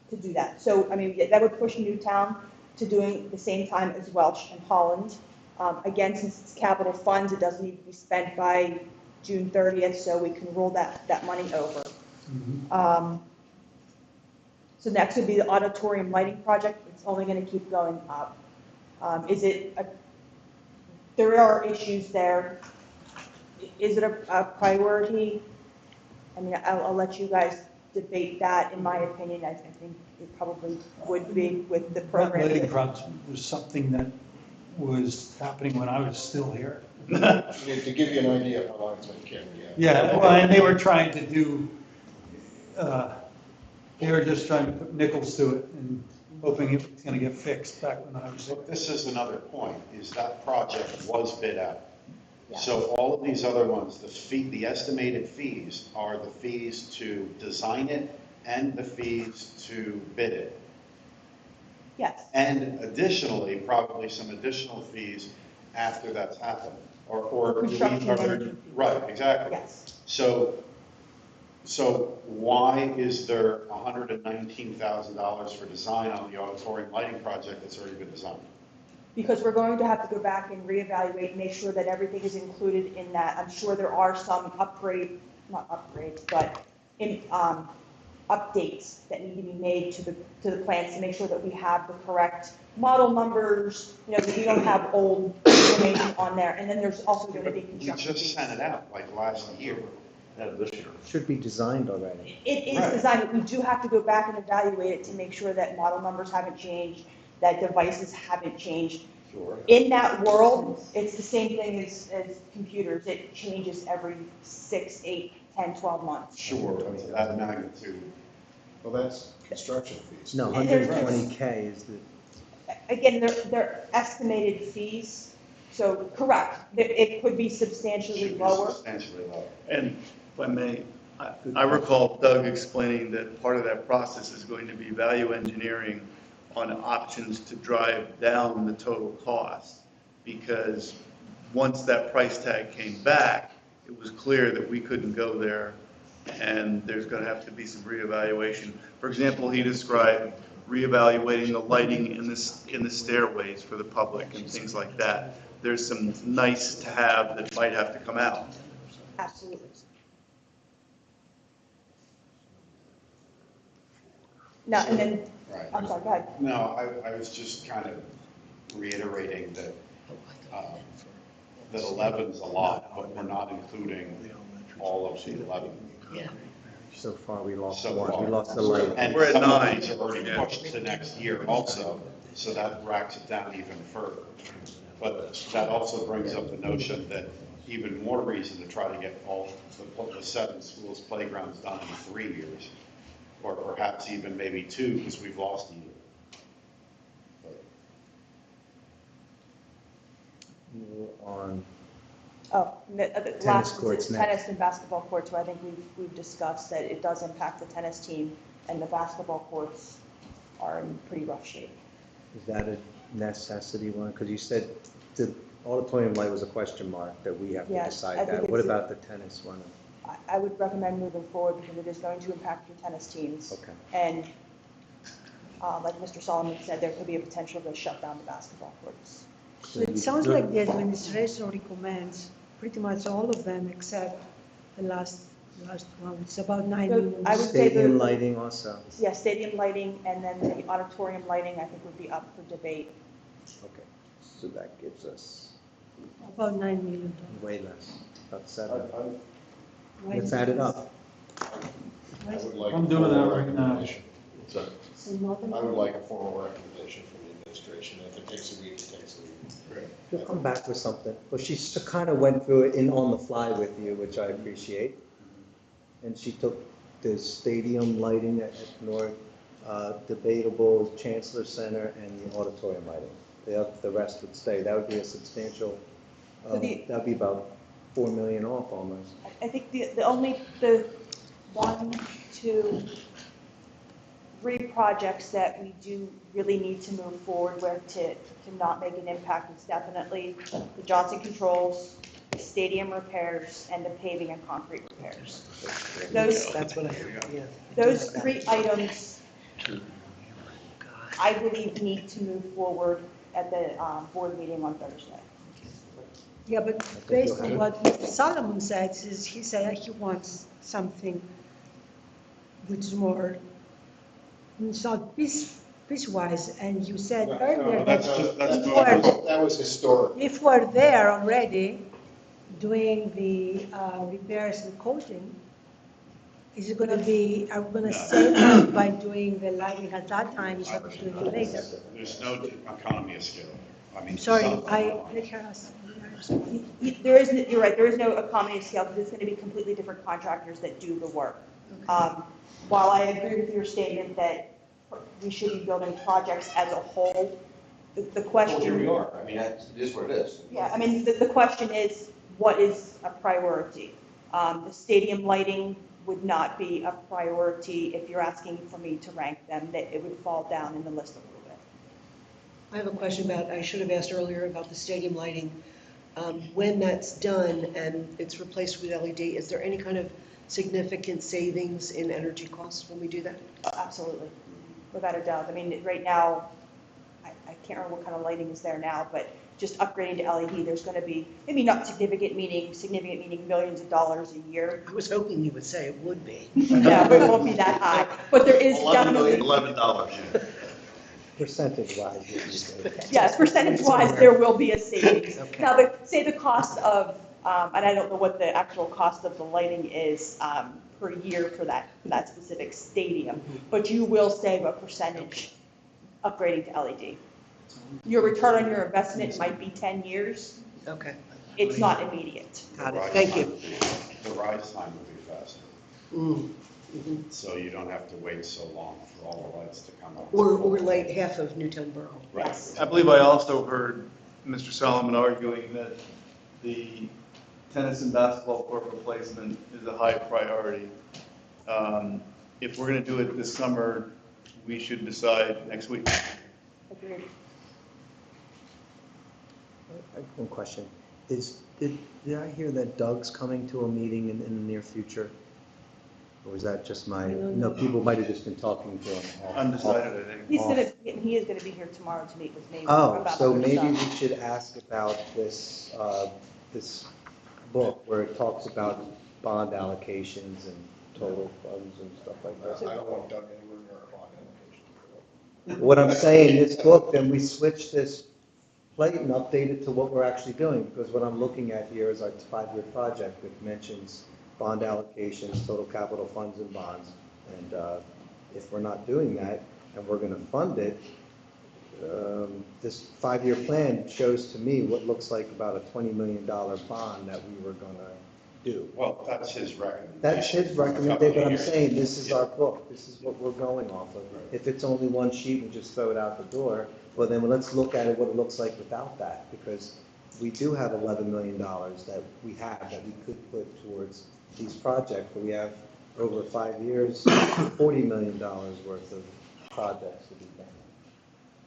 to do that. So, I mean, that would push Newtown to doing the same time as Welsh and Holland. Again, since it's capital funds, it doesn't need to be spent by June 30th, so we can roll that money over. So next would be the auditorium lighting project. It's only going to keep going up. There are issues there. Is it a priority? I mean, I'll let you guys debate that. In my opinion, I think it probably would be with the That program. lighting project was something that was happening when I was still here. To give you an idea of how long it's been carried, Yeah, well, and they were trying to do, they were just trying to put nickels to it and hoping it was gonna get fixed back when I was there. But this is another point, is that project was bid out. So all of these other ones, the estimated fees are the fees to design it and the fees to bid it. Yes, And additionally, probably some additional fees after that's happened, or. Construction are there- management fees. Right, exactly. yes. So why is there $119,000 for design on the auditorium lighting project that's already been designed? Because we're going to have to go back and reevaluate, make sure that everything is included in that. I'm sure there are some not upgrades, but updates that need to be made to the plans to make sure that we have the correct model numbers, that we don't have old information on there. And then there's also going to be We construction just fees. sent it out like last year. This year. Should be designed already. It is Right. designed, but we do have to go back and evaluate it to make sure that model numbers haven't changed, that devices haven't changed. Sure. In that world, it's the same thing as computers. It changes every 6, 8, 10, 12 months. Sure, but to that magnitude. Well, that's construction fees. No, 120K is the, Again, they're estimated fees, so correct. It could be substantially Should be lower. substantially lower. And if I may, I recall Doug explaining that part of that process is going to be value engineering on options to drive down the total cost. Because once that price tag came back, it was clear that we couldn't go there, and there's going to have to be some reevaluation. For example, he described reevaluating the lighting in the stairways for the public and things like that. There's some nice to have that might have to come out. Absolutely. Now, and then, Right. I'm sorry, go ahead. No, I was just kind of reiterating that, that 11's a lot, but we're not including all of the 11. so far we lost So one, far. we lost the light. And We're at some of 9. these are already pushed to next year also, so that racks it down even further. But that also brings up the notion that even more reason to try to get all the 7 schools' playgrounds done in 3 years, or perhaps even maybe 2, because we've lost a year. Move on, Oh, the last courts is next. tennis and basketball courts, where I think we've discussed that it does impact the tennis team, and the basketball courts are in pretty rough shape. is that a necessity one? Because you said the auditorium light was a question mark, that we have to Yes, I decide think that. What it's a- about the tennis one? I would recommend moving forward because it is going to impact your tennis teams. Okay. And like Mr. Solomon said, there could be a potential to shut down the basketball courts. So It you- sounds like the administration recommends pretty much all of them except the last one. It's about 9 So million. I would say Stadium the- lighting also, Yeah, stadium lighting and then the auditorium lighting, I think would be up for debate. okay, so that gives us About $9 million. way less, about I 7. Why Let's is add it it- up. why is would it- like I'm a doing that formal right now. recommendation. So so not I would like a formal recommendation from the administration. If it takes a week, it takes a week. We'll come back with something. Well, she kind of went through it on the fly with you, which I appreciate. And she took the stadium lighting at North, debatable Chancellor Center, and the auditorium lighting. The rest would stay. That would be a substantial, So the- that'd be about 4 million off almost. I think the 1, 2, 3 projects that we do really need to move forward with to not make an impact is definitely the Johnson Controls, the stadium repairs, and the paving and concrete repairs. That's what I, yeah. Those 3 items, I believe, need to move forward at the board meeting on Thursday. Yeah, but based on what Mr. Solomon said, is he said he wants something which is more, it's not piecewise, and you said earlier that That was historic. if we're there already doing the repairs and coating, Is it gonna be, are we gonna save money by doing the lighting at that time instead of doing it later? There's no economy of scale. I mean, I'm sorry, it's not- let her ask. There is, you're right, there is no economy of scale because it's going to be completely different contractors that do the work. While I agree with your statement that we should be building projects as a whole, the question. Well, here we are. I mean, it is what it is. Yeah, I mean, the question is, what is a priority? The stadium lighting would not be a priority if you're asking for me to rank them, that it would fall down in the list a little bit. I have a question about, I should have asked earlier about the stadium lighting. When that's done and it's replaced with LED, is there any kind of significant savings in energy costs when we do that? Absolutely, without a doubt. I mean, right now, I can't remember what kind of lighting is there now, but just upgrading to LED, there's going to be, maybe not significant meaning millions of dollars a year. I was hoping you would say it would be. No, it won't be that high, but there is definitely. $11. Percentage-wise. Yes, percentage-wise, there will be a savings. Now, say the cost of, and I don't know what the actual cost of the lighting is per year for that specific stadium, but you will save a percentage upgrading to LED. Your return on your investment might be 10 years. Okay, It's not immediate. got it, thank you. The rise time will be faster, Mm-hmm. so you don't have to wait so long for all the lights to come up. Or like half of Newtown Borough. Right. I believe I also heard Mr. Solomon arguing that the tennis and basketball court replacement is a high priority. If we're going to do it this summer, we should decide next week. Agreed. One question. Did I hear that Doug's coming to a meeting in the near future? Or was that just no, people might have just been talking to him. Undecided, I think. He is gonna be here tomorrow to meet with me. Oh, about so other maybe stuff. we should ask about this, this book where it talks about bond allocations and total funds and stuff like that. I don't want Doug anywhere near our clock allocation. What I'm saying, this book, then we switch this plate and update it to what we're actually doing, because what I'm looking at here is our 5-year project, which mentions bond allocations, total capital funds and bonds. And if we're not doing that, and we're gonna fund it, this 5-year plan shows to me what looks like about a $20 million bond that we were gonna do. Well, that's his recommendation. That's his recommendation, but I'm saying, this is our book, this is what we're going off of. If it's only one sheet and just throw it out the door, well then let's look at it, what it looks like without that, because we do have $11 million that we have, that we could put towards these projects, but we have over 5 years, $40 million worth of projects to be done.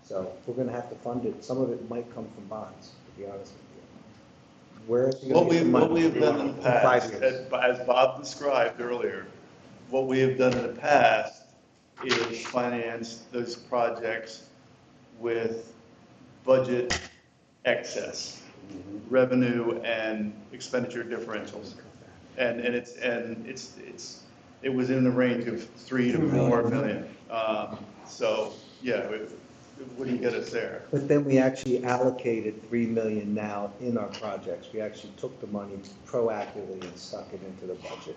So we're gonna have to fund it, some of it might come from bonds, to be honest with you. Where is he gonna get the money? What we have done in the past, 5 years. as Bob described earlier, what we have done in the past is finance those projects with budget excess, revenue and expenditure differentials. And it was in the range of 3 to 4 million. So, yeah, what do you get us there? But then we actually allocated $3 million now in our projects. We actually took the money proactively and stuck it into the budget.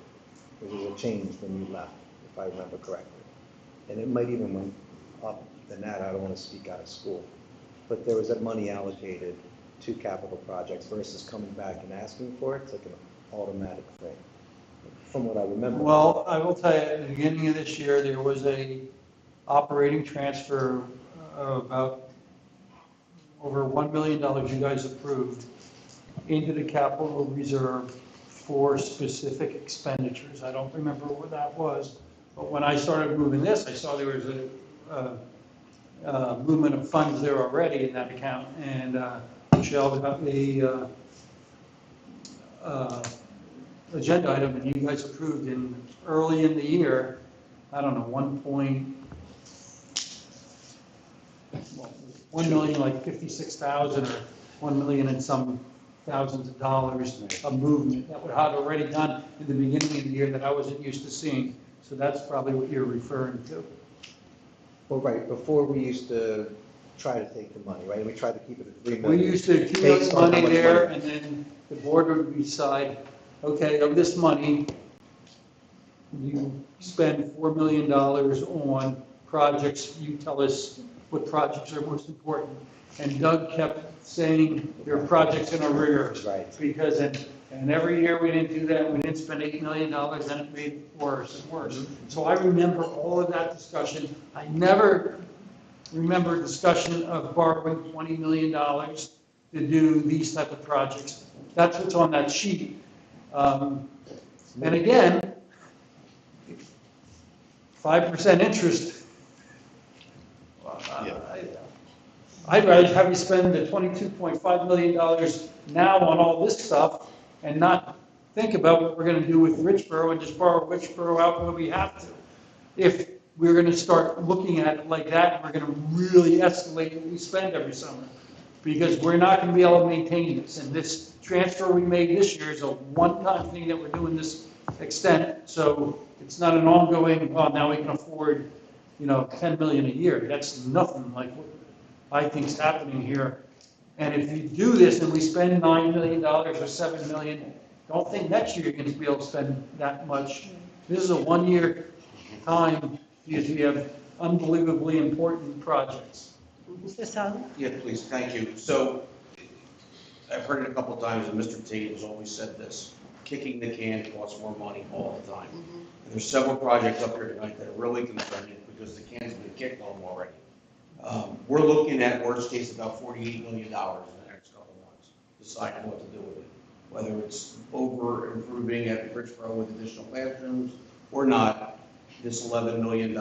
It was a change when you left, if I remember correctly. And it might even went up than that, I don't want to speak out of school. But there was that money allocated to capital projects versus coming back and asking for it. It's like an automatic thing, from what I remember. Well, I will tell you, at the beginning of this year, there was a operating transfer of about over $1 million you guys approved into the capital reserve for specific expenditures. I don't remember what that was, but when I started moving this, I saw there was a movement of funds there already in that account, and Michelle got the agenda item, and you guys approved early in the year, I don't know, 1 million, like 56,000, or 1 million and some thousands of dollars of movement that had already done in the beginning of the year that I wasn't used to seeing. So that's probably what you're referring to. Well, right, before we used to try to take the money, right? We tried to keep it at $3 We million. used to accumulate based on how money much there, money- and then the board would decide, okay, of this money, you spend $4 million on projects, you tell us what projects are most important. And Doug kept saying there are projects in arrears. Right. Because, and every year we didn't do that, we didn't spend $8 million, and it made it worse and worse. So I remember all of that discussion. I never remember discussion of borrowing $20 million to do these type of projects. That's what's on that sheet. And again, 5% interest. I'd rather have you spend the $22.5 million now on all this stuff and not think about what we're going to do with Richboro and just borrow Richboro out where we have to. If we're going to start looking at it like that, we're going to really escalate what we spend every summer, because we're not going to be able to maintain this. And this transfer we made this year is a one-time thing that we're doing this extent. So it's not an ongoing, well, now we can afford, 10 million a year. That's nothing like what I think is happening here. And if you do this and we spend $9 million or $7 million, don't think next year you're going to be able to spend that much. This is a one-year time because we have unbelievably important projects. Mr. Sala? Yeah, please, thank you. So I've heard it a couple of times, and Mr. Tate has always said this: kicking the can costs more money all the time. And there's several projects up here tonight that are really concerning because the can's been kicked on them already. We're looking at, worst case, about $48 million in the next couple of months, deciding what to do with it. Whether it's over improving at Richboro with additional classrooms or not, this $11 million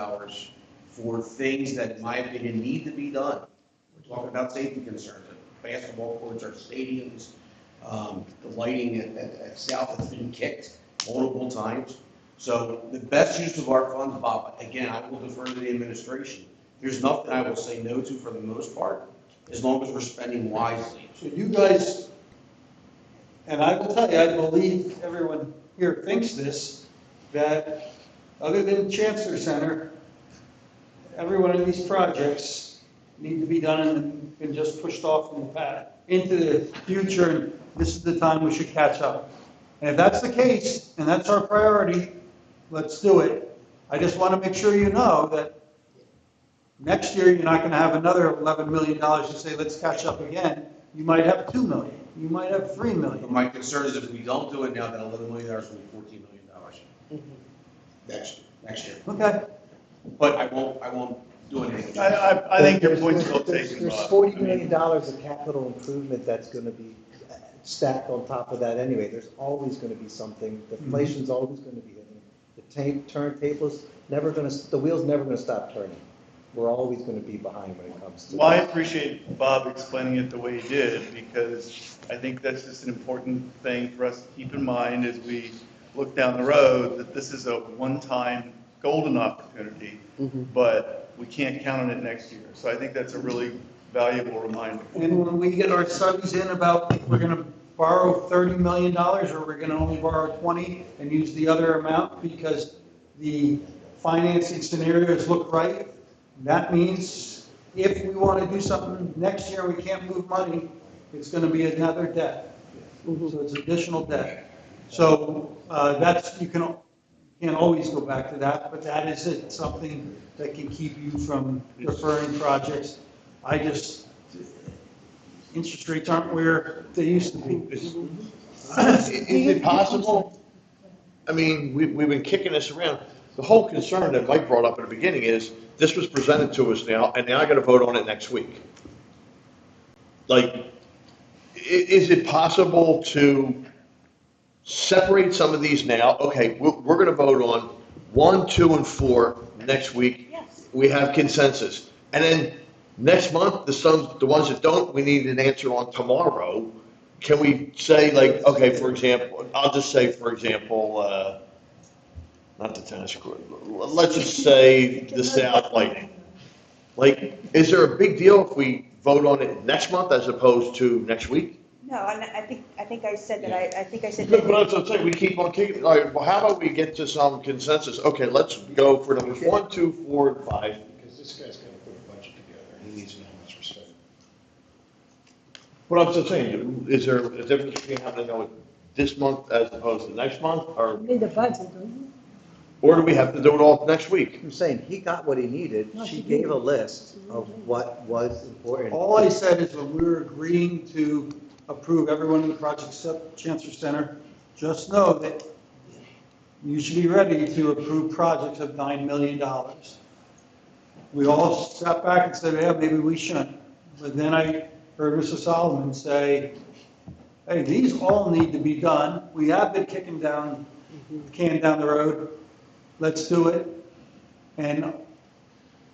for things that, in my opinion, need to be done. We're talking about safety concerns. Basketball courts, our stadiums, the lighting at South has been kicked multiple times. So the best use of our funds, Bob, again, I will defer to the administration. There's nothing I will say no to for the most part, as long as we're spending wisely. So you guys, and I will tell you, I believe everyone here thinks this, that other than Chancellor Center, every one of these projects need to be done and been just pushed off in the past into the future, and this is the time we should catch up. And if that's the case, and that's our priority, let's do it. I just want to make sure you know that next year you're not going to have another $11 million to say, let's catch up again. You might have $2 million. You might have $3 million. But my concern is if we don't do it now, that $11 million will be $14 million next year. Okay. But I won't do anything. I think your point's well taken, There's Bob. $40 million of capital improvement that's going to be stacked on top of that anyway. There's always going to be something. The inflation's always going to be hitting. The turntable's never going to, the wheel's never going to stop turning. We're always going to be behind when it comes to. Well, I appreciate Bob explaining it the way he did, because I think that's just an important thing for us to keep in mind as we look down the road, that this is a one-time golden opportunity, but we can't count on it next year. So I think that's a really valuable reminder. And when we get our studies in about if we're going to borrow $30 million or we're going to only borrow 20 and use the other amount because the financing scenarios look right, that means if we want to do something next year, we can't move money, it's going to be another debt. So it's additional debt. So that's, you can't always go back to that, but that is it, something that can keep you from deferring projects. Interest rates aren't where they used to be. Is it possible? I mean, we've been kicking this around. The whole concern that Mike brought up at the beginning is, this was presented to us now, and now I gotta vote on it next week. Like, is it possible to separate some of these now? Okay, we're gonna vote on 1, 2, and 4 next week. Yes. We have consensus. And then next month, the ones that don't, we need an answer on tomorrow. Can we say, like, okay, for example, I'll just say, for example, not the tennis court, let's just say the South Lighting. Like, is there a big deal if we vote on it next month as opposed to next week? No, and I think I said that, I think I said But that. that's what I'm saying, we keep on kicking, all right, well, how about we get to some consensus? Okay, let's go for numbers 1, 2, 4, and 5. Because this guy's gonna put a budget together, he needs to know how much we're spending. But I'm just saying, is there a difference between having to know it this month as opposed to next month, or? You need a budget, don't you? Or do we have to do it all next week? I'm saying, he got what he needed. No, She she gave a didn't. list of what was important. All I said is when we were agreeing to approve everyone in the project except Chancellor Center, just know that you should be ready to approve projects of $9 million. We all sat back and said, yeah, maybe we shouldn't. But then I heard Mr. Solomon say, hey, these all need to be done. We have been kicking down, the can down the road. Let's do it. And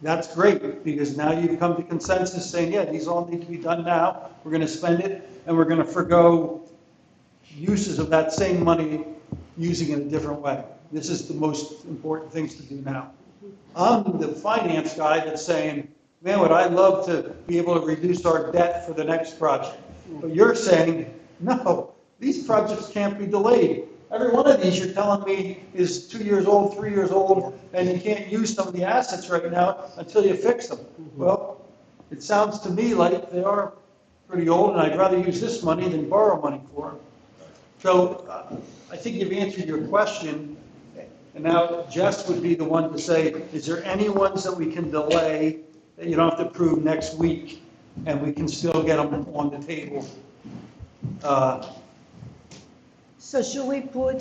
that's great, because now you've come to consensus saying, yeah, these all need to be done now. We're going to spend it, and we're going to forgo uses of that same money, using it a different way. This is the most important things to do now. I'm the finance guy that's saying, man, would I love to be able to reduce our debt for the next project. But you're saying, no, these projects can't be delayed. Every one of these you're telling me is 2 years old, 3 years old, and you can't use some of the assets right now until you fix them. Well, it sounds to me like they are pretty old, and I'd rather use this money than borrow money for them. So I think you've answered your question, and now Jess would be the one to say, is there any ones that we can delay that you don't have to approve next week, and we can still get them on the table? So should we put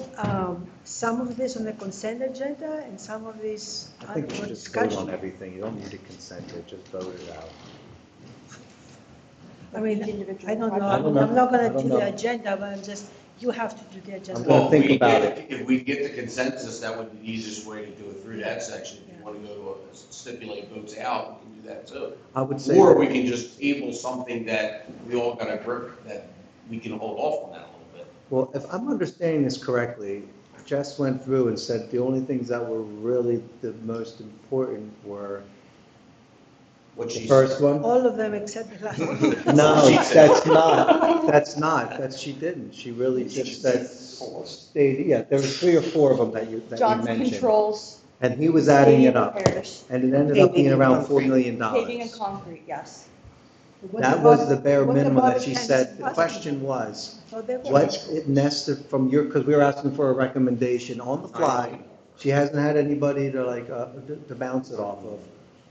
some of this on the consent agenda and some of this I think you for should just vote on discussion? everything. You don't need to consent it, just vote it out. I mean, Individual I don't know, I don't know. I'm not I gonna don't do the know. agenda, but I'm just, you have to do the I'm agenda. gonna think we about get- it. If we get the consensus, that would be the easiest way to do it through that section. If you want to go to stipulate votes out, we can do that too. I would say. Or we can just table something that we all got to grip, that we can hold off on that a little bit. Well, if I'm understanding this correctly, Jess went through and said the only things that were really the most important were What the she first said. one. All of them except the last one. No, She said. that's not, she didn't. She really just said, yeah, there were 3 or 4 of them that you Johnson mentioned. Controls, And he was adding it stadium up, repairs, and it ended up being Paving and around $4 concrete. million. paving and concrete, yes. What That about- was the bare what minimum about that she tennis said. The basketball? question was, So they were- what it nested from your, because we were asking for a recommendation on the fly. She hasn't had anybody to like, to bounce it off of,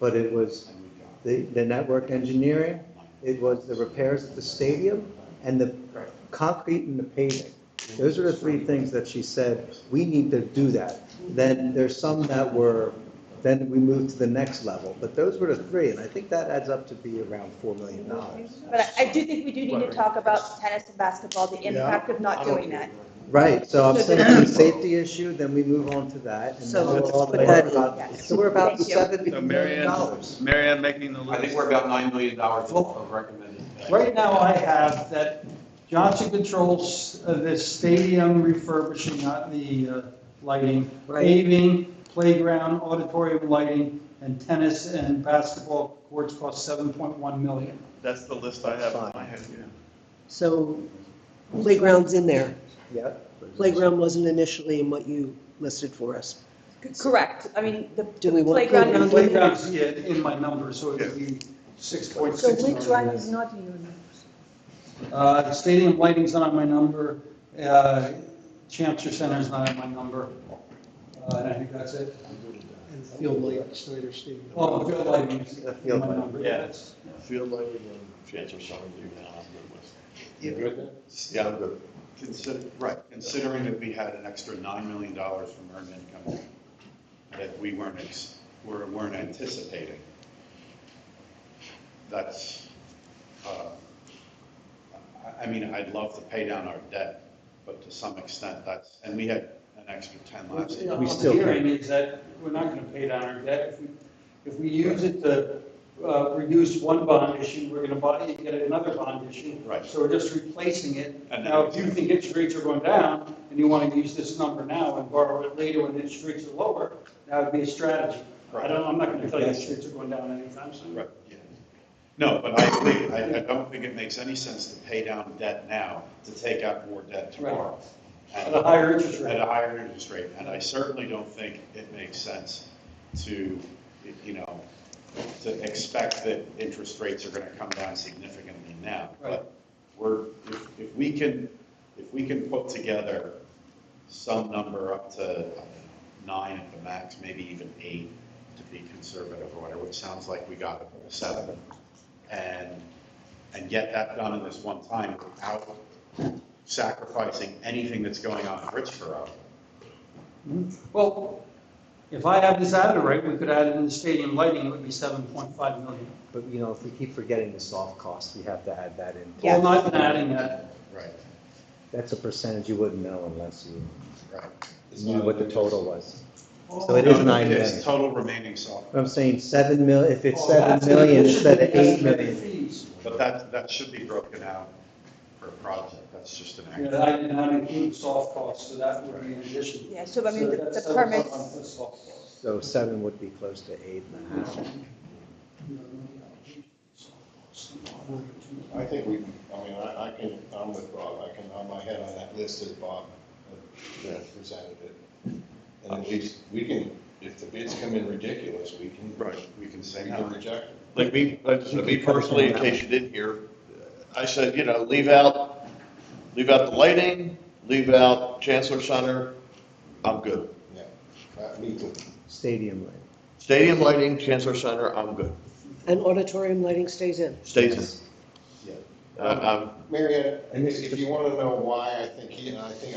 but it was the network engineering, it was the repairs at the stadium, and the concrete and the paving. Those are the 3 things that she said, we need to do that. Then there's some that were, then we moved to the next level, but those were the 3, and I think that adds up to be around $4 million. But I do think we do need to talk about tennis and basketball, the impact of not doing that. Right, so I'm saying it's a safety issue, then we move on to that, and So then we're let's all put the way that- about, so we're about Thank you. $70 So million. Marianne making the I list. think we're about $9 million of recommended. Right now, I have that Johnson Controls, the stadium refurbishing, not the lighting, Right. paving, playground, auditorium lighting, and tennis and basketball courts cost 7.1 million. That's the list I have in Fine. my head, yeah. So playground's in there. Yep. Playground wasn't initially in what you listed for us. Correct, I mean, the Do we want playground. playground? Playground's yeah, in my number, so it would be 6.6 So which million. one is not in your numbers? The stadium lighting's not on my number, Chancellor Center's not on my number, and I think that's it. And field light at Snyder Stadium. Oh, field lighting's The in field my lighting. number, Yeah. that's. Field lighting and Chancellor Summer do that, I'm good with. You good then? Yeah, I'm good. Considering that we had an extra $9 million from earned income that we weren't anticipating. That's, I mean, I'd love to pay down our debt, but to some extent that's, and we had an extra 10 last year. We What still I'm can. hearing is that we're not gonna pay down our debt. If we use it to reduce one bond issue, we're gonna get another bond issue. Right. So we're just replacing it. And Now, if you think interest rates are going down, and you wanna use this number now and borrow it later when interest rates are lower, that would be a strategy. I'm not gonna tell you interest rates are going down anytime soon. Right, yeah. No, but I agree. I don't think it makes any sense to pay down debt now to take out more debt tomorrow. At a higher interest rate. At a higher interest rate. And I certainly don't think it makes sense to, you know, to expect that interest rates are going to come down significantly now. Right. But if we can put together some number up to 9 at the max, maybe even 8 to be conservative or whatever, which sounds like we got 7. And get that done in this one time without sacrificing anything that's going on in Richboro. Well, if I have this added right, we could add it in the stadium lighting, it would be 7.5 million. But, you know, if we keep forgetting the soft costs, we have to add that in. Yeah. Well, not even adding that. Right, That's a percentage you wouldn't know unless you right. knew what the total was. So it is 9 It's million. total remaining soft. I'm saying 7 mil, if it's Oh, 7 that's million in addition instead to of the 8 million. estimated fees. But that should be broken out per project, that's just an Yeah, act. that includes soft costs, so that would be in addition. Yeah, so I mean, that's the 7 permits, on the soft costs. So 7 would be close to 8.5. I think I'm with Bob, I can nod my head on that list as Bob presented it. And at least we can, if the bids come in ridiculous, we can. Right, we can say We no. can reject them. Like me personally, in case you didn't hear, I said, you know, leave out the lighting, leave out Chancellor Center, I'm good. Yeah, me too. Stadium lighting. Stadium lighting, Chancellor Center, I'm good. And auditorium lighting stays in. Stays in. Marietta, And this is if you want to know why, I think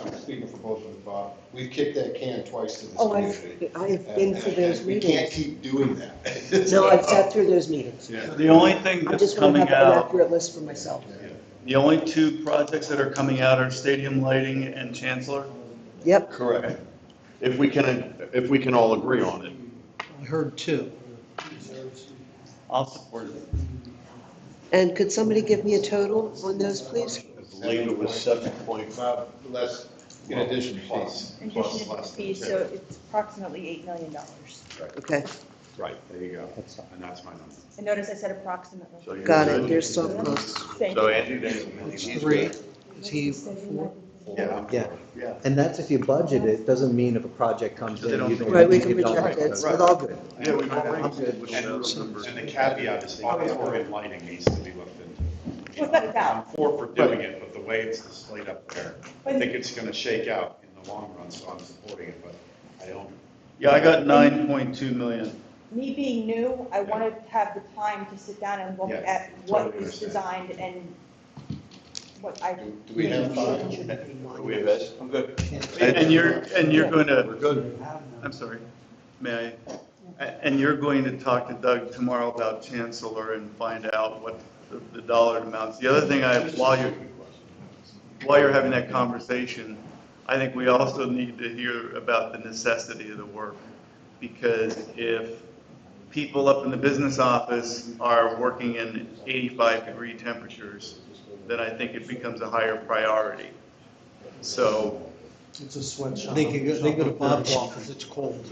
I'm speaking for both of us, Bob, we've kicked that can twice to this Oh, community. I've been for those And we can't meetings. keep doing that. No, I've sat through those meetings. The only thing I that's just want to coming have an out, accurate list for myself. the only 2 projects that are coming out are stadium lighting and Chancellor. Yep. Correct. If we can all agree on it. I heard 2. I'll support it. And could somebody give me a total on those, please? I believe it was 7.5. Less, in addition to Plus. in addition to the fees, so it's approximately $8 million. Okay, Right. There you go, That's fine. and that's my number. And notice I said approximately. So you're got good. it, there's soft costs. Thank So you. Andy, he's 3, good. is he 4? Yeah. Yeah. Yeah. And that's if you budget it, doesn't mean if a project comes So they in, don't you think- don't. Right, we can you don't- reject it, it's Right. all good. Yeah, we've already. I'm good. And the caveat is auditorium lighting needs to be looked into. Well, but that- I'm for doing it, but the way it's displayed up there, I think it's gonna shake out in the long run, so I'm supporting it, but I don't. Yeah, I got 9.2 million. Me being new, I want to have the time to sit down and look Yeah, at what totally is understand. designed and what I. Do we have 5? Do we have Ed? I'm good. And you're going to, We're good. I'm sorry, may I? And you're going to talk to Doug tomorrow about Chancellor and find out what the dollar amounts. The other thing while you're having that conversation, I think we also need to hear about the necessity of the work. Because if people up in the business office are working in 85-degree temperatures, then I think it becomes a higher priority. So, It's a sweatshop. They go to Bob's office, it's cold.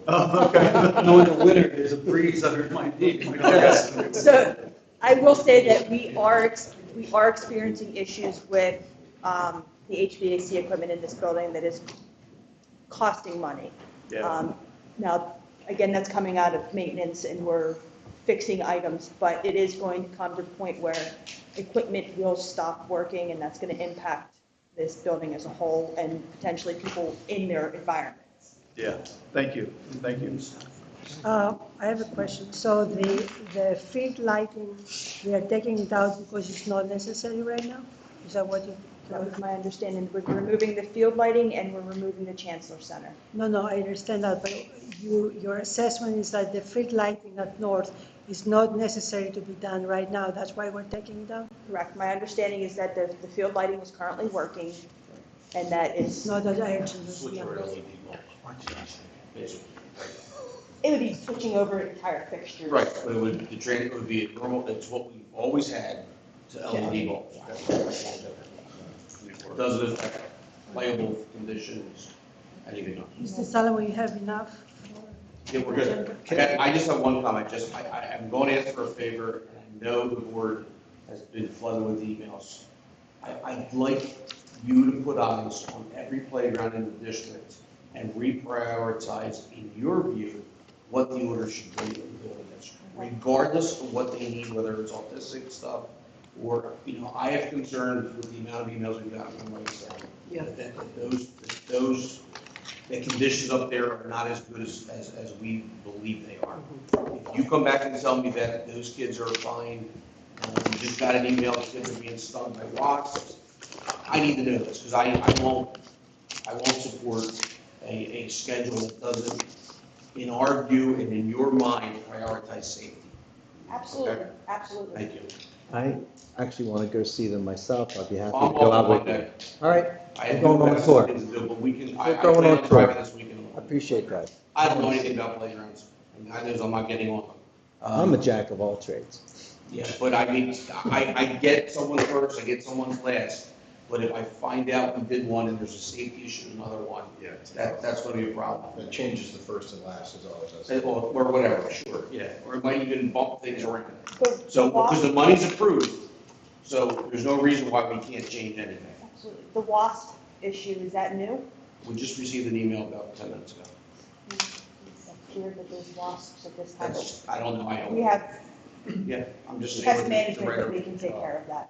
oh, okay. No, in the winter, there's a breeze under my knee. So I will say that we are experiencing issues with the HVAC equipment in this building that is costing money. Yeah. Now, again, that's coming out of maintenance and we're fixing items, but it is going to come to the point where equipment will stop working and that's going to impact this building as a whole and potentially people in their environments. Yeah, thank you, thank you. I have a question. So the field lighting, we are taking it out because it's not necessary right now? Is that what you? That was my understanding. We're removing the field lighting and we're removing the Chancellor Center. No, I understand that, but your assessment is that the field lighting at North is not necessary to be done right now. That's why we're taking it out? Correct. My understanding is that the field lighting is currently working and that it's, Not that urgent. Switch yeah. over to LED bulb. Basically. it would be switching over entire fixtures. Right, but it would be a normal, it's what we've always had to LED bulbs. It doesn't affect playable conditions, anything else. Mr. Sullivan, you have enough? Yeah, we're good. I just have one comment, I'm going to ask for a favor, and I know the board has been flooded with emails. I'd like you to put eyes on every playground in the district and reprioritize, in your view, what the order should be in the building district, regardless of what they need, whether it's autistic stuff, or, I have concerns with the amount of emails we've gotten from Lake County. Yeah. That those the conditions up there are not as good as we believe they are. If you come back and tell me that those kids are fine, you just got an email, the kids are being stung by wasps, I need to know this, because I won't support a schedule that doesn't, in our view and in your mind, prioritize safety. Absolutely, Okay. absolutely. Thank you. I actually want to go see them myself. I'd be happy to I'm go out off with you. Monday. All right, I we're have going on a tour. something to do, but we can, We're I going plan on on a tour. driving this weekend. I appreciate that. I don't know anything about playgrounds, and I know I'm not getting on them. I'm a jack of all trades. Yeah, but I mean, I get someone first, I get someone last, but if I find out we did one and there's a safety issue, another one, Yeah. that's gonna be a problem. It changes the first and last is all it does. Or whatever, sure, yeah, or it might even bump things around. The- So, the because the WASP money's approved, so there's no reason why we can't change anything. absolutely. The WASP issue, is that new? We just received an email about 10 minutes ago. It's clear that there's WASPs at this time. That's, I don't know, I don't. We have Yeah, I'm just saying. pest management that we can take care of that.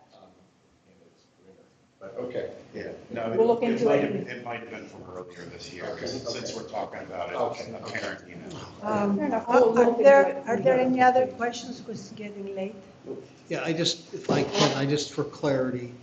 But, okay. Yeah, no, We'll look into might it. have- It might have been from earlier this year, Okay, because since okay. we're talking about it, Okay, a parent email. Fair enough. We'll look into it. Are there any other questions, because it's getting late? Yeah, if I can, for clarity,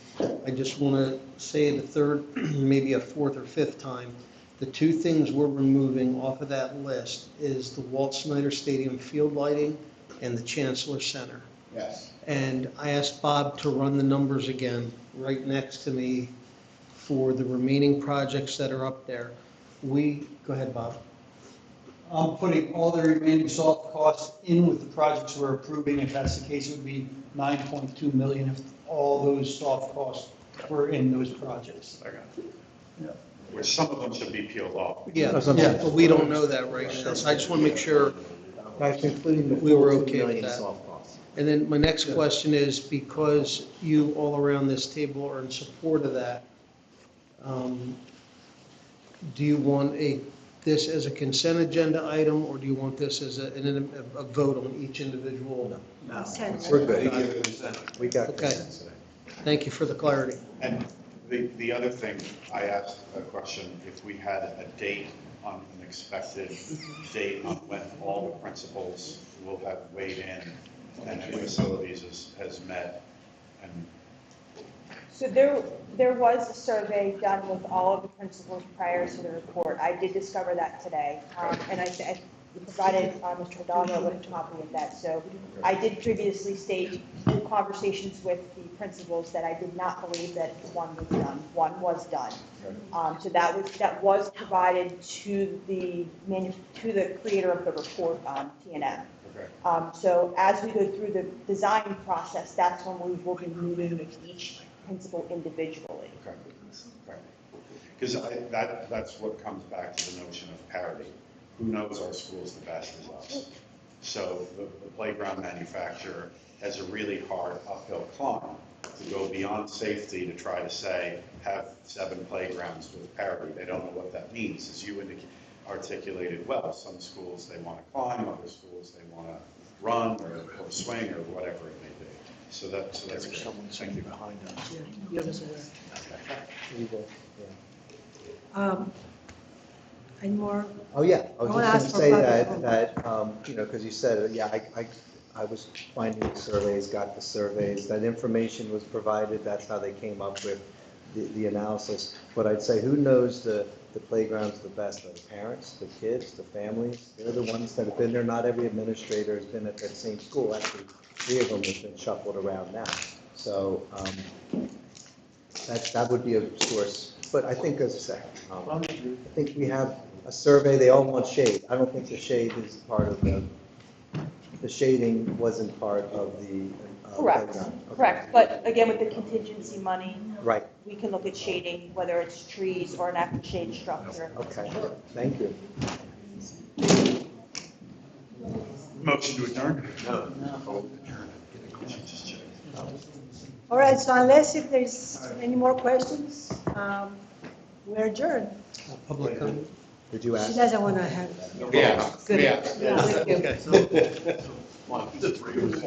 I just want to say the third, maybe a fourth or fifth time, the two things we're removing off of that list is the Walt Snyder Stadium field lighting and the Chancellor Center. Yes. And I asked Bob to run the numbers again, right next to me, for the remaining projects that are up there. Go ahead, Bob. I'm putting all the remaining soft costs in with the projects we're approving. If that's the case, it would be 9.2 million if all those soft costs were in those projects. I got it. Which some of them should be peeled off. Yeah, That's what I'm saying. but we don't know that right now, so I just want to make sure. That's including the We were full 2 okay with million that. soft costs. And then my next question is, because you all around this table are in support of that, do you want this as a consent agenda item, or do you want this as a vote on each individual? Consent. We're good. Consent. We got Okay. consent today. Thank you for the clarity. And the other thing, I asked a question, if we had a date on an expected date on when all the principals will have weighed in and the facilities has met, and So there was a survey done with all of the principals prior to the report. I did discover that today. And I provided Mr. Hidalgo with a copy of that. So I did previously state through conversations with the principals that I did not believe that one was done. One was done. So that was provided to the creator of the report, TNM. So as we go through the design process, that's when we will be moving with each principal individually. because that's what comes back to the notion of parity. Who knows our schools the best is us. So the playground manufacturer has a really hard uphill climb to go beyond safety to try to say, have 7 playgrounds with parity. They don't know what that means. As you articulated well, some schools they want to climb, other schools they want to run or swing or whatever it may be. So that's great. Thank you. We will, yeah. Any more? Oh, yeah, I was wanna just ask for going to say public that, because you said, yeah, I was finding the surveys, got the surveys, that information was provided, that's how they came up with the analysis. But I'd say, who knows the playgrounds the best? The parents, the kids, the families? They're the ones that have been there. Not every administrator has been at that same school. Actually, 3 of them have been shuffled around now. So that would be a source. But I think, as I said, I think we have a survey, they all want shade. I don't think the shade is part of the shading wasn't part of the Correct, playground. Okay. correct. But again, with the contingency money, Right, we can look at shading, whether it's trees or an actual shade structure. okay, thank you. Motion to adjourn? All right, so unless if there's any more questions, we're adjourned. Public comment? Did you She ask? doesn't want to have. Yeah, yeah. Thank you. Okay. One, 2, 3.